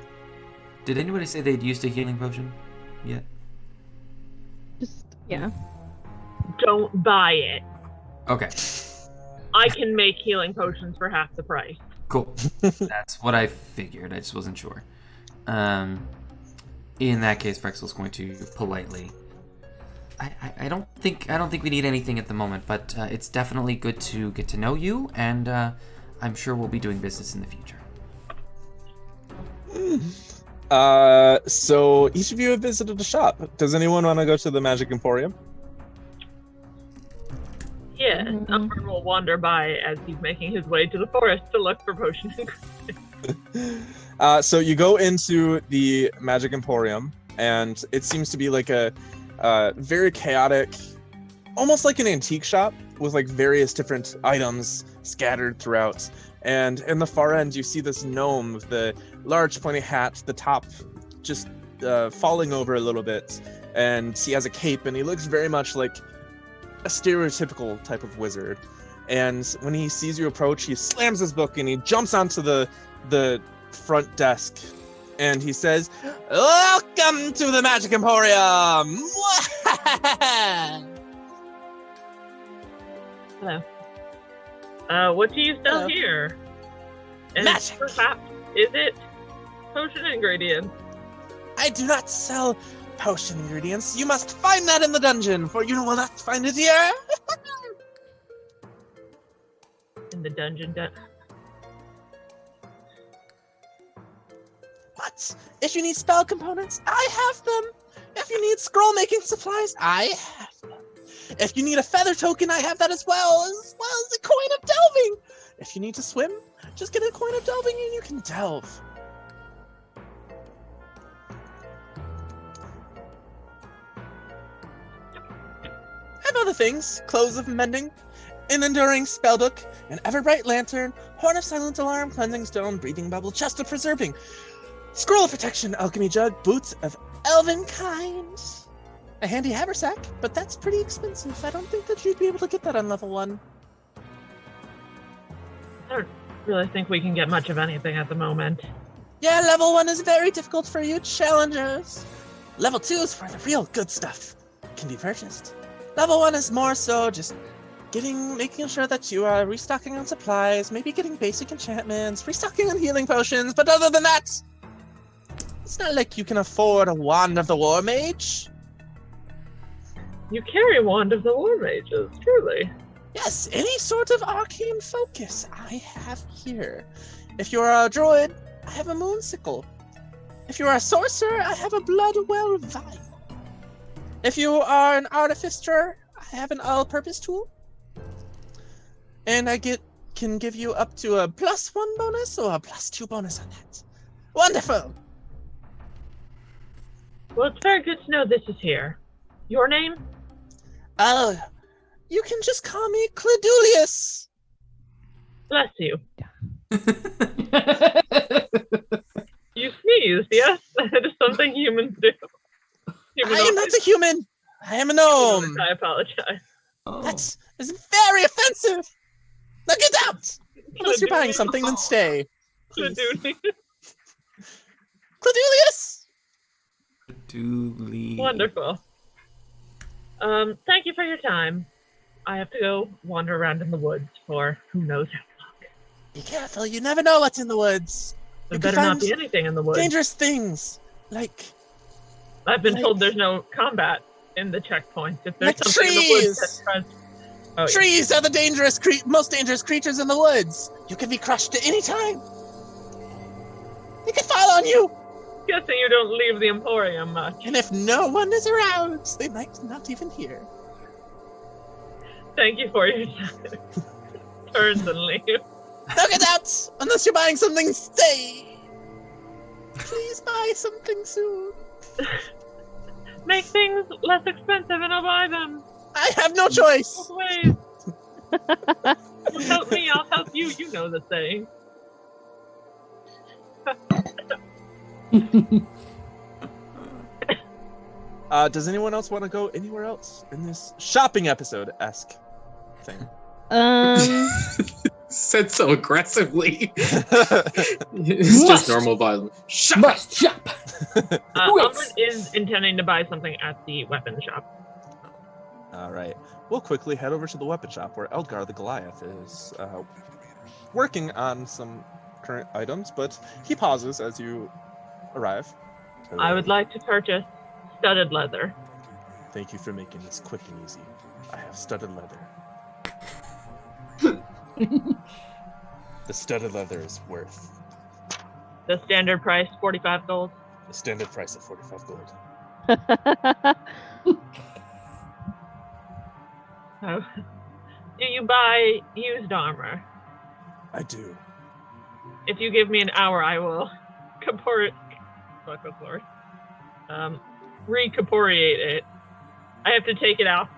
did anybody say they'd used a healing potion yet? Yeah. Don't buy it. Okay. I can make healing potions for half the price. Cool. That's what I figured. I just wasn't sure. In that case, Frexel's going to politely. I don't think we need anything at the moment, but it's definitely good to get to know you, and I'm sure we'll be doing business in the future. So each of you have visited the shop. Does anyone want to go to the Magic Emporium? Yeah, Umber will wander by as he's making his way to the forest to look for potions. So you go into the Magic Emporium, and it seems to be like a very chaotic, almost like an antique shop with like various different items scattered throughout. And in the far end, you see this gnome with the large pointy hat, the top just falling over a little bit, and he has a cape, and he looks very much like a stereotypical type of wizard. And when he sees you approach, he slams his book and he jumps onto the front desk, and he says, "Welcome to the Magic Emporium!" Hello. What do you sell here? And Magic. perhaps, is it potion ingredients? I do not sell potion ingredients. You must find that in the dungeon, for you will not find it here. In the dungeon. But if you need spell components, I have them. If you need scroll making supplies, I have them. If you need a feather token, I have that as well as a coin of delving. If you need to swim, just get a coin of delving and you can delve. And other things, clothes of mending, an enduring spellbook, an ever-bright lantern, horn of silent alarm, cleansing stone, breathing bubble, chest of preserving, scroll of protection, alchemy jug, boots of elven kind, a handy haversack, but that's pretty expensive. I don't think that you'd be able to get that on level 1. I don't really think we can get much of anything at the moment. Yeah, level 1 is very difficult for you challengers. Level 2 is for the real good stuff. Can be purchased. Level 1 is more so just making sure that you are restocking on supplies, maybe getting basic enchantments, restocking on healing potions, but other than that, it's not like you can afford a Wand of the War Mage. You carry Wand of the War Mages, truly. Yes, any sort of arcane focus I have here. If you are a druid, I have a moonsicle. If you are a sorcerer, I have a bloodwell vial. If you are an artificer, I have an all-purpose tool. And I can give you up to a +1 bonus or a +2 bonus on that. Wonderful! Well, it's very good to know this is here. Your name? Oh, you can just call me Cladulius. Bless you. You sneezed, yes? That is something humans do. I am not a human. I am a gnome. I apologize. Oh. That is very offensive. Now get out! Unless you're buying something, then stay. Cladulius. Cladulius! Dooley. Wonderful. Thank you for your time. I have to go wander around in the woods for who knows how long. Be careful, you never know what's in the woods. There You could better not find be anything in the woods. dangerous things, like I've been told there's no combat in the checkpoint. If there's Like something in the woods trees! that tries... Oh, yeah. trees are the most dangerous creatures in the woods. You can be crushed at any time. They could fall on you. Guessing you don't leave the Emporium much. And if no one is around, they might not even hear. Thank you for your time. Turns and leave. Now get out! Unless you're buying something, stay! Please buy something soon. Make things less expensive and I'll buy them. I have no choice! Both ways. You help me, I'll help you. You know the saying. Does anyone else want to go anywhere else in this shopping episode-esque thing? Said so aggressively. It's just normal violence. Must shop. Umbrid is intending to buy something at the weapon shop. Alright, we'll quickly head over to the weapon shop where Eldgar the Goliath is working on some current items, but he pauses as you arrive. I would like to purchase studded leather. Thank you for making this quick and easy. I have studded leather. The studded leather is worth The standard price, 45 gold. the standard price of 45 gold. Oh. Do you buy used armor? I do. If you give me an hour, I will recoporiate it. I have to take it out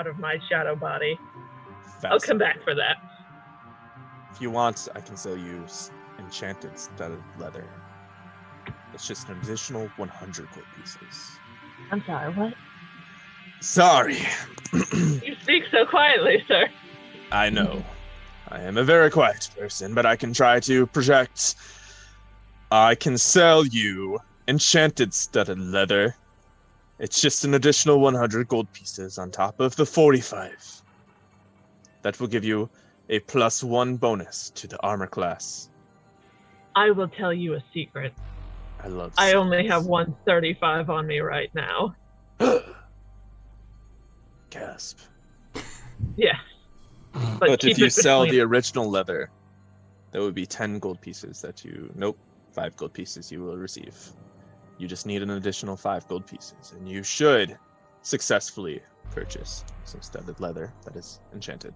of my shadow body. I'll come back for that. If you want, I can sell you enchanted studded leather. It's just an additional 100 gold pieces. I'm sorry, what? Sorry. You speak so quietly, sir. I know. I am a very quiet person, but I can try to project. I can sell you enchanted studded leather. It's just an additional 100 gold pieces on top of the 45. That will give you a +1 bonus to the armor class. I will tell you a secret. I only have 135 on me right now. Gasp. Yes. But keep if you it sell between- the original leather, that would be 10 gold pieces that you... Nope. 5 gold pieces you will receive. You just need an additional 5 gold pieces, and you should successfully purchase some studded leather that is enchanted.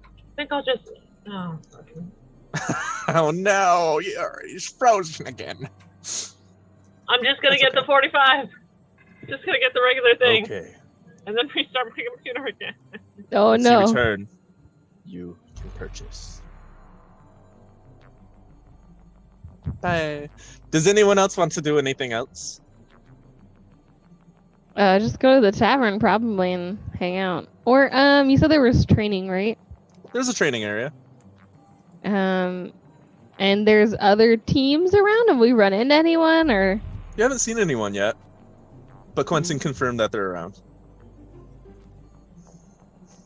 I think I'll just. Oh, okay. Oh no, he's frozen again. I'm just gonna That's get okay. the 45. Just gonna get the regular thing, Okay. and then restart my computer again. Oh Once you no. return, you can purchase. Bye. Does anyone else want to do anything else? Just go to the tavern probably and hang out. Or you said there was training, right? There's a training area. And there's other teams around. Have we run into anyone or? You haven't seen anyone yet, but Quentin confirmed that they're around.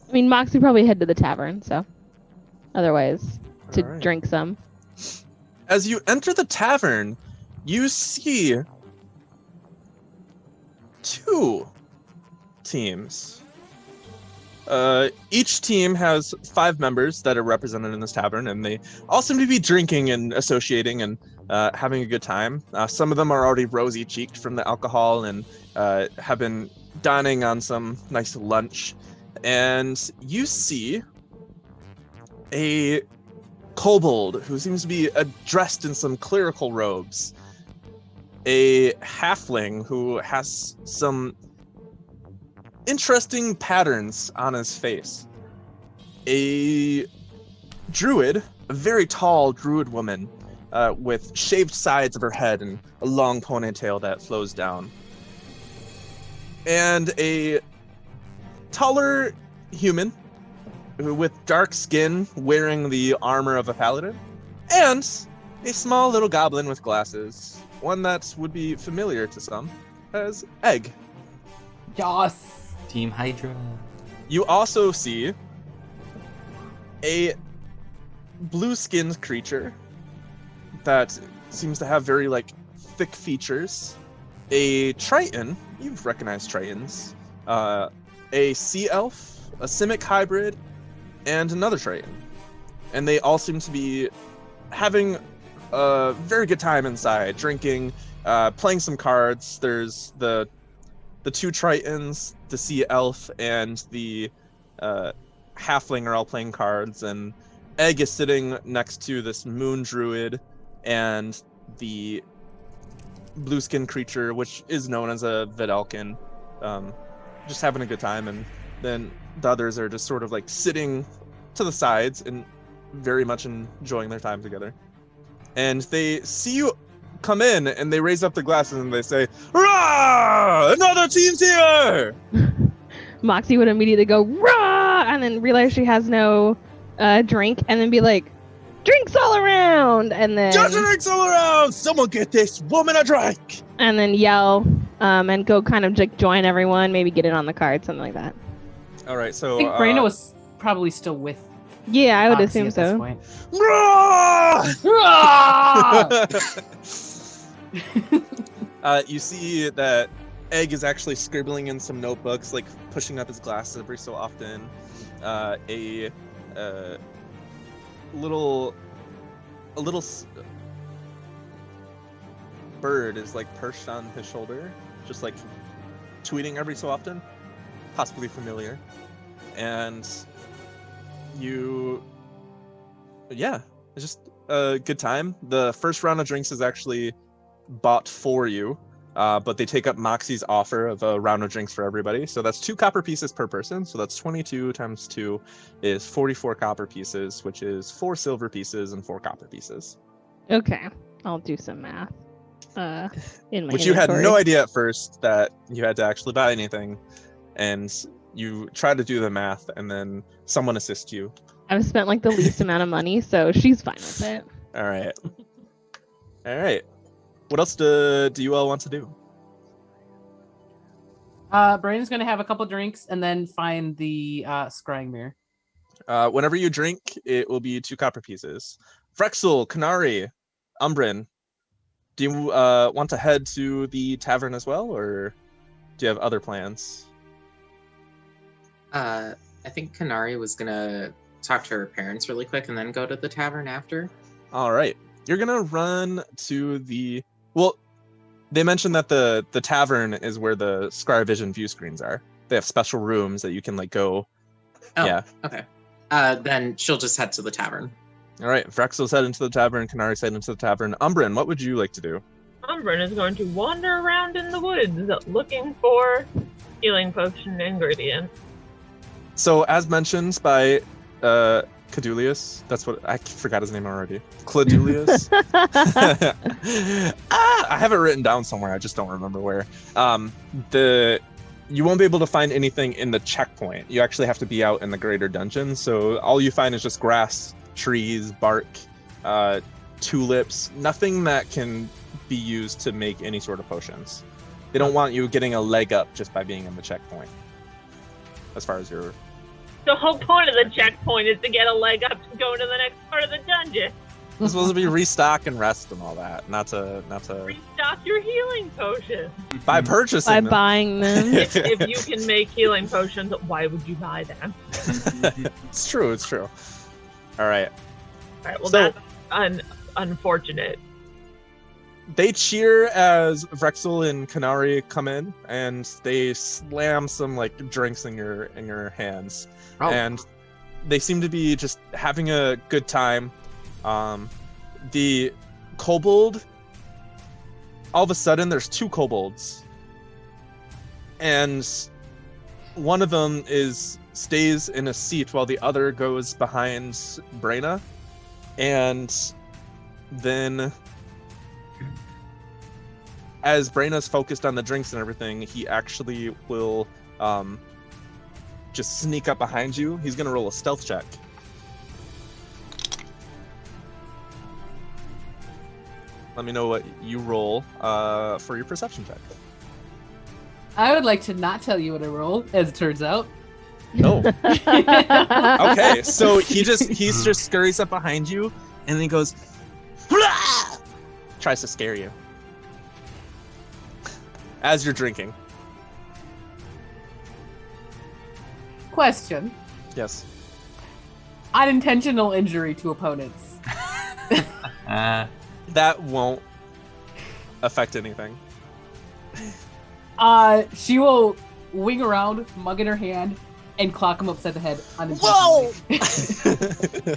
I mean, Moxie probably head to the tavern, so otherwise to All right. drink some. As you enter the tavern, you see 2 teams. Each team has 5 members that are represented in this tavern, and they all seem to be drinking and associating and having a good time. Some of them are already rosy-cheeked from the alcohol and have been dining on some nice lunch. And you see a kobold who seems to be dressed in some clerical robes, a halfling who has some interesting patterns on his face, a druid, a very tall druid woman with shaved sides of her head and a long ponytail that flows down, and a taller human with dark skin wearing the armor of a paladin, and a small little goblin with glasses, one that would be familiar to some as Egg. Yes. Team Hydra. You also see a blue-skinned creature that seems to have very thick features, a triton, you've recognized tritons, a sea elf, a simic hybrid, and another triton. And they all seem to be having a very good time inside, drinking, playing some cards. There's the 2 tritons, the sea elf, and the halfling are all playing cards, and Egg is sitting next to this moon druid and the blue-skinned creature, which is known as a Vidalkin, just having a good time. And then the others are just sort of sitting to the sides and very much enjoying their time together. And they see you come in, and they raise up their glasses and they say, "Hurrah! Another team's here!" Moxie would immediately go, "Rah!" and then realize she has no drink, and then be like, "Drinks all around!" and then Just drinks all around! Someone get this woman a drink! and then yell and go kind of join everyone, maybe get it on the card, something like that. All right, so I think Brando was probably still with Yeah, I would Moxie assume at this so. point. You see that Egg is actually scribbling in some notebooks, pushing up his glasses every so often. A little bird is perched on his shoulder, just tweeting every so often, possibly familiar. And it's just a good time. The first round of drinks is actually bought for you, but they take up Moxie's offer of a round of drinks for everybody. So that's 2 copper pieces per person. So that's 22 times 2 is 44 copper pieces, which is 4 silver pieces and 4 copper pieces. Okay, I'll do some math. In my Which you had inventory. no idea at first that you had to actually buy anything, and you tried to do the math, and then someone assists you. I've spent the least amount of money, so she's fine with it. All right. What else do you all want to do? Brandon's gonna have a couple drinks and then find the scrying mirror. Whenever you drink, it will be 2 copper pieces. Frexel, Canary, Umbrin, do you want to head to the tavern as well, or do you have other plans? I think Kanari was gonna talk to her parents really quick and then go to the tavern after. All right. You're going to run to the... Well, they mentioned that the tavern is where the Scryervision view screens are. They have special rooms that you can like go. Oh, Yeah. Okay. Then she'll just head to the tavern. All right. Vrexel's heading to the tavern. Kanari's heading to the tavern. Umbrin, what would you like to do? Umbrin is going to wander around in the woods looking for healing potion ingredients. So, as mentioned by Cadulius, that's what I forgot his name already. Cladulius. I have it written down somewhere. I just don't remember where. You won't be able to find anything in the checkpoint. You actually have to be out in the greater dungeon. So all you find is just grass, trees, bark, tulips. Nothing that can be used to make any sort of potions. They don't want you getting a leg up just by being in the checkpoint. As far as your... The whole point of the checkpoint is to get a leg up to go to the next part of the dungeon. It's supposed to be restock and rest and all that, not to Restock your healing potions. by purchasing By them. buying them. If you can make healing potions, why would you buy them? It's true. All right. All right, well, So- that's unfortunate. They cheer as Vrexel and Kanari come in, and they slam some like drinks in your hands, and they seem to be just having a good time. The kobold, all of a sudden, there's two kobolds, and one of them stays in a seat while the other goes behind Brena, and then. As Brena's focused on the drinks and everything, he actually will just sneak up behind you. He's going to roll a stealth check. Let me know what you roll for your perception check. I would like to not tell you what I rolled, as it turns out. No. Okay, so he just scurries up behind you, and then he goes, "Hurrah!" Tries to scare you. As you're drinking. Question. Yes. Unintentional injury to opponents. That won't affect anything. She will wing around, mug in her hand, and clock him upside the head Whoa! unintentionally.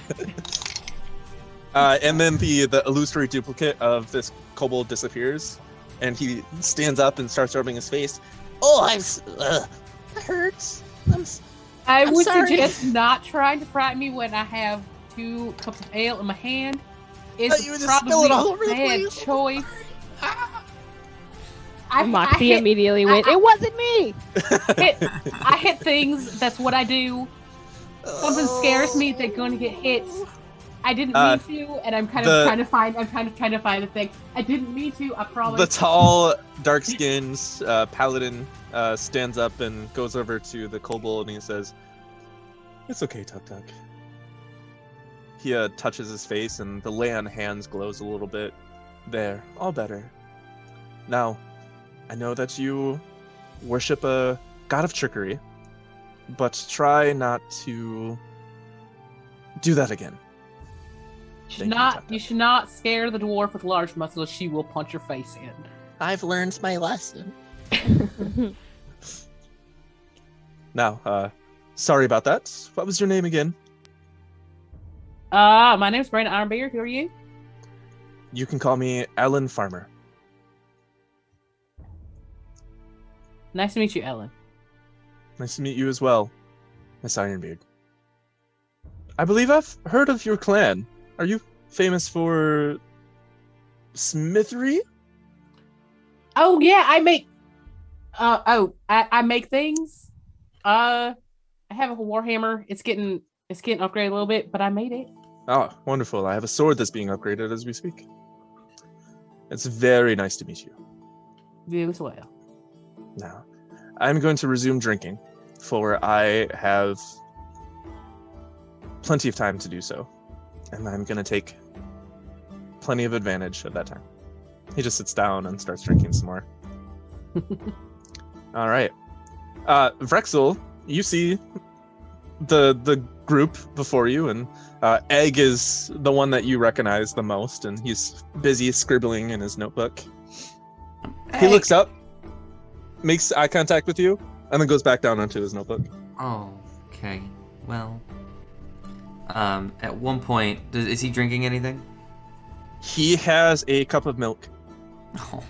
And then the illusory duplicate of this kobold disappears, and he stands up and starts rubbing his face. Oh, that hurts. I would sorry. suggest not trying to frighten me when I have 2 cups of ale in my hand. It's You would just spill it all over a the bad place. choice. Moxie immediately went, it wasn't me! I hit things. That's what I do. Something scares me. They're going to get hit. I didn't mean to, and I'm kind of trying to find a thing. I didn't mean to. I promise. The tall, dark-skinned paladin stands up and goes over to the kobold and he says, "It's okay, Tuk Tuk." He touches his face and the lay on hands glows a little bit. There, all better. Now, I know that you worship a god of trickery, but try not to do that again. You should not scare the dwarf with large muscles. She will punch your face in. I've learned my lesson. Now, sorry about that. What was your name again? My name's Brandon Ironbeard. Who are you? You can call me Ellen Farmer. Nice to meet you, Ellen. Nice to meet you as well, Miss Ironbeard. I believe I've heard of your clan. Are you famous for smithery? Oh yeah, I make. I make things. I have a warhammer. It's getting upgraded a little bit, but I made it. Oh, wonderful. I have a sword that's being upgraded as we speak. It's very nice to meet you. You as well. Now, I'm going to resume drinking, for I have plenty of time to do so. And I'm going to take plenty of advantage of that time. He just sits down and starts drinking some more. All right. Vrexel, you see the group before you, and Egg is the one that you recognize the most, and he's busy scribbling in his notebook. He looks up, makes eye contact with you, and then goes back down onto his notebook. Oh, okay. Well, at one point, is he drinking anything? He has a cup of milk. Oh.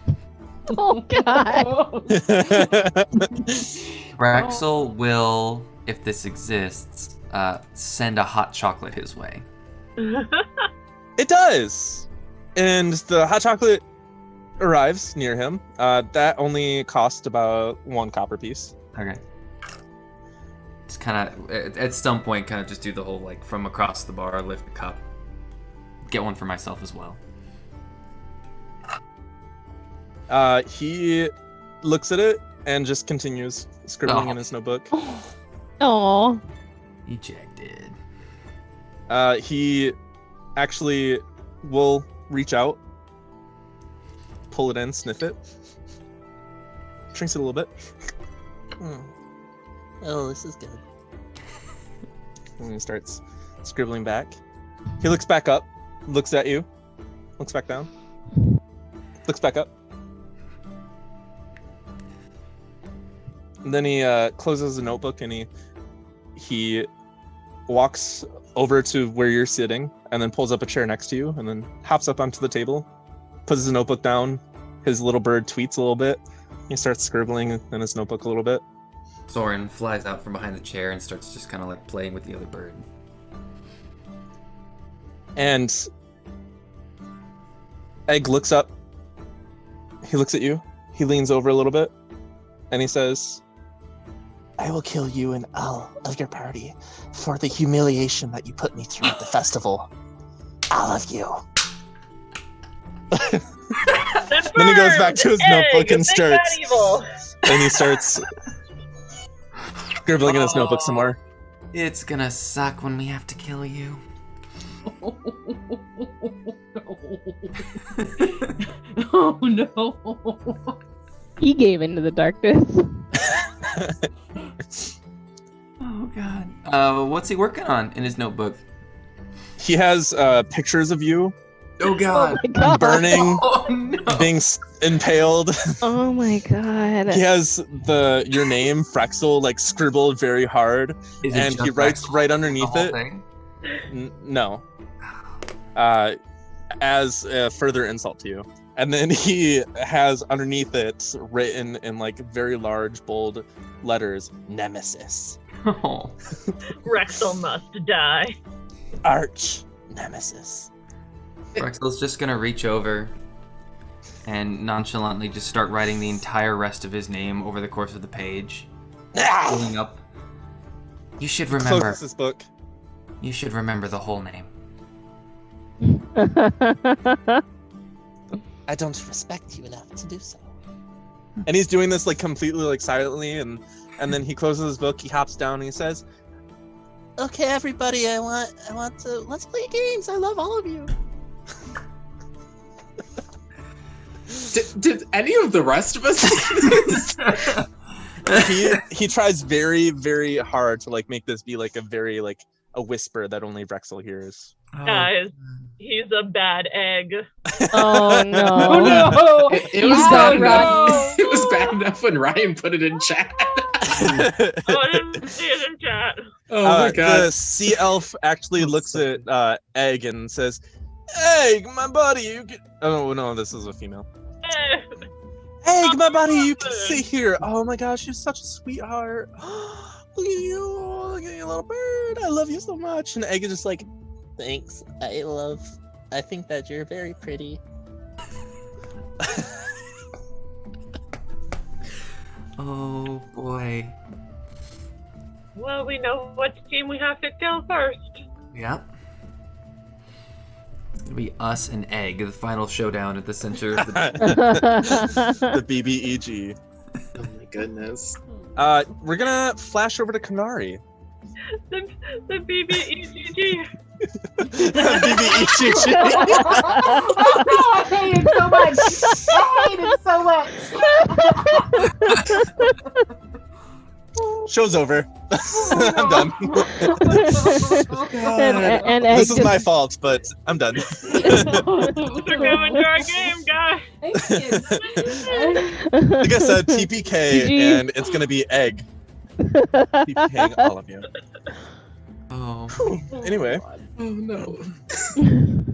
Oh God. Rexel will, if this exists, send a hot chocolate his way. It does! And the hot chocolate arrives near him. That only cost about 1 copper piece. Okay. It's kind of, at some point, kind of just do the whole, like, from across the bar, lift the cup. Get one for myself as well. He looks at it and just continues scribbling in his notebook. Oh. Ejected. He actually will reach out, pull it in, sniff it, drinks it a little bit. Oh, this is good. And he starts scribbling back. He looks back up, looks at you, looks back down, looks back up. And then he closes the notebook and he walks over to where you're sitting and then pulls up a chair next to you and then hops up onto the table, puts his notebook down. His little bird tweets a little bit. He starts scribbling in his notebook a little bit. Soren flies out from behind the chair and starts just kind of like playing with the other bird. And Egg looks up. He looks at you. He leans over a little bit and he says, I will kill you and all of your party for the humiliation that you put me through at the festival. All of you. Then he goes back to his notebook and starts. And he starts scribbling in his notebook some more. It's gonna suck when we have to kill you. Oh no. He gave into the darkness. Oh god. What's he working on in his notebook? He has pictures of you. Oh god. Oh my God. Burning, Oh no. being impaled. Oh my God. He has your name, Frexel, like scribbled very hard, Is it and just he writes Rexel? right The underneath whole it. thing? No. As a further insult to you. And then he has underneath it written in like very large, bold letters, Nemesis. Oh. Rexel must die. Arch Nemesis. Rexel's just gonna reach over and nonchalantly just start writing the entire rest of his name over the course of the page. Pulling up. You should remember. Closes his book. You should remember the whole name. I don't respect you enough to do so. And he's doing this like completely like silently, and then he closes his book, he hops down and he says, Okay, everybody, I want to let's play games. I love all of you. Did any of the rest of us? he tries very, very hard to like make this be like a very like a whisper that only Rexel hears. Guys, he's a bad egg. Oh no. Oh no. It was Oh, bad no. enough. It was bad enough when Ryan put it in chat. Oh, I didn't see it in chat. Oh my god. The sea elf actually looks at Egg and says, Egg, my buddy, you can... Oh no, this is a female. Eh, Egg, my buddy, you can sit here. Oh my gosh, you're such a sweetheart. Look at you, little bird. I love you so much. And Egg is just like, Thanks. I think that you're very pretty. Oh boy. well, we know what team we have to kill first. Yep. It'll be us and Egg, the final showdown at the center of the... the BBEG. Oh my goodness. We're gonna flash over to Kanari. The BBEGG. BBEG. I hate it so much. I hate it so much. Show's over. I'm done. And Egg This is my fault, but I'm done. They're going to our game, guys. Like I said, TPK, GG. and it's gonna be Egg. TPKing all of you. Oh. Anyway, Oh no.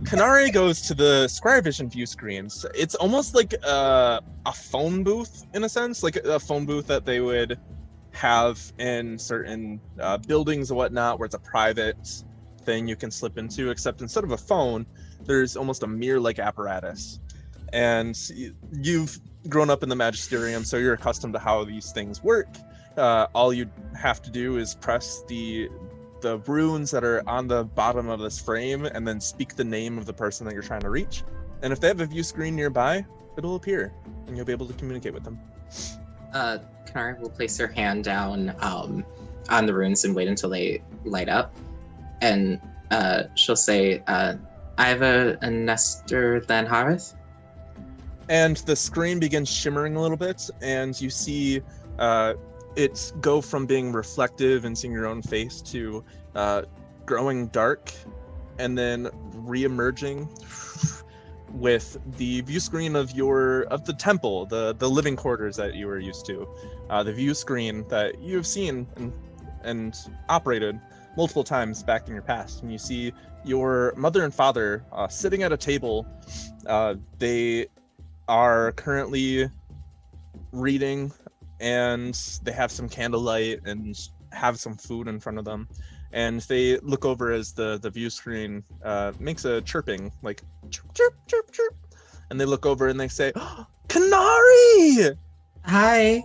Kanari goes to the Scryervision view screens. It's almost like a phone booth in a sense, like a phone booth that they would have in certain buildings and whatnot, where it's a private thing you can slip into, except instead of a phone, there's almost a mirror-like apparatus. And you've grown up in the Magisterium, so you're accustomed to how these things work. All you have to do is press the runes that are on the bottom of this frame and then speak the name of the person that you're trying to reach. And if they have a view screen nearby, it'll appear and you'll be able to communicate with them. Kanari will place her hand down on the runes and wait until they light up. And she'll say, I have a Nestor Than Harith. And the screen begins shimmering a little bit, and you see it go from being reflective and seeing your own face to growing dark, and then re-emerging with the view screen of the temple, the living quarters that you were used to, the view screen that you've seen and operated multiple times back in your past. And you see your mother and father sitting at a table. They are currently reading, and they have some candlelight and have some food in front of them. And they look over as the view screen makes a chirping, like chirp, chirp, chirp, chirp. And they look over and they say, oh, Kanari! Hi.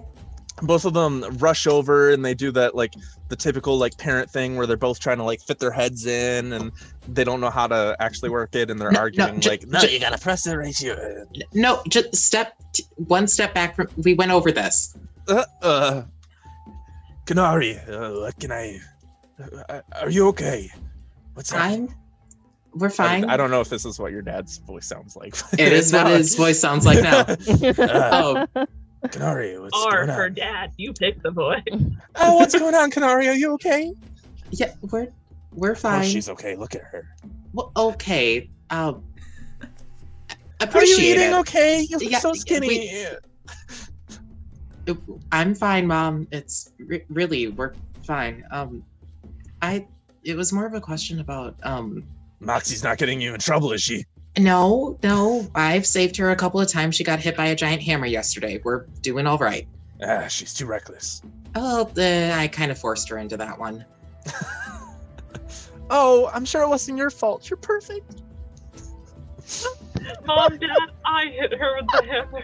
Both of them rush over and they do that, like the typical like parent thing where they're both trying to like fit their heads in and they don't know how to actually work it, and they're arguing you gotta press it right here. No, just one step back from. We went over this. Kanari, what can I? Are you okay? What's happening? We're fine. I don't know if this is what your dad's voice sounds like. It is what his voice sounds like now. Kanari, what's Or going on? her dad. You pick the boy. Oh, what's going on, Kanari? Are you okay? Yeah, we're fine. Oh, she's okay. Look at her. Well, okay. Are Appreciate you eating it. okay? You look Yeah, so skinny. I'm fine, Mom. It's really we're fine. It was more of a question about Moxie's not getting you in trouble, is she? No, I've saved her a couple of times. She got hit by a giant hammer yesterday. We're doing all right. She's too reckless. Oh, I kind of forced her into that one. Oh, I'm sure it wasn't your fault. You're perfect. Mom, Dad, I hit her with the hammer.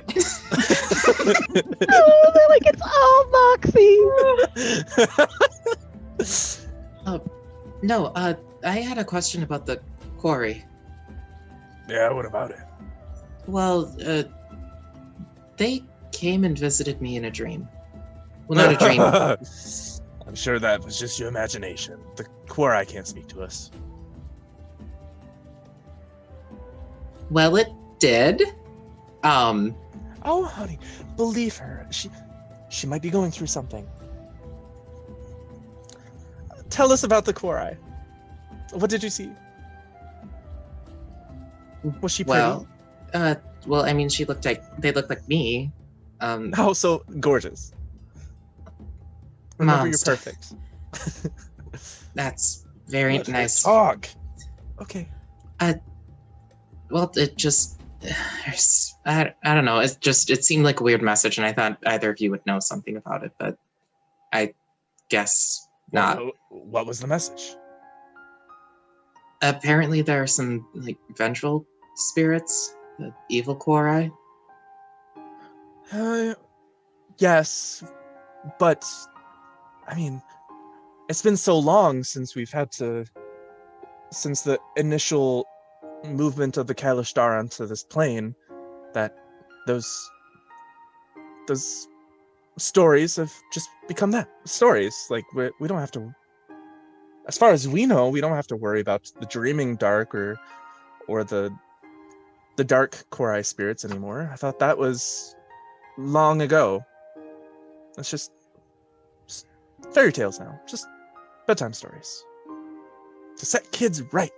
Oh, they're like, it's all Moxie. No, I had a question about the quarry. Yeah, what about it? Well, they came and visited me in a dream. Well, not a dream. I'm sure that was just your imagination. The Quorai can't speak to us. Well, it did. Oh, honey, believe her. She might be going through something. Tell us about the Quorai. What did you see? Was she pretty? Well, I mean, they looked like me. Oh, so gorgeous. Remember, you're perfect. That's very nice. Talk. Okay. Well, it just, I don't know. It seemed like a weird message, and I thought either of you would know something about it, but I guess not. What was the message? Apparently, there are some like vengeful spirits, the evil Quorai. Yes, but I mean, it's been so long since the initial movement of the Kalishtar onto this plane that those stories have just become that stories. Like we don't have to, as far as we know, we don't have to worry about the dreaming dark or the dark Quorai spirits anymore. I thought that was long ago. Let's just fairy tales now, just bedtime stories. To set kids right.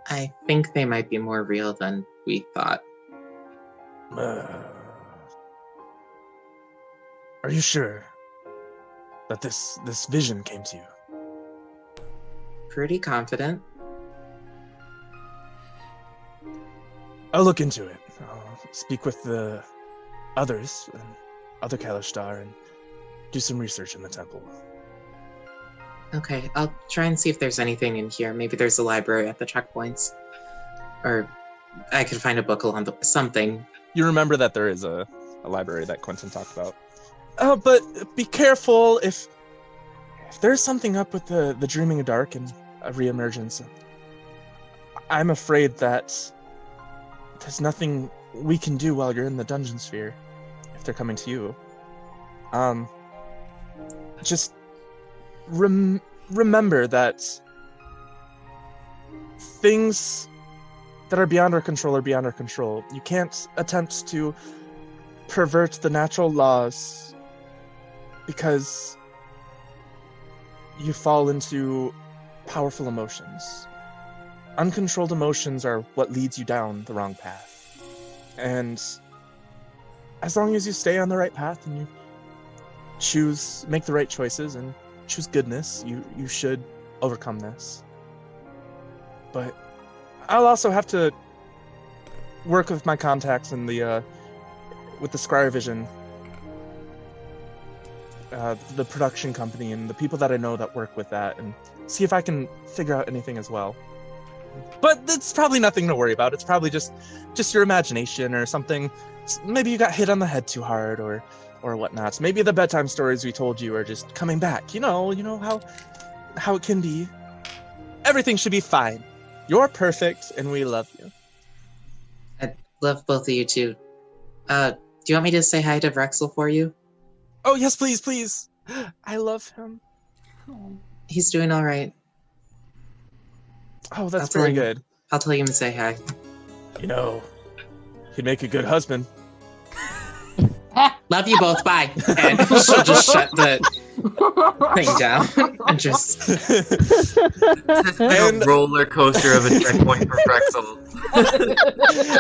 I think they might be more real than we thought. Are you sure that this vision came to you? Pretty confident. I'll look into it. I'll speak with the others and other Kalishtar and do some research in the temple. Okay, I'll try and see if there's anything in here. Maybe there's a library at the checkpoints. Or I could find a book along something. You remember that there is a library that Quentin talked about. But be careful if there's something up with the Dreaming Dark and a reemergence. I'm afraid that there's nothing we can do while you're in the dungeon sphere if they're coming to you. Just remember that things that are beyond our control are beyond our control. You can't attempt to pervert the natural laws because you fall into powerful emotions. Uncontrolled emotions are what leads you down the wrong path. And as long as you stay on the right path and you make the right choices and choose goodness, you should overcome this. But I'll also have to work with my contacts in the with the Scryervision, the production company, and the people that I know that work with that, and see if I can figure out anything as well. But it's probably nothing to worry about. It's probably just your imagination or something. Maybe you got hit on the head too hard or whatnot. Maybe the bedtime stories we told you are just coming back. You know how it can be. Everything should be fine. You're perfect, and we love you. I love both of you too. Do you want me to say hi to Vrexel for you? Oh yes, please. I love him. He's doing all right. Oh, that's very good. I'll tell him to say hi. You know, he'd make a good husband. Love you both. Bye. And she'll just shut the thing down and just. It's like a roller coaster of a checkpoint for Pretzel.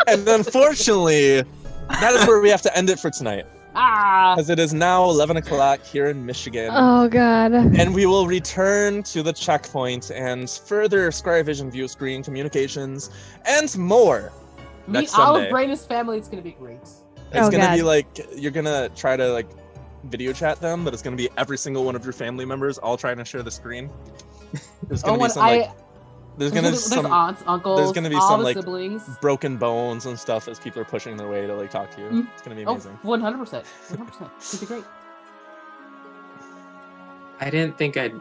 And unfortunately, that is where we have to end it for tonight. Because it is now 11 o'clock here in Michigan. Oh, God. And we will return to the checkpoint and further Scryervision view screen communications and more next Meet Sunday. Olive Brain's family. It's going to be great. It's going to be like, you're going to try to like video chat them, but it's going to be every single one of your family members all trying to share the screen. There's going to be some there's aunts, uncles, there's going to be all some the like siblings. broken bones and stuff as people are pushing their way to like talk to you. It's going to be amazing. 100%. 100%. It's going to be great. I didn't think I'd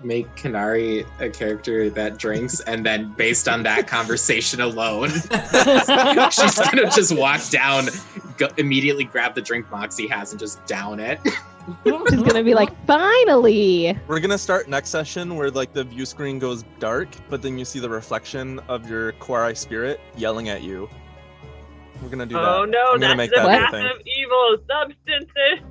make Kanari a character that drinks, and then based on that conversation alone, she's gonna just walk down, immediately grab the drink Moxie has, and just down it. She's gonna be like, finally! We're gonna start next session where like the view screen goes dark, but then you see the reflection of your Kwarai spirit yelling at you. We're gonna do that. Oh no, I'm gonna that's make the that path of evil substances.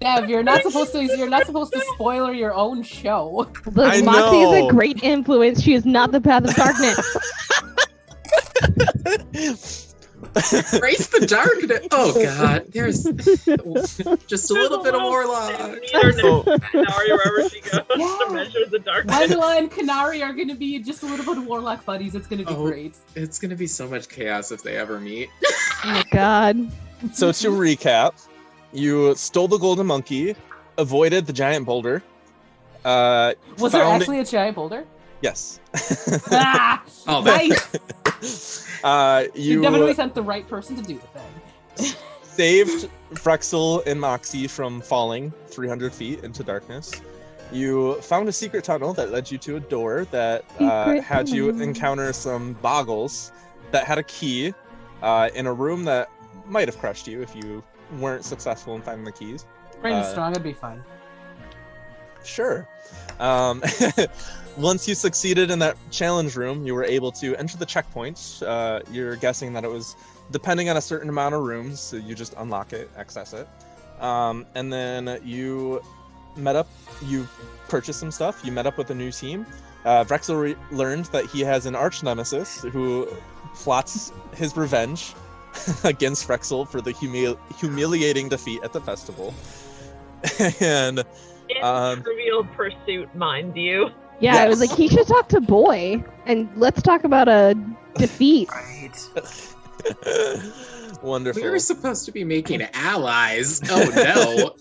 Dev, you're not supposed to spoiler your own show. Look, Moxie is a great influence. She is not the path of darkness. Embrace the darkness. Oh god, there's just a little bit of warlock. Kanari wherever she goes to measure the darkness. Wendell and Kanari are going to be just a little bit of warlock buddies. It's going to be great. It's gonna be so much chaos if they ever meet. Oh my god. So to recap, you stole the golden monkey, avoided the giant boulder. Was there actually a giant boulder? Yes. Oh, nice. You definitely sent the right person to do the thing. Saved Vrexel and Moxie from falling 300 feet into darkness. You found a secret tunnel that led you to a door that had you encounter some boggles that had a key in a room that might have crushed you if you weren't successful in finding the keys. Brain is strong, it'd be fine. Sure. Once you succeeded in that challenge room, you were able to enter the checkpoint. You're guessing that it was depending on a certain amount of rooms, so you just unlock it, access it. And then you purchased some stuff, you met up with a new team. Vrexel learned that he has an arch nemesis who plots his revenge against Vrexel for the humiliating defeat at the festival. And in Trivial Pursuit, mind you. Yeah, Yes. I was like, he should talk to Boy, and let's talk about a defeat. Right. Wonderful. We were supposed to be making allies. Oh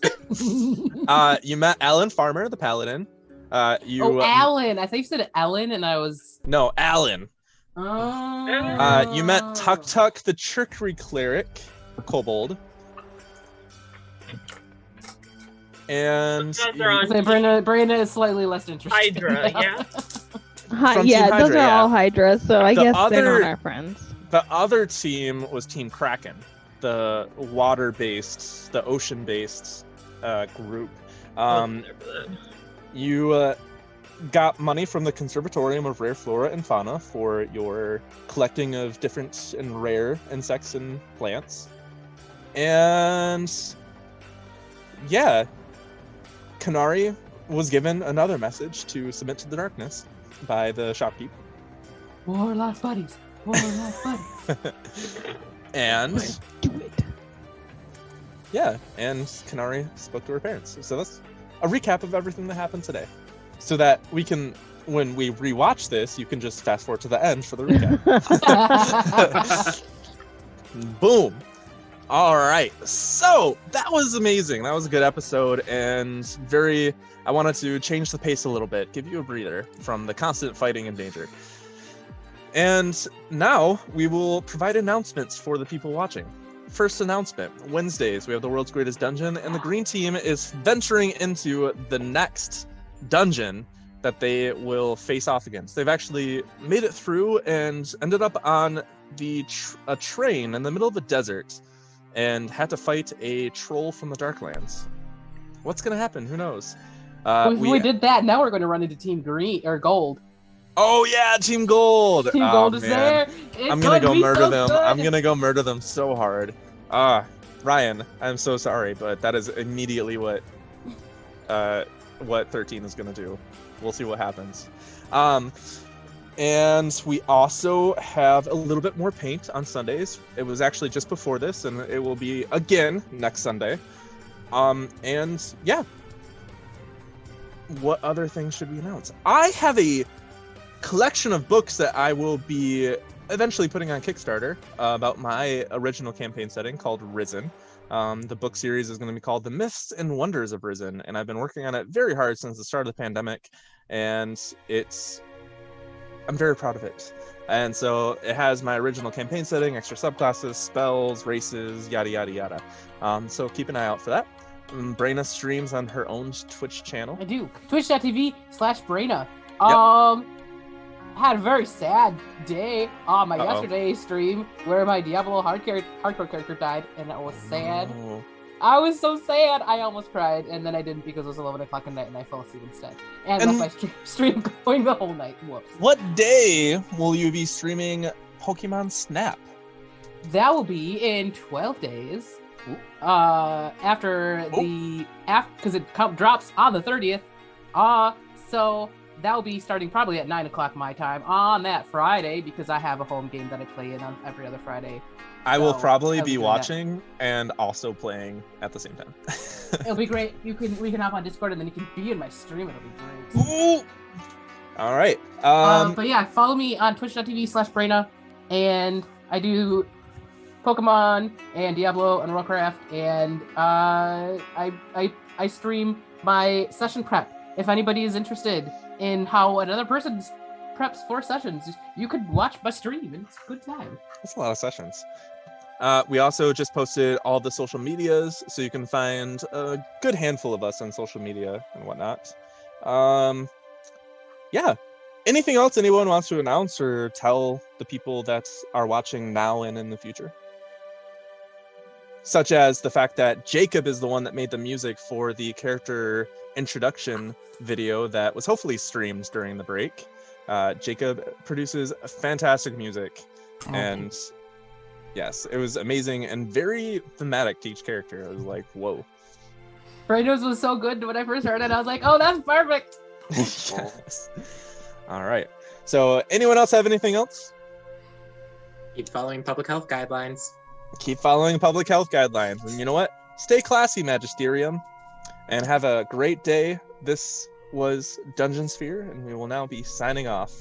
no. You met Alan Farmer, the paladin. Alan. I thought you said Ellen, and I was... No, Alan. Oh. You met Tuk Tuk, the trickery cleric, kobold. And Those are on So Brenda is slightly less interested. Hydra, yeah. From Yeah, Team those Hydra, are yeah. all Hydras, so I The guess they're other- not our friends. The other team was Team Kraken, the water-based, the ocean-based group. You got money from the Conservatorium of Rare Flora and Fauna for your collecting of different and rare insects and plants. And yeah, Kanari was given another message to submit to the darkness by the shopkeep. Warlock buddies. Warlock buddies. And Do it. yeah, and Kanari spoke to her parents. So that's a recap of everything that happened today. So that we can, when we rewatch this, you can just fast forward to the end for the recap. Boom. All right. So that was amazing. That was a good episode and I wanted to change the pace a little bit, give you a breather from the constant fighting and danger. And now we will provide announcements for the people watching. First announcement, Wednesdays, we have the world's greatest dungeon, and the green team is venturing into the next dungeon that they will face off against. They've actually made it through and ended up on a train in the middle of a desert and had to fight a troll from the Darklands. What's going to happen? Who knows? We did that. Now we're going to run into Team Green or Gold. Oh yeah, Team Gold! Team Gold is there. I'm gonna go murder them. I'm gonna go murder them so hard. Ryan, I'm so sorry, but that is immediately what 13 is gonna do. We'll see what happens. And we also have a little bit more paint on Sundays. It was actually just before this, and it will be again next Sunday. And yeah. What other things should we announce? I have a collection of books that I will be eventually putting on Kickstarter about my original campaign setting called Risen. The book series is going to be called The Myths and Wonders of Risen, and I've been working on it very hard since the start of the pandemic, and I'm very proud of it. And so it has my original campaign setting, extra subclasses, spells, races, yada yada yada. So keep an eye out for that. Braina streams on her own Twitch channel. I do. Twitch.tv/Braina. Had a very sad day on my yesterday's stream where my Diablo hardcore character died, and I was sad. Oh. I was so sad. I almost cried, and then I didn't because it was 11 o'clock at night, and I fell asleep instead. And left my stream going the whole night. Whoops. What day will you be streaming Pokemon Snap? That will be in 12 days. After because it drops on the 30th. So that will be starting probably at 9 o'clock my time on that Friday because I have a home game that I play in on every other Friday. I will probably be watching and also playing at the same time. It'll be great. We can hop on Discord and then you can be in my stream. It'll be great. Ooh. All right. But yeah, follow me on twitch.tv/Braina, and I do Pokemon and Diablo and Warcraft, and I stream my session prep. If anybody is interested in how another person preps for sessions, you could watch my stream. It's a good time. That's a lot of sessions. We also just posted all the social medias, so you can find a good handful of us on social media and whatnot. Yeah. Anything else anyone wants to announce or tell the people that are watching now and in the future? such as the fact that Jacob is the one that made the music for the character introduction video that was hopefully streamed during the break. Jacob produces fantastic music, and yes, it was amazing and very thematic to each character. I was like, whoa. Fredo's was so good when I first heard it. I was like, oh, that's perfect. Yes. All right. So anyone else have anything else? Keep following public health guidelines. Keep following public health guidelines. And you know what? Stay classy, Magisterium. And have a great day. This was Dungeon Sphere, and we will now be signing off.